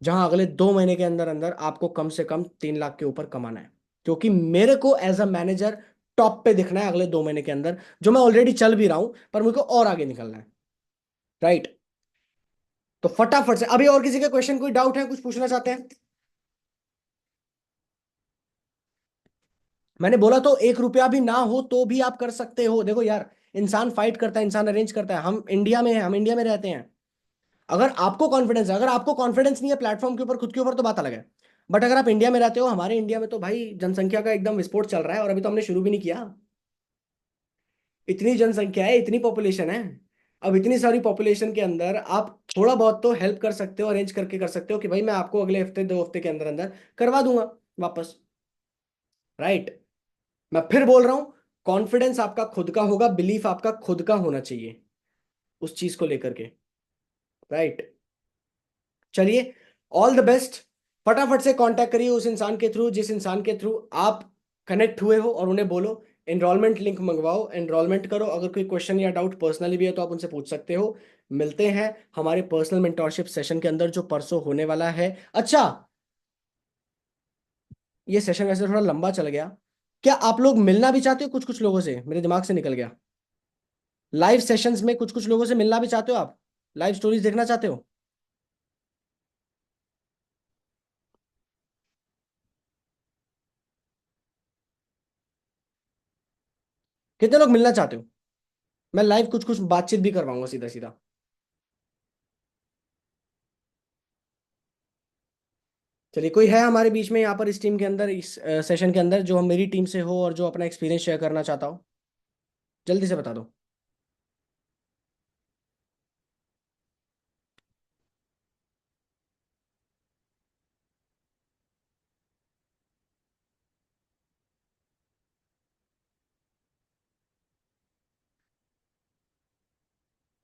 जहां अगले 2 महीने के अंदर अंदर आपको कम से कम 3 लाख के ऊपर कमाना है। क्योंकि मेरे को एज अ मैनेजर टॉप पे दिखना है अगले 2 महीने के अंदर, जो मैं ऑलरेडी चल भी रहा हूं, पर मुझे और आगे निकलना है। राइट? तो फटाफट से, अभी और किसी के क्वेश्चन, कोई डाउट है, कुछ पूछना चाहते हैं? मैंने बोला तो 1 रुपया भी ना हो तो भी आप कर सकते हो। देखो यार, इंसान फाइट करता है, इंसान अरेंज करता है। हम इंडिया में हैं, हम इंडिया में रहते हैं। अगर आपको कॉन्फिडेंस है, अगर आपको कॉन्फिडेंस नहीं है प्लेटफॉर्म के ऊपर, खुद के ऊपर, तो बात अलग है। बट अगर आप इंडिया में रहते हो, हमारे इंडिया में तो भाई जनसंख्या का एकदम विस्फोट चल रहा है, और अभी तो हमने शुरू भी नहीं किया। इतनी जनसंख्या है, इतनी पॉपुलेशन है। अब इतनी सारी पॉपुलेशन के अंदर आप थोड़ा बहुत तो हेल्प कर सकते हो, अरेंज करके कर सकते हो कि भाई मैं आपको अगले हफ्ते 2 हफ्ते के अंदर अंदर करवा दूंगा वापस। राइट? मैं फिर बोल रहा हूं, कॉन्फिडेंस आपका खुद का होगा, बिलीफ आपका खुद का होना चाहिए उस चीज को लेकर के। राइट, चलिए, ऑल द बेस्ट। फटाफट से कांटेक्ट करिए उस इंसान के थ्रू जिस इंसान के थ्रू आप कनेक्ट हुए हो, और उन्हें बोलो एनरोलमेंट लिंक मंगवाओ, एनरोलमेंट करो। अगर कोई क्वेश्चन या डाउट पर्सनली भी है तो आप उनसे पूछ सकते हो। मिलते हैं हमारे पर्सनल मेंटोरशिप सेशन के अंदर जो परसों होने वाला है। अच्छा, ये सेशन वैसे थोड़ा लंबा चल गया, क्या आप लोग मिलना भी चाहते हो कुछ कुछ लोगों से? मेरे दिमाग से निकल गया, लाइव सेशंस में कुछ कुछ लोगों से मिलना भी चाहते हो आप? लाइव स्टोरीज देखना चाहते हो? कितने लोग मिलना चाहते हो? मैं लाइव कुछ कुछ बातचीत भी करवाऊंगा सीधा सीधा। चलिए, कोई है हमारे बीच में यहाँ पर इस टीम के अंदर, इस सेशन के अंदर, जो हम मेरी टीम से हो और जो अपना एक्सपीरियंस शेयर करना चाहता हो? जल्दी से बता दो।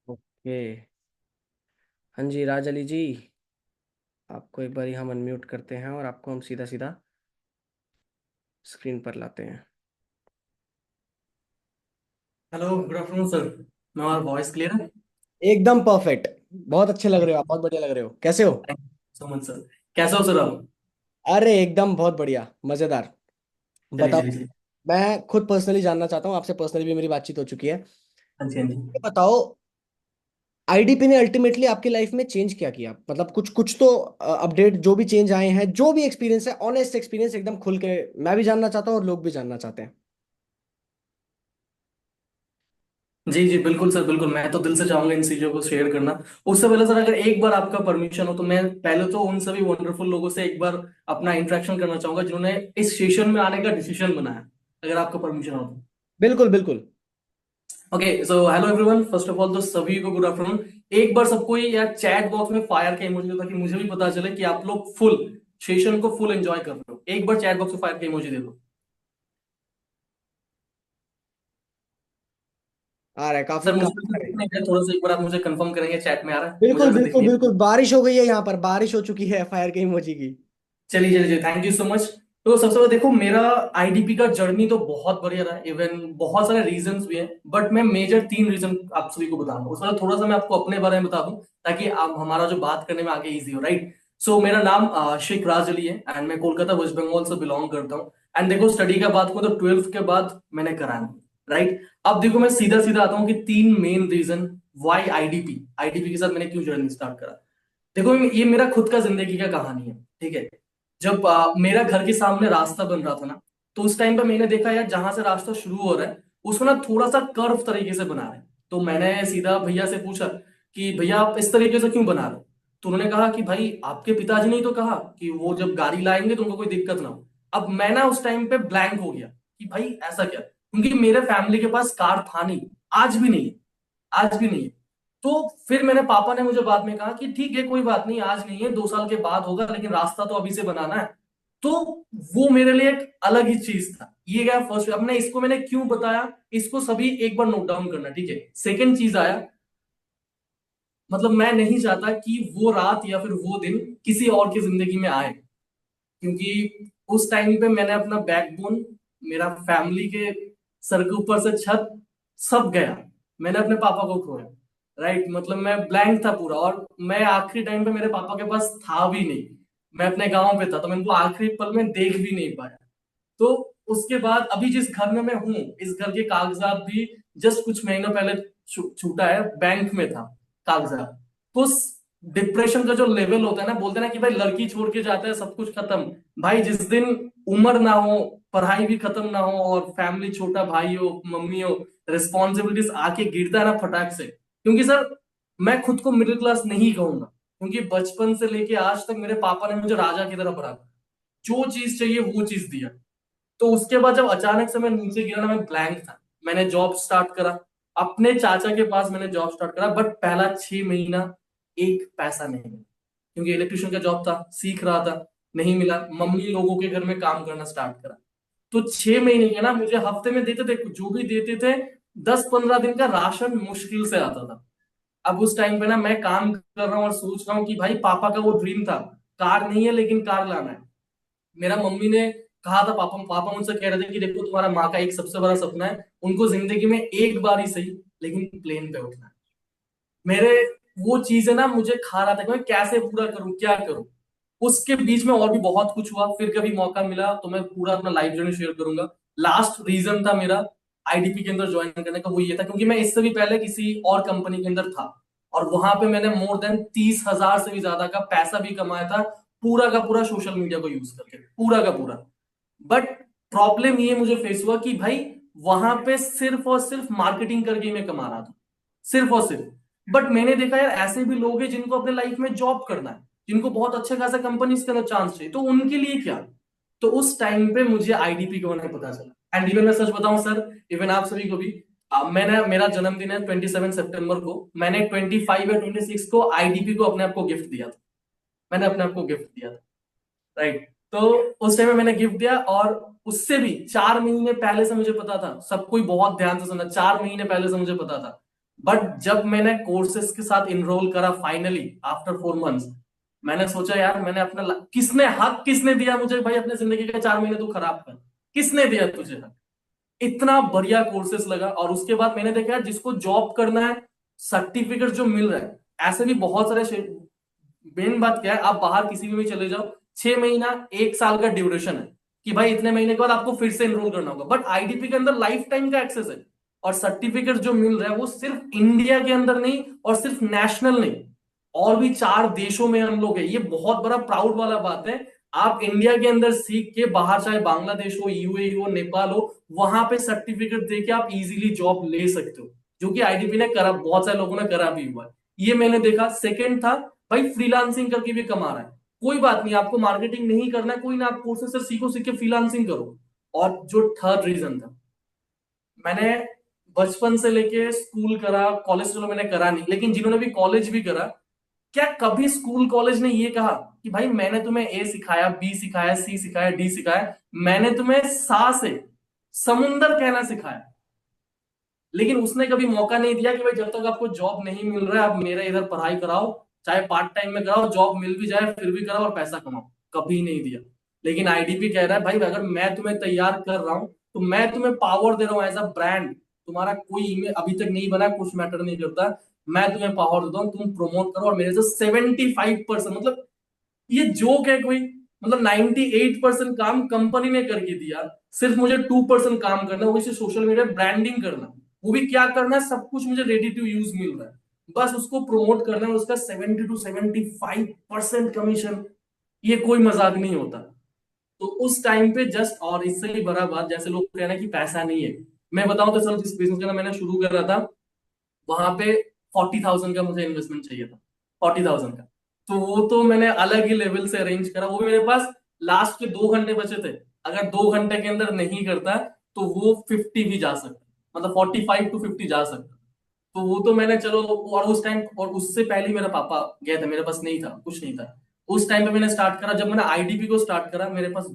ओके, हाँ जी राज अली जी, आपको एक बार हम अनम्यूट करते हैं और आपको हम सीधा सीधा स्क्रीन पर लाते हैं। Hello, good afternoon sir. मेरा वॉइस क्लियर है? एकदम परफेक्ट, बहुत अच्छे लग रहे हो आप, बहुत बढ़िया लग रहे हो। कैसे हो? Thank you so much sir. कैसे हो सर आप? अरे एकदम बहुत बढ़िया, मजेदार। चलिए बताओ, चलिए चलिए। मैं खुद पर्सनली जानना चाहता हूँ आपसे, पर्सनली भी मेरी बातचीत हो चुकी है। हाँ जी हाँ जी। ये बताओ, आईडीपी ने अल्टीमेटली आपकी लाइफ में चेंज क्या किया? मतलब कुछ कुछ तो अपडेट, जो भी चेंज आए हैं, जो भी एक्सपीरियंस है, ऑनेस्ट एक्सपीरियंस एकदम खुल के मैं भी जानना चाहता हूँ और लोग भी जानना चाहते हैं। जी जी बिल्कुल सर, बिल्कुल। मैं तो दिल से चाहूंगा इन चीजों को शेयर करना। उससे पहले सर, अगर एक बार आपका परमिशन हो तो मैं पहले तो उन सभी वंडरफुल लोगों से एक बार अपना इंटरेक्शन करना चाहूंगा जिन्होंने इस सेशन में आने का डिसीजन बनाया, अगर आपका परमिशन हो तो। बिल्कुल बिल्कुल। Okay, so hello everyone, first of all तो सभी को गुड आफ्टरनून। एक बार सबको ही यार चैट बॉक्स में फायर का इमोजी दो ताकि मुझे भी पता चले कि आप लोग फुल सेशन को फुल एंजॉय कर रहे हो। एक बार चैट बॉक्स में फायर का इमोजी दे दो। आ रहा है, काफी सर मुझे काफी तो आ रहे दिख हैं। नहीं रहा, थोड़ा सा एक बार आप मुझे कंफर्म करेंगे चैट में आ रहा है? मुझे बिल्कुल वैसे दिख बिल्कुल नहीं रहा। बिल्कुल, बारिश हो गई है यहाँ पर, बारिश हो चुकी है फायर के इमोजी की। चलिए चलिए चलिए, थैंक यू सो मच। तो सबसे पहले देखो, मेरा आईडीपी का जर्नी तो बहुत बढ़िया रहा, इवन बहुत सारे रीजंस भी हैं, बट मैं मेजर 3 रीजन आप सभी को बताऊंगा। उसमें थोड़ा सा मैं आपको अपने बारे में बता दूं ताकि आप हमारा जो बात करने में आगे इजी हो, राइट? सो मेरा नाम शेख राज अली है एंड मैं कोलकाता वेस्ट बंगाल से बिलोंग करता हूँ। एंड देखो, स्टडी का बात करूं तो 12th के बाद मैंने करा है, राइट? अब देखो, मैं सीधा सीधा आता हूँ कि 3 main reason why IDP, IDP के साथ मैंने क्यों जर्नी स्टार्ट करा। देखो, ये मेरा खुद का जिंदगी का कहानी है, ठीक है? जब मेरा घर के सामने रास्ता बन रहा था ना, तो उस टाइम पे मैंने देखा यार, जहां से रास्ता शुरू हो रहा है उसमें ना थोड़ा सा कर्व तरीके से बना रहे हैं। तो मैंने सीधा भैया से पूछा कि भैया आप इस तरीके से क्यों बना रहे हो? तो उन्होंने कहा कि भाई आपके पिताजी ने ही तो कहा कि वो जब गाड़ी लाएंगे तो उनको कोई दिक्कत ना हो। अब मैं ना उस टाइम पे ब्लैंक हो गया कि भाई ऐसा क्या, क्योंकि मेरे फैमिली के पास कार था नहीं, आज भी नहीं है, आज भी नहीं है। तो फिर मैंने, पापा ने मुझे बाद में कहा कि ठीक है कोई बात नहीं, आज नहीं है 2 साल के बाद होगा, लेकिन रास्ता तो अभी से बनाना है। तो वो मेरे लिए एक अलग ही चीज था। ये गया फर्स्ट। अब मैं इसको मैंने क्यों बताया, इसको सभी एक बार नोट डाउन करना, ठीक है? सेकंड चीज आया, मतलब मैं नहीं चाहता कि वो रात या फिर वो दिन किसी और की जिंदगी में आए, क्योंकि उस टाइम पे मैंने अपना बैकबोन, मेरा फैमिली के सर के ऊपर से छत सब गया, मैंने अपने पापा को खोया, राइट? मतलब मैं ब्लैंक था पूरा, और मैं आखिरी टाइम पे मेरे पापा के पास था भी नहीं, मैं अपने गांव पे था, तो मैं उनको आखिरी पल में देख भी नहीं पाया। तो उसके बाद अभी जिस घर में मैं हूँ, इस घर के कागजात भी जस्ट कुछ महीनों पहले छूटा है, बैंक में था कागजात। तो डिप्रेशन का जो लेवल होता है ना, बोलते हैं ना कि भाई लड़की छोड़ के जाता है सब कुछ खत्म। भाई जिस दिन उम्र ना हो, पढ़ाई भी खत्म ना हो, और फैमिली, छोटा भाई हो, मम्मी हो, रिस्पॉन्सिबिलिटीज आके गिरता है ना फटाक से, क्योंकि सर मैं खुद को मिडिल क्लास नहीं कहूंगा, क्योंकि बचपन से लेके आज तक मेरे पापा ने मुझे राजा की तरह पढ़ा, जो चीज चाहिए वो चीज दिया। तो उसके बाद जब अचानक से मैं नीचे गिरा ना, मैं ब्लैंक था। मैंने जॉब स्टार्ट करा, अपने चाचा के पास मैंने जॉब स्टार्ट करा, बट पहला 6 महीना एक पैसा नहीं मिला, क्योंकि इलेक्ट्रिशियन का जॉब था, सीख रहा था, नहीं मिला। मम्मी लोगों के घर में काम करना स्टार्ट करा। तो 6 महीने के ना मुझे हफ्ते में देते थे, जो भी देते थे 10-15 दिन का राशन मुश्किल से आता था। अब उस टाइम पे ना मैं काम कर रहा हूँ और सोच रहा हूँ कि भाई पापा का वो ड्रीम था, कार नहीं है लेकिन कार लाना है। मेरा मम्मी ने कहा था, पापा पापा मुझसे कह रहे थे कि देखो तुम्हारा माँ का एक सबसे बड़ा सपना है, उनको जिंदगी में एक बार ही सही लेकिन प्लेन पे उठना है। मेरे वो चीजें ना मुझे खा रहा था कि मैं कैसे पूरा करूं, क्या करूं। उसके बीच में और भी बहुत कुछ हुआ, फिर कभी मौका मिला तो मैं पूरा अपना लाइफ जर्नी शेयर करूंगा। लास्ट रीजन था मेरा आईडीपी के अंदर ज्वाइन करने का, वो ये था क्योंकि मैं इससे भी पहले किसी और कंपनी के अंदर था और वहां पे मैंने मोर देन 30,000 से भी ज्यादा का पैसा भी कमाया था, पूरा का पूरा सोशल मीडिया को यूज करके, पूरा का पूरा। बट प्रॉब्लम ये मुझे फेस हुआ कि भाई वहां पे सिर्फ और सिर्फ मार्केटिंग करके ही मैं कमा रहा था, सिर्फ और सिर्फ। बट मैंने देखा यार ऐसे भी लोग हैं जिनको अपने लाइफ में जॉब करना है, जिनको बहुत अच्छे खासा कंपनीज के अंदर चांस चाहिए, तो उनके लिए क्या। तो उस टाइम पे मुझे आईडीपी के बारे में पता चला। एंड इवन मैं सच बताऊं सर, इवन आप सभी को भी, मैंने, मेरा जन्मदिन है 27 सितंबर को, मैंने 25 या 26 को आईडीपी को अपने आप को गिफ्ट दिया था। मैंने अपने आप को गिफ्ट दिया था, राइट। तो उस टाइम में मैंने गिफ्ट दिया और उससे भी 4 महीने पहले से मुझे पता था, सब कोई बहुत ध्यान से सुना, 4 महीने पहले से मुझे पता था। बट जब मैंने कोर्सेस के साथ इनरोल करा फाइनली आफ्टर 4 मंथ्स, मैंने सोचा यार मैंने अपना किसने दिया मुझे भाई अपने जिंदगी के 4 महीने तू खराब कर, किसने दिया तुझे हक। इतना बढ़िया कोर्सेस लगा और उसके बाद मैंने देखा यार जिसको जॉब करना है, सर्टिफिकेट जो मिल रहा है, ऐसे भी बहुत सारे। मेन बात क्या है, आप बाहर किसी में भी चले जाओ, 6 महीना 1 साल का ड्यूरेशन है कि भाई इतने महीने के बाद आपको फिर से एनरोल करना होगा। बट आईडीपी के अंदर लाइफ टाइम का एक्सेस है और सर्टिफिकेट जो मिल रहा है वो सिर्फ इंडिया के अंदर नहीं और सिर्फ नेशनल नहीं, और भी 4 देशों में हम लोग हैं। ये बहुत बड़ा प्राउड वाला बात है। आप इंडिया के अंदर सीख के बाहर, चाहे बांग्लादेश हो, यूएई हो, नेपाल हो, वहां पे सर्टिफिकेट देके आप इजीली जॉब ले सकते हो, जो कि आईडीपी ने करा, बहुत सारे लोगों ने करा भी हुआ है। ये मैंने देखा। सेकंड था भाई फ्रीलांसिंग करके भी कमा रहा है, कोई बात नहीं, आपको मार्केटिंग नहीं करना है, कोई ना, आप कोर्सेस से सीखो, सीख के फ्रीलांसिंग करो। और जो थर्ड रीजन था, मैंने बचपन से लेके स्कूल करा, कॉलेज चलो मैंने करा नहीं, लेकिन जिन्होंने भी कॉलेज भी करा, क्या कभी स्कूल कॉलेज ने ये कहा कि भाई मैंने तुम्हें ए सिखाया, बी सिखाया, सी सिखाया, डी सिखाया, मैंने तुम्हें सा से समुंदर कहना सिखाया। लेकिन उसने कभी मौका नहीं दिया कि भाई जब तक आपको जॉब नहीं मिल रहा है आप मेरे इधर पढ़ाई कराओ, चाहे पार्ट टाइम में कराओ, जॉब मिल भी जाए फिर भी कराओ और पैसा कमाओ, कभी नहीं दिया। लेकिन आईडीपी कह रहा है भाई अगर मैं तुम्हें तैयार कर रहा हूं तो मैं तुम्हें पावर दे रहा हूं एज अ ब्रांड, तुम्हारा कोई ईमेल अभी तक नहीं बना, कुछ मैटर नहीं करता, मैं तुम्हें पावर देता हूँ, तुम प्रमोट करो। और मेरे से 75%, मतलब ये जोक है कोई, मतलब 98% काम कंपनी ने करके दिया, सिर्फ मुझे 2% काम करना है, वो सोशल मीडिया ब्रांडिंग करना, वो भी क्या करना है, सब कुछ मुझे रेडी टू यूज मिल रहा है, बस उसको प्रमोट करना है, उसका 70 to 75% कमीशन। ये कोई मजाक नहीं होता। तो उस टाइम पे जस्ट, और इससे भी बड़ा बात, जैसे लोग कहना कि पैसा नहीं है, मैं बताऊं तो सर जिस बिजनेस का मैंने शुरू कर रहा था वहां पे 40,000 का मुझे इन्वेस्टमेंट चाहिए था, 40,000 का। तो वो तो मैंने अलग ही लेवल से अरेंज करा, वो भी मेरे पास लास्ट के 2 घंटे बचे थे, अगर 2 घंटे के अंदर नहीं करता तो वो 50 भी जा सकता, मतलब 45 to 50 जा सकता। तो वो तो मैंने चलो, और उस टाइम और उससे पहले ही मेरा पापा गए थे, मेरे पास नहीं था, कुछ नहीं था। उस टाइम पे मैंने स्टार्ट करा, जब मैंने आईडीपी को स्टार्ट करा मेरे पास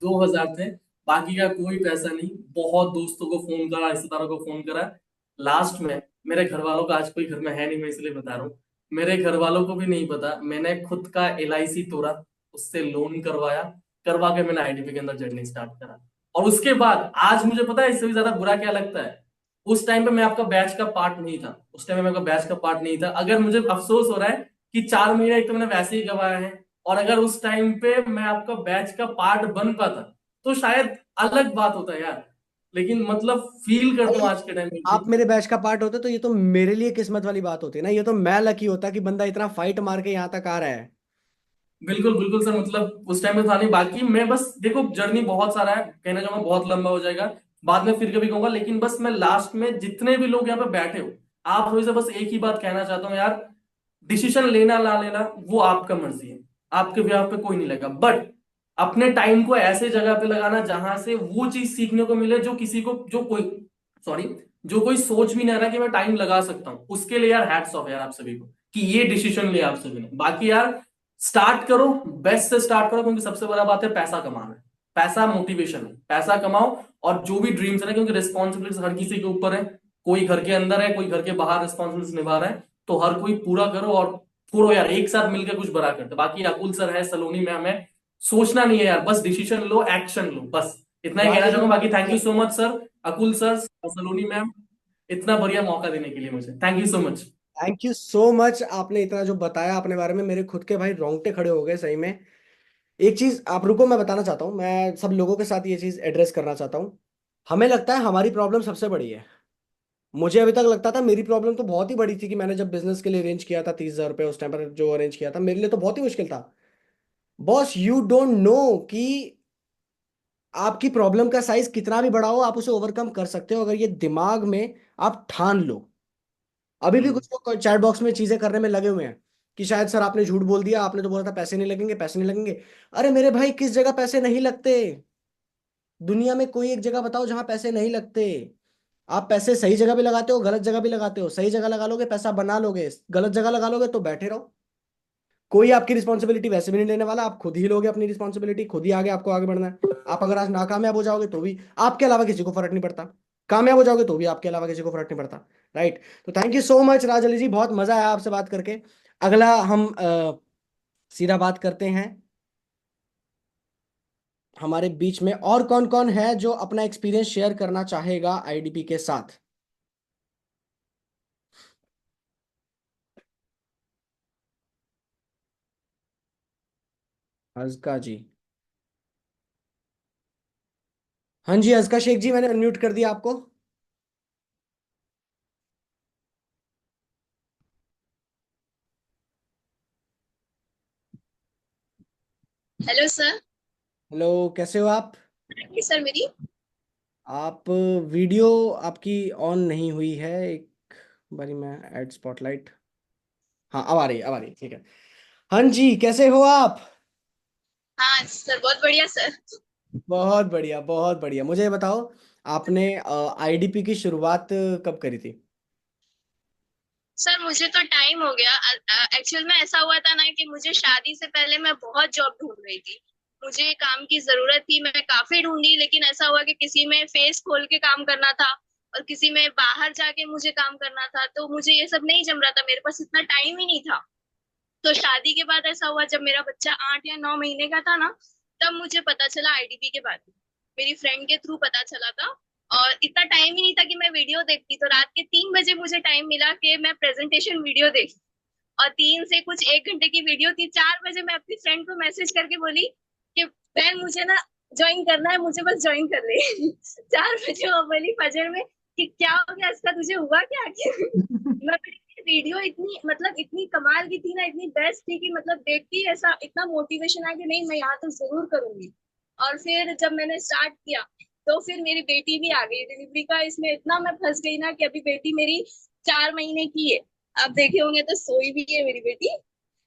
2,000 थे, बाकी का कोई पैसा नहीं। बहुत दोस्तों को फोन करा, रिश्तेदारों को फोन करा, लास्ट में मेरे घर वालों का, आज कोई घर में है नहीं मैं इसलिए बता रहा हूँ, मेरे घर वालों को भी नहीं पता, मैंने खुद का एलआईसी तोड़ा, उससे लोन करवाया, करवा के मैंने आईडीपी के अंदर जर्नी स्टार्ट करा। और उसके बाद आज मुझे पता है इससे भी ज्यादा बुरा क्या लगता है, उस टाइम पे मैं आपका बैच का पार्ट नहीं था, उस टाइम में मैं आपका बैच का पार्ट नहीं था। अगर मुझे अफसोस हो रहा है कि 4 महीने एक तो मैंने वैसे ही गवाया है, और अगर उस टाइम पे मैं आपका बैच का पार्ट बन पाता तो शायद अलग बात होता यार। लेकिन मतलब फील करता हूँ भाई आज के टाइम में आप मेरे बैच का पार्ट होते तो ये तो मेरे लिए किस्मत वाली बात होती है ना, ये तो मैं लकी होता कि बंदा इतना फाइट मार के यहाँ तक आ रहा है। बिल्कुल बिल्कुल सर, मतलब उस टाइम में था नहीं। बाकी मैं बस देखो जर्नी बहुत सारा है, कहना चाहूंगा बहुत लंबा हो जाएगा, बाद में फिर कभी कहूंगा। लेकिन बस मैं लास्ट में जितने भी लोग यहाँ पे बैठे हो, आप सभी से बस एक ही बात कहना चाहता हूँ यार, डिसीजन लेना ना लेना वो आपका मर्जी है, आपके भी आप पे कोई नहीं लगा। बट अपने टाइम को ऐसे जगह पे लगाना जहां से वो चीज सीखने को मिले जो किसी को, जो कोई, सॉरी, जो कोई सोच भी नहीं रहा कि मैं टाइम लगा सकता हूँ, उसके लिए यार हैट्स ऑफ यार आप सभी को कि ये डिसीजन लिया आप सभी ने। बाकी यार स्टार्ट करो, बेस्ट से स्टार्ट करो, क्योंकि सबसे बड़ा बात है पैसा कमाना है। पैसा मोटिवेशन है, पैसा कमाओ और जो भी ड्रीम्स है ना, क्योंकि रिस्पॉन्सिबिलिटीज हर किसी के ऊपर है, कोई घर के अंदर है, कोई घर के बाहर रिस्पॉन्सिबिलिटीज निभा रहा है, तो हर कोई पूरा करो और छोड़ो यार, एक साथ मिलकर कुछ बड़ा करते। बाकी अकुल सर है, सलोनी मैम है, सोचना नहीं है यार, बस डिसीजन लो, एक्शन लो, बस इतना ही कहना राज चाहूंगा। बाकी thank you so much sir, Akul sir, Saloni ma'am, इतना बढ़िया मौका देने के लिए मुझे, thank you so much. Thank you so much. आपने इतना जो बताया अपने बारे में, मेरे खुद के भाई रोंगटे खड़े हो गए सही में। एक चीज आप रुको, मैं बताना चाहता हूँ, मैं सब लोगों के साथ ये चीज एड्रेस करना चाहता हूँ। हमें लगता है हमारी प्रॉब्लम सबसे बड़ी है। मुझे अभी तक लगता था मेरी प्रॉब्लम तो बहुत ही बड़ी थी कि मैंने जब बिजनेस के लिए अरेंज किया था 30,000 रुपये उस टाइम पर जो अरेंज किया था, मेरे लिए तो बहुत ही मुश्किल था। बॉस यू डोंट नो कि आपकी प्रॉब्लम का साइज कितना भी बड़ा हो, आप उसे ओवरकम कर सकते हो अगर ये दिमाग में आप ठान लो। अभी भी कुछ लोग चैट बॉक्स में चीजें करने में लगे हुए हैं कि शायद सर आपने झूठ बोल दिया, आपने तो बोला था पैसे नहीं लगेंगे, पैसे नहीं लगेंगे। अरे मेरे भाई, किस जगह पैसे नहीं लगते? दुनिया में कोई एक जगह बताओ जहां पैसे नहीं लगते। आप पैसे सही जगह भी लगाते हो, गलत जगह भी लगाते हो। सही जगह लगा लोगे पैसा बना लोगे, गलत जगह लगा लोगे तो बैठे रहो। कोई आपकी रिस्पॉन्सिबिलिटी वैसे भी नहीं लेने वाला, आप खुद ही लोगे अपनी रिस्पॉन्सिबिलिटी, खुद ही आगे आपको आगे बढ़ना है। आप अगर आज नाकामयाब हो जाओगे तो भी आपके अलावा किसी को फर्क नहीं पड़ता, कामयाब हो जाओगे तो भी आपके अलावा किसी को फर्क नहीं पड़ता। राइट। तो थैंक यू सो मच राज अली जी, बहुत मजा आया आपसे बात करके। अगला हम सीधा बात करते हैं, हमारे बीच में और कौन कौन है जो अपना एक्सपीरियंस शेयर करना चाहेगा आईडीपी के साथ? अजका जी। हाँ जी अजका शेख जी, मैंने अनम्यूट कर दिया आपको। Hello sir. हेलो, कैसे हो आप? आएंगे सर मेरी। आप वीडियो आपकी ऑन नहीं हुई है, एक बारी मैं ऐड स्पॉटलाइट। हाँ अब आ रही है, अब आ रही है, ठीक है। हाँ जी, कैसे हो आप? हाँ सर, बहुत बढ़िया सर। बहुत बढ़िया, बहुत बढ़िया। मुझे ये बताओ, आपने आईडीपी की शुरुआत कब करी थी? सर मुझे तो टाइम हो गया। एक्चुअल में ऐसा हुआ था ना कि मुझे शादी से पहले मैं बहुत जॉब ढूंढ रही थी। मुझे काम की जरूरत थी, मैं काफी ढूंढी, लेकिन ऐसा हुआ कि किसी में फेस खोल के काम करना था और किसी में बाहर जाके मुझे काम करना था, तो मुझे ये सब नहीं जम रहा था, मेरे पास इतना टाइम ही नहीं था। तो शादी के बाद ऐसा हुआ, जब मेरा बच्चा 8 या 9 महीने का था ना, तब मुझे पता चला आईडीपी के बारे में। मेरी फ्रेंड के थ्रू पता चला था। और इतना टाइम ही नहीं था कि मैं वीडियो देखती, तो रात के 3 बजे मुझे टाइम मिला कि मैं प्रेजेंटेशन वीडियो देखी। और 3 से कुछ 1 घंटे की वीडियो थी। 4 बजे मैं अपनी फ्रेंड को मैसेज करके बोली कि बहन मुझे ना ज्वाइन करना है, मुझे बस ज्वाइन कर ले। 4 बजे वो बोली फजर में कि क्या हो गया इसका, तुझे हुआ क्या आखिर? मैं वीडियो इतनी मतलब इतनी कमाल की थी ना, इतनी बेस्ट थी कि मतलब देखती ऐसा इतना मोटिवेशन आया कि नहीं मैं यहाँ तो जरूर करूंगी। और फिर जब मैंने स्टार्ट किया, तो फिर मेरी बेटी भी आ गई डिलीवरी का। इसमें इतना मैं फंस गई ना कि अभी बेटी मेरी 4 महीने की है। आप देखे होंगे तो सोई भी है मेरी बेटी,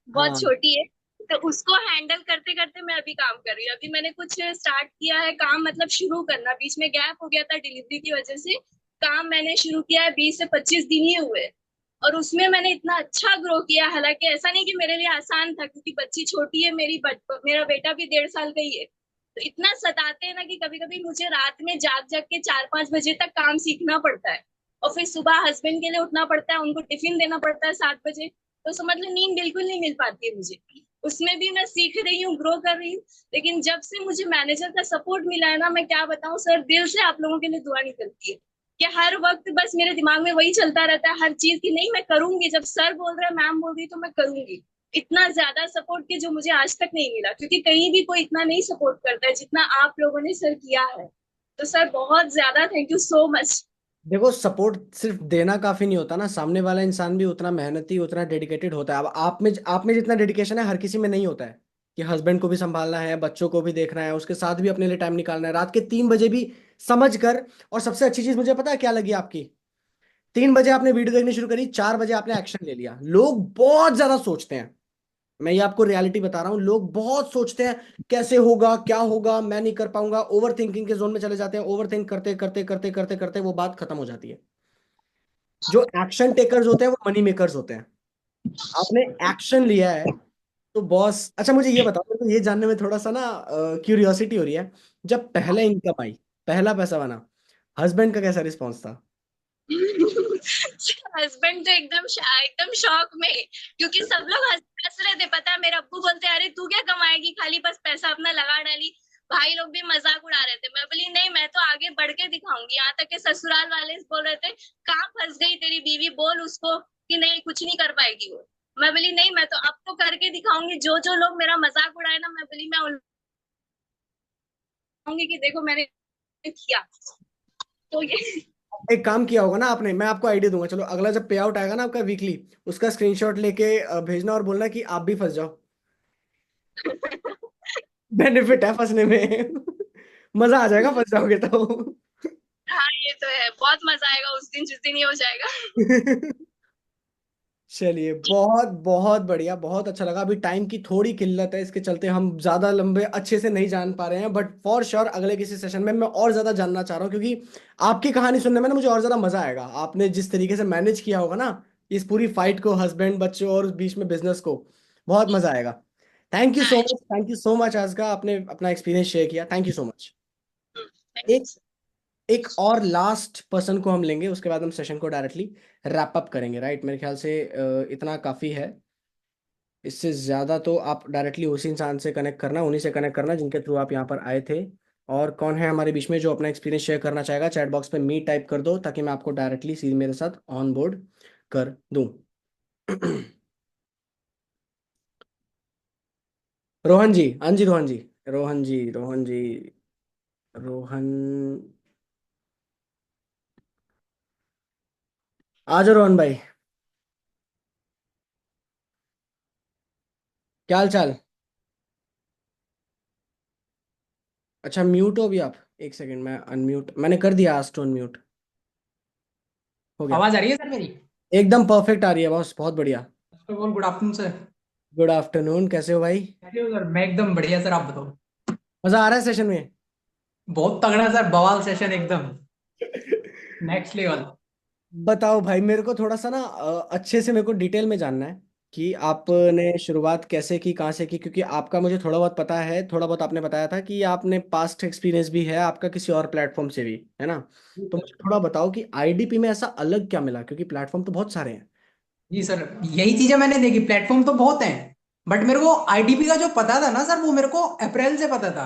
बहुत हाँ। छोटी है। तो उसको हैंडल करते करते मैं अभी काम कर रही हूँ। अभी मैंने कुछ स्टार्ट किया है काम, मतलब शुरू करना, बीच में गैप हो गया था डिलीवरी की वजह से। काम मैंने शुरू किया है, 20 से 25 दिन ही हुए। और उसमें मैंने इतना अच्छा ग्रो किया, हालांकि ऐसा नहीं कि मेरे लिए आसान था, क्योंकि बच्ची छोटी है मेरी, मेरा बेटा भी 1.5 साल का ही है। तो इतना सताते हैं ना कि कभी कभी मुझे रात में जाग जाग के 4-5 बजे तक काम सीखना पड़ता है। और फिर सुबह हस्बैंड के लिए उठना पड़ता है, उनको टिफिन देना पड़ता है 7 बजे। तो समझ लो नींद बिल्कुल नहीं मिल पाती है मुझे। उसमें भी मैं सीख रही हूँ, ग्रो कर रही हूँ। लेकिन जब से मुझे मैनेजर का सपोर्ट मिला है ना, मैं क्या बताऊं सर, दिल से आप लोगों के लिए दुआ निकलती है कि हर वक्त बस मेरे दिमाग में वही चलता रहता है हर चीज की, नहीं मैं करूंगी, जब सर बोल रहे हैं मैम बोल रही है, तो मैं करूंगी। इतना ज्यादा सपोर्ट कि जो मुझे आज तक नहीं मिला, क्योंकि कहीं भी कोई इतना नहीं सपोर्ट करता है जितना आप लोगों ने सर किया है। तो सर बहुत ज्यादा थैंक यू सो मच। देखो, सपोर्ट सिर्फ देना काफी नहीं होता ना, सामने वाला इंसान भी उतना मेहनती, उतना डेडिकेटेड होता है। अब आप में जितना डेडिकेशन है हर किसी में नहीं होता है, कि हस्बैंड को भी संभालना है, बच्चों को भी देखना है, उसके साथ भी अपने लिए टाइम निकालना है, रात के 3 बजे भी समझ कर। और सबसे अच्छी चीज मुझे पता है क्या लगी आपकी? 3 बजे आपने वीडियो देखनी शुरू करी, 4 बजे आपने एक्शन ले लिया। लोग बहुत ज्यादा सोचते हैं, मैं ये आपको रियलिटी बता रहा हूँ, लोग बहुत सोचते हैं कैसे होगा, क्या होगा, मैं नहीं कर पाऊंगा, ओवर थिंकिंग के जोन में चले जाते हैं, ओवर थिंक करते करते करते करते करते वो बात खत्म हो जाती है। जो एक्शन टेकर्स होते हैं वो मनी मेकर्स होते हैं। आपने एक्शन लिया है, तो बॉस, अच्छा मुझे ये बताओ, मेरे को ये जानने में थोड़ा सा ना क्यूरियोसिटी हो रही है। जब पहले इनकम आई, पहला पैसा बना, हस्बैंड का कैसा रिस्पॉन्स था? हस्बैंड तो एकदम शॉक में, क्योंकि सब लोग हंस रहे थे। पता है, मेरे अब्बू बोलते अरे तू क्या कमाएगी, खाली बस पैसा अपना लगा डाली। भाई लोग भी मजाक उड़ा रहे थे। मैं बोली नहीं, मैं तो आगे बढ़ के दिखाऊंगी। यहाँ तक के ससुराल वाले बोल रहे थे कहाँ फंस गई तेरी बीवी, बोल उसको कि नहीं कुछ नहीं कर पाएगी वो। मैं बोली नहीं, मैं तो अब तो करके दिखाऊंगी। जो जो लोग मेरा मजाक उड़ाए ना, मैं बोली मैं उड़ाऊंगी कि देखो मैंने किया। तो ये एक काम किया होगा ना आपने, मैं आपको आइडिया दूंगा, चलो अगला जब पे आउट आएगा ना आपका वीकली, उसका स्क्रीनशॉट लेके भेजना और बोलना कि आप भी फंस जाओ। बेनिफिट है फंसने में। मजा आ जाएगा फंस जाओगे तो। हाँ ये तो है, बहुत मजा आएगा उस दिन जिस दिन ये हो जाएगा। चलिए, बहुत बहुत बढ़िया, बहुत अच्छा लगा। अभी टाइम की थोड़ी किल्लत है, इसके चलते हम ज्यादा लंबे अच्छे से नहीं जान पा रहे हैं, बट फॉर श्योर अगले किसी सेशन में मैं और ज्यादा जानना चाह रहा हूँ, क्योंकि आपकी कहानी सुनने में ना मुझे और ज्यादा मजा आएगा। आपने जिस तरीके से मैनेज किया होगा ना इस पूरी फाइट को, हस्बैंड बच्चों और बीच में बिजनेस को, बहुत मजा आएगा। थैंक यू सो हाँ। Much, thank you so much आज का, आपने अपना एक्सपीरियंस शेयर किया, thank you so much. Thank एक एक और लास्ट पर्सन को हम लेंगे, उसके बाद हम सेशन को डायरेक्टली रैप अप करेंगे, राइट? मेरे ख्याल से इतना काफी है। इससे ज्यादा तो आप डायरेक्टली उसी इंसान से कनेक्ट करना, उन्हीं से कनेक्ट करना जिनके थ्रू आप यहाँ पर आए थे। और कौन है हमारे बीच में जो अपना एक्सपीरियंस शेयर करना चाहेगा? चैट बॉक्स पे मी टाइप कर दो ताकि मैं आपको डायरेक्टली सीधे मेरे साथ ऑन बोर्ड कर दूं। रोहन जी, हाँ जी रोहन जी, रोहन जी, रोहन जी, रोहन, आ जाओ रोहन भाई, क्या हाल चाल? अच्छा म्यूट हो अभी आप? एक सेकंड, मैं अनम्यूट मैंने कर दिया, आज टू अनम्यूट हो गया। आवाज आ रही है सर मेरी? एकदम परफेक्ट आ रही है बॉस, बहुत बढ़िया। First of all good afternoon sir. Good afternoon, कैसे हो भाई? कैसे हो सर? मैं एकदम बढ़िया सर, आप बताओ। मजा आ रहा है सेशन में? बहुत तगड़ा सर, बवाल सेशन एकदम नेक्स्ट लेवल। बताओ भाई, मेरे को थोड़ा सा ना अच्छे से मेरे को डिटेल में जानना है कि आपने शुरुआत कैसे की, कहाँ से की, क्योंकि आपका मुझे थोड़ा बहुत पता है, थोड़ा बहुत आपने बताया था कि आपने पास्ट एक्सपीरियंस भी है आपका किसी और प्लेटफॉर्म से भी, है ना? तो मुझे थोड़ा बताओ कि आईडीपी में ऐसा अलग क्या मिला, क्योंकि प्लेटफॉर्म तो बहुत सारे हैं। जी सर, यही चीजें मैंने देखी, प्लेटफॉर्म तो बहुत हैं, बट मेरे को आईडीपी का जो पता था ना सर, वो मेरे को अप्रैल से पता था।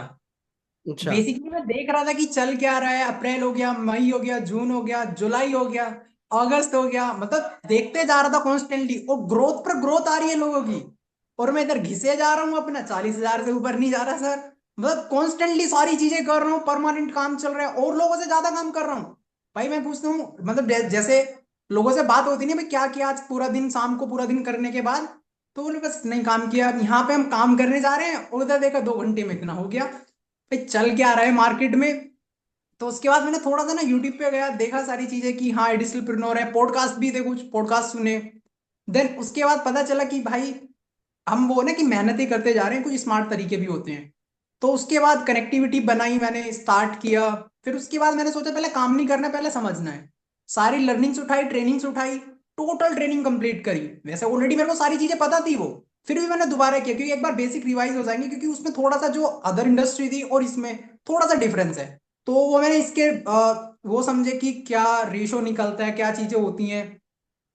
अच्छा। बेसिकली मैं देख रहा था कि चल क्या रहा है, अप्रैल हो गया, मई हो गया, जून हो गया, जुलाई हो गया, अगस्त हो गया, मतलब देखते जा रहा था कॉन्स्टेंटली, और ग्रोथ पर ग्रोथ आ रही है लोगों की। और मैं इधर घिसे जा रहा हूँ, अपना 40,000 से ऊपर नहीं जा रहा सर। मतलब कॉन्स्टेंटली सारी चीजें कर रहा हूँ, परमानेंट काम चल रहा है, और लोगों से ज्यादा काम कर रहा हूँ। भाई मैं पूछता हूँ, मतलब जैसे लोगों से बात होती नहीं, मैं क्या किया आज पूरा दिन, शाम को पूरा दिन करने के बाद, तो बोले बस नहीं काम किया। अब यहाँ पे हम काम करने जा रहे हैं, और उधर देखा 2 घंटे में इतना हो गया। भाई चल क्या रहा है मार्केट में। तो उसके बाद मैंने थोड़ा सा ना यूट्यूब पे गया, देखा सारी चीजें कि हाँ डिजिटलप्रेन्योर है, पॉडकास्ट भी थे, कुछ पॉडकास्ट सुने। देन उसके बाद पता चला कि भाई हम वो ना कि मेहनत ही करते जा रहे हैं, कुछ स्मार्ट तरीके भी होते हैं। तो उसके बाद कनेक्टिविटी बनाई, मैंने स्टार्ट किया। फिर उसके बाद मैंने सोचा पहले काम नहीं करना, पहले समझना है। सारी लर्निंग्स उठाई, ट्रेनिंग्स उठाई, टोटल ट्रेनिंग कंप्लीट करी। वैसे ऑलरेडी मेरे को सारी चीजें पता थी वो, फिर भी मैंने दोबारा किया, क्योंकि एक बार बेसिक रिवाइज हो जाएंगे, क्योंकि उसमें थोड़ा सा जो अदर इंडस्ट्री थी और इसमें थोड़ा सा डिफरेंस है। तो वो मैंने इसके वो समझे कि क्या रेशो निकलता है, क्या चीजें होती हैं,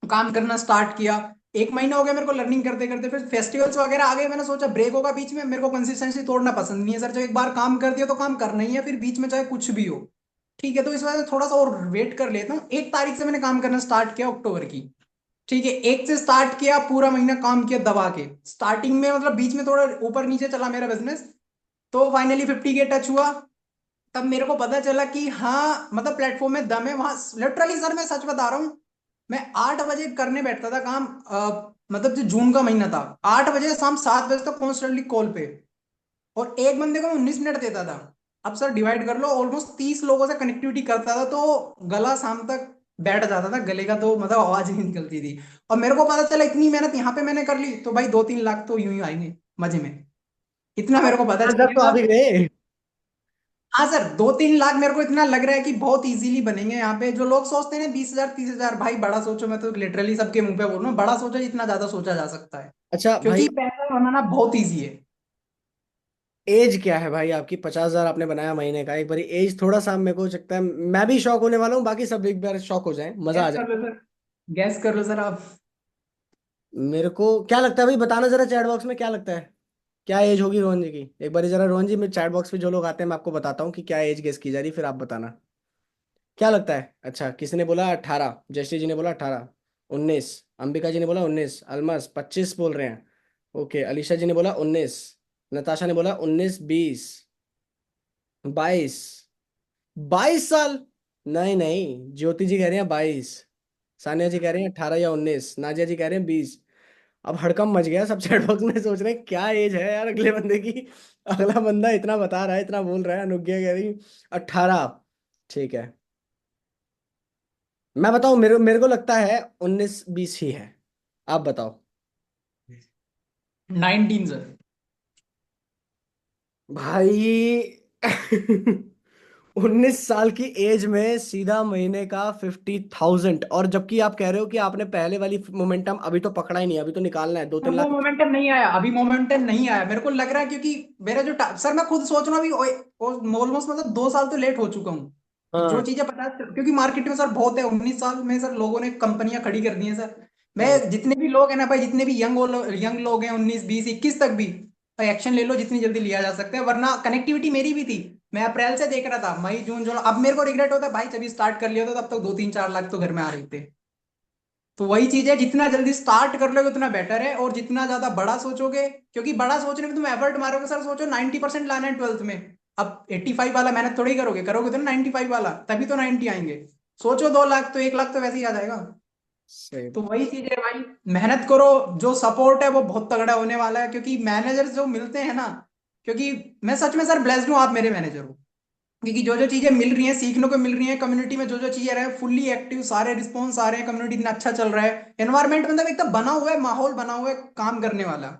काम करना स्टार्ट किया। 1 महीना हो गया मेरे को लर्निंग करते करते, फिर फेस्टिवल्स वगैरह आ गए, मैंने सोचा ब्रेक होगा बीच में। मेरे को कंसिस्टेंसी तोड़ना पसंद नहीं है सर, जब एक बार काम कर दिया तो काम करना ही है, फिर बीच में चाहे कुछ भी हो। ठीक है, तो इस वजह से थोड़ा सा और वेट कर लेता हूँ। 1 तारीख से मैंने काम करना स्टार्ट किया, अक्टूबर की। ठीक है, 1 से स्टार्ट किया, पूरा महीना काम किया दबा के। स्टार्टिंग में मतलब बीच में थोड़ा ऊपर नीचे चला मेरा बिजनेस, तो फाइनली 50 के टच हुआ। तब मेरे को पता चला कि हाँ मतलब प्लेटफॉर्म में दम है वहां। लिटरली सर मैं सच बता रहा हूँ, मैं 8 बजे करने बैठता था काम, मतलब जो जून का महीना था, 8 बजे से शाम 7 बजे तक कॉन्स्टेंटली कॉल पे, और एक बंदे को मैं 19 मिनट देता था। अब सर डिवाइड कर लो, ऑलमोस्ट 30 लोगों से कनेक्टिविटी करता था, तो गला शाम तक बैठ जाता था, गले का तो मतलब आवाज ही नहीं निकलती थी। और मेरे को पता चला इतनी मेहनत यहाँ पे मैंने कर ली, तो भाई 2-3 लाख तो यूं ही आएंगे मजे में। इतना मेरे को पता 5 लाख चल तो आ गया। भी गए। हाँ सर, 2-3 लाख मेरे को इतना लग रहा है कि बहुत इजीली बनेंगे यहाँ पे। जो लोग सोचते हैं ना 20,000 30,000, भाई बड़ा सोचो, मैं तो लिटरली सबके मुंह पे बोल रहा हूँ, बड़ा सोचो जितना ज्यादा सोचा जा सकता है। अच्छा भाई, क्योंकि पैसा बनाना बहुत ईजी है। एज क्या है भाई आपकी? 50,000 आपने बनाया महीने का, एक बारी एज थोड़ा सा मेरे को लगता है, मैं भी शौक होने वाला हूँ, बाकी सब एक बार शौक हो जाए, मजा आ गैस कर लो जाए। सर, गैस कर लो सर आप। मेरे को क्या लगता है भाई, बताना जरा चैट बॉक्स में क्या लगता है, क्या एज होगी रोहन जी की? एक बार जरा रोहन जी, मैं चैट बॉक्स पे जो लोग आते हैं मैं आपको बताता हूँ कि क्या एज गेस की जा रही, फिर आप बताना क्या लगता है। अच्छा, किसी ने बोला 18, जयश्री जी ने बोला 18, 19, अंबिका जी ने बोला 19, अलमस 25 बोल रहे हैं, ओके, अलीशा जी ने बोला 19, नताशा ने बोला 19, 20, 22, 22 साल। नहीं नहीं, ज्योति जी कह रहे हैं 22, सानिया जी कह रहे हैं 18 या 19, नाजिया जी कह रहे हैं 20। अब हड़कंप मच गया, सब चैट बॉक्स में सोच रहे हैं क्या एज है यार अगले बंदे की। अगला बंदा इतना बता रहा है, इतना बोल रहा है, अनुज्ञा कह रही 18। ठीक है, मैं बताऊं, मेरे मेरे को लगता है 19-20 ही है, आप बताओ। 19 सर। भाई 19 साल की एज में सीधा महीने का 50,000, और जबकि आप कह रहे हो कि आपने पहले वाली मोमेंटम अभी तो पकड़ा ही नहीं, अभी तो निकालना है, दो सर तीन वो लाख मोमेंटम नहीं आया, अभी मोमेंटम नहीं आया मेरे को लग रहा है, क्योंकि मेरा जो सर मैं खुद सोच रहा हूँ अभी ऑलमोस्ट मतलब 2 साल तो लेट हो चुका हूँ। कि जो हाँ चीजें पता, क्योंकि मार्केट में सर बहुत है, 19 साल में सर लोगों ने कंपनियां खड़ी कर दी हैं सर। हाँ। मैं जितने भी लोग हैं ना भाई, जितने भी यंग लोग हैं, 19 20 21 तक भी, भाई एक्शन ले लो जितनी जल्दी लिया जा सकता है, वरना कनेक्टिविटी मेरी भी थी। मैं अप्रैल से देख रहा था, मई जून जुलाई, अब मेरे को रिग्रेट होता है भाई, जब स्टार्ट कर लिया था तब तक 2 3 4 लाख तो घर में आ रहे थे। तो वही चीज है, जितना जल्दी स्टार्ट कर लोगे उतना बेटर है, और जितना ज्यादा बड़ा सोचोगे, क्योंकि बड़ा सोचने में तुम एफर्ट मारोगे सर, सोचो 90% लाना है 12th में। अब 85 वाला मेहनत थोड़ी करोगे, करोगे तो 95 वाला, तभी तो 90 आएंगे। सोचो 2 लाख तो 1 लाख तो वैसे ही आ जाएगा। सही। तो वही चीज है भाई, मेहनत करो। जो सपोर्ट है वो बहुत तगड़ा होने वाला है, क्योंकि मैनेजर जो मिलते हैं ना, क्योंकि मैं सच में सर ब्लेस्ड हूँ, आप मेरे मैनेजर हो। क्योंकि जो जो चीजें मिल रही हैं, सीखने को मिल रही हैं, कम्युनिटी में जो जो चीजें रहे, फुल्ली एक्टिव, सारे रिस्पॉन्स आ रहे हैं, कम्युनिटी इतना अच्छा चल रहा है, एनवायरमेंट मतलब एकदम बना हुआ है, माहौल बना हुआ है काम करने वाला।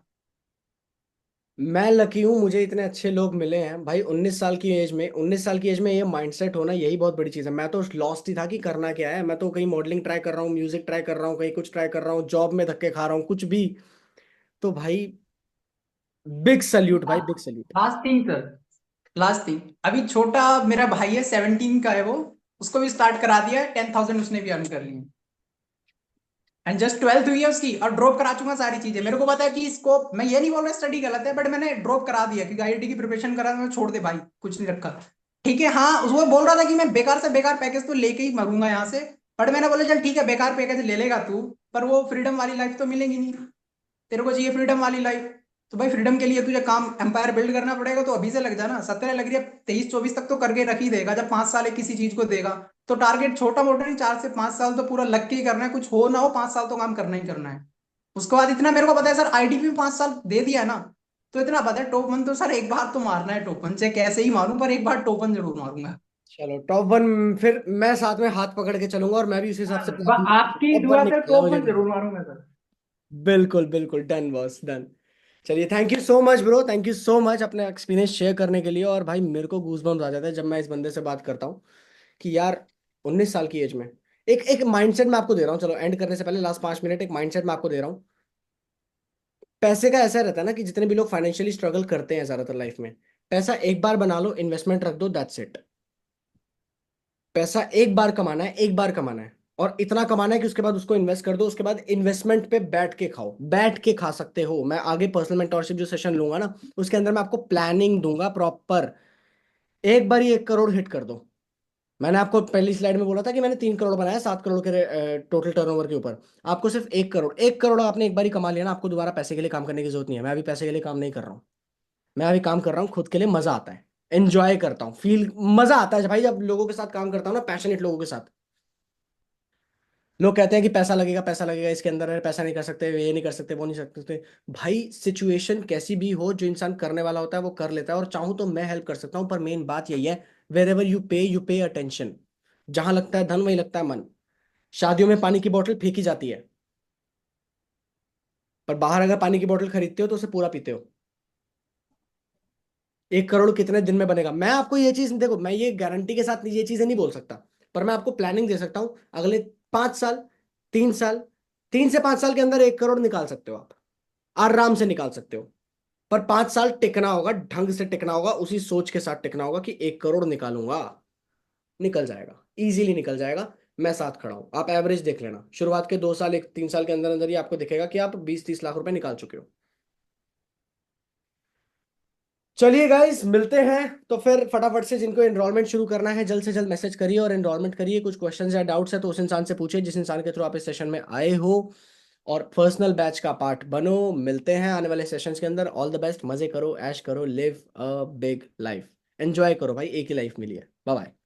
मैं लकी हूँ, मुझे इतने अच्छे लोग मिले हैं भाई। 19 साल की एज में, 19 साल की एज में ये माइंडसेट होना, यही बहुत बड़ी चीज़ है। मैं तो लॉस्ट ही था कि करना क्या है, मैं तो कहीं मॉडलिंग ट्राई कर रहा हूँ, म्यूजिक ट्राई कर रहा हूँ, कहीं कुछ ट्राई कर रहा हूँ, जॉब में धक्के खा रहा हूँ, कुछ भी। तो भाई बिग सल्यूट भाई, big salute. Last thing sir, last thing, अभी छोटा मेरा भाई है, 17 का है वो, उसको भी स्टार्ट करा दिया है, 10,000 उसने भी अर्न कर ली है। एंड जस्ट 12th हुई है उसकी, और ड्रॉप करा चुका सारी चीजें। मेरे को पता है कि स्कोप, मैं ये नहीं बोल रहा स्टडी गलत है, बट मैंने ड्रॉप करा दिया क्योंकि आईआईटी की प्रिपरेशन करा, मैं छोड़ दे भाई, कुछ नहीं रखा। ठीक है, हाँ वो बोल रहा था कि मैं बेकार से बेकार पैकेज तो लेके ही मरूंगा यहाँ से, बट मैंने बोला चल ठीक है, बेकार पैकेज ले लेगा तू, पर वो फ्रीडम वाली लाइफ तो मिलेगी नहीं। तेरे को चाहिए फ्रीडम वाली लाइफ, तो भाई फ्रीडम के लिए तुझे काम एम्पायर बिल्ड करना पड़ेगा, तो अभी से लग जाना। 17 लग रही है, 23 24 तक तो करके रख ही देगा, जब 5 साल एक किसी चीज को देगा। तो टारगेट छोटा मोटा नहीं, 4 से 5 साल तो पूरा लग के ही करना है, कुछ हो ना हो 5 साल तो काम करना ही करना है। उसके बाद इतना मेरे को पता है सर, आईटीपी में 5 साल दे दिया है ना, तो इतना पता है टॉप 1 तो सर एक बार तो मारना है, टॉप 1 से कैसे ही मारूं, पर एक बार टॉप 1 जरूर मारूंगा। चलो टॉप 1, फिर मैं साथ में हाथ पकड़ के चलूंगा, और मैं भी उसी हिसाब से plan आपकी टॉप वन दुआ से निकालना है मुझे। टॉप 1 जरूर मारूंगा सर। बिल्कुल बिल्कुल, डन बॉस, डन। चलिए, thank you so much bro, thank you so much अपने एक्सपीरियंस शेयर करने के लिए। और भाई मेरे को गूजबम्स आ जाते हैं जब मैं इस बंदे से बात करता हूँ कि यार 19 साल की एज में एक एक माइंडसेट मैं आपको दे रहा हूँ। चलो एंड करने से पहले लास्ट 5 मिनट एक माइंडसेट मैं आपको दे रहा हूँ। पैसे का ऐसा रहता है ना कि जितने भी लोग फाइनेंशियली स्ट्रगल करते हैं ज्यादातर लाइफ में, पैसा एक बार बना लो, इन्वेस्टमेंट रख दो, दैट्स इट। पैसा एक बार कमाना है, एक बार कमाना है, और इतना कमाना है कि उसके बाद उसको इन्वेस्ट कर दो। उसके बाद इन्वेस्टमेंट पे बैठ के खाओ, बैठ के खा सकते हो। मैं आगे पर्सनल मेंटोरशिप जो सेशन लूंगा ना, उसके अंदर मैं आपको प्लानिंग दूंगा प्रॉपर। एक बार ही 1 करोड़ हिट कर दो। मैंने आपको पहली स्लाइड में बोला था कि मैंने 3 करोड़ बनाया 7 करोड़ के टोटल टर्नओवर के ऊपर। आपको सिर्फ 1 करोड़, 1 करोड़ आपने एक बार ही कमा लिया ना, आपको दोबारा पैसे के लिए काम करने की जरूरत नहीं है। मैं अभी पैसे के लिए काम नहीं कर रहा हूँ, मैं अभी काम कर रहा हूँ खुद के लिए, मजा आता है, एंजॉय करता हूँ, फील मजा आता है भाई जब लोगों के साथ काम करता हूँ ना, पैशनेट लोगों के साथ। लोग कहते हैं कि पैसा लगेगा, पैसा लगेगा, इसके अंदर है, पैसा नहीं कर सकते, ये नहीं कर सकते, वो नहीं कर सकते। भाई सिचुएशन कैसी भी हो, जो इंसान करने वाला होता है वो कर लेता है, और चाहूं तो मैं हेल्प कर सकता हूँ। पर मेन बात यही है, wherever you pay attention. जहां लगता है धन वहीं लगता है मन। शादियों में पानी की बोतल फेंकी जाती है, पर बाहर अगर पानी की बोतल खरीदते हो तो उसे पूरा पीते हो। 1 करोड़ कितने दिन में बनेगा, मैं आपको ये चीज देखो, मैं ये गारंटी के साथ ये चीजें नहीं बोल सकता, पर मैं आपको प्लानिंग दे सकता हूँ। अगले 5 साल, 3 साल, 3 से 5 साल के अंदर 1 करोड़ निकाल सकते हो आप। आराम से निकाल सकते हो। पर 5 साल टिकना होगा, ढंग से टिकना होगा, उसी सोच के साथ टिकना होगा कि 1 करोड़ निकालूंगा। निकल जाएगा, इजीली निकल जाएगा। मैं साथ खड़ा हूं। आप एवरेज देख लेना, शुरुआत के 2 साल 3 साल के अंदर अंदर ही आपको दिखेगा कि आप 20-30 लाख रुपए निकाल चुके हो। चलिए गाइस, मिलते हैं तो फिर फटाफट से। जिनको एनरोलमेंट शुरू करना है जल्द से जल्द मैसेज करिए और एनरोलमेंट करिए। कुछ क्वेश्चंस या डाउट्स है तो उस इंसान से पूछिए जिस इंसान के थ्रू आप इस सेशन में आए हो, और पर्सनल बैच का पार्ट बनो। मिलते हैं आने वाले सेशंस के अंदर। ऑल द बेस्ट, मजे करो, ऐश करो, live a big life, enjoy करो भाई, एक ही लाइफ मिली है। Bye bye.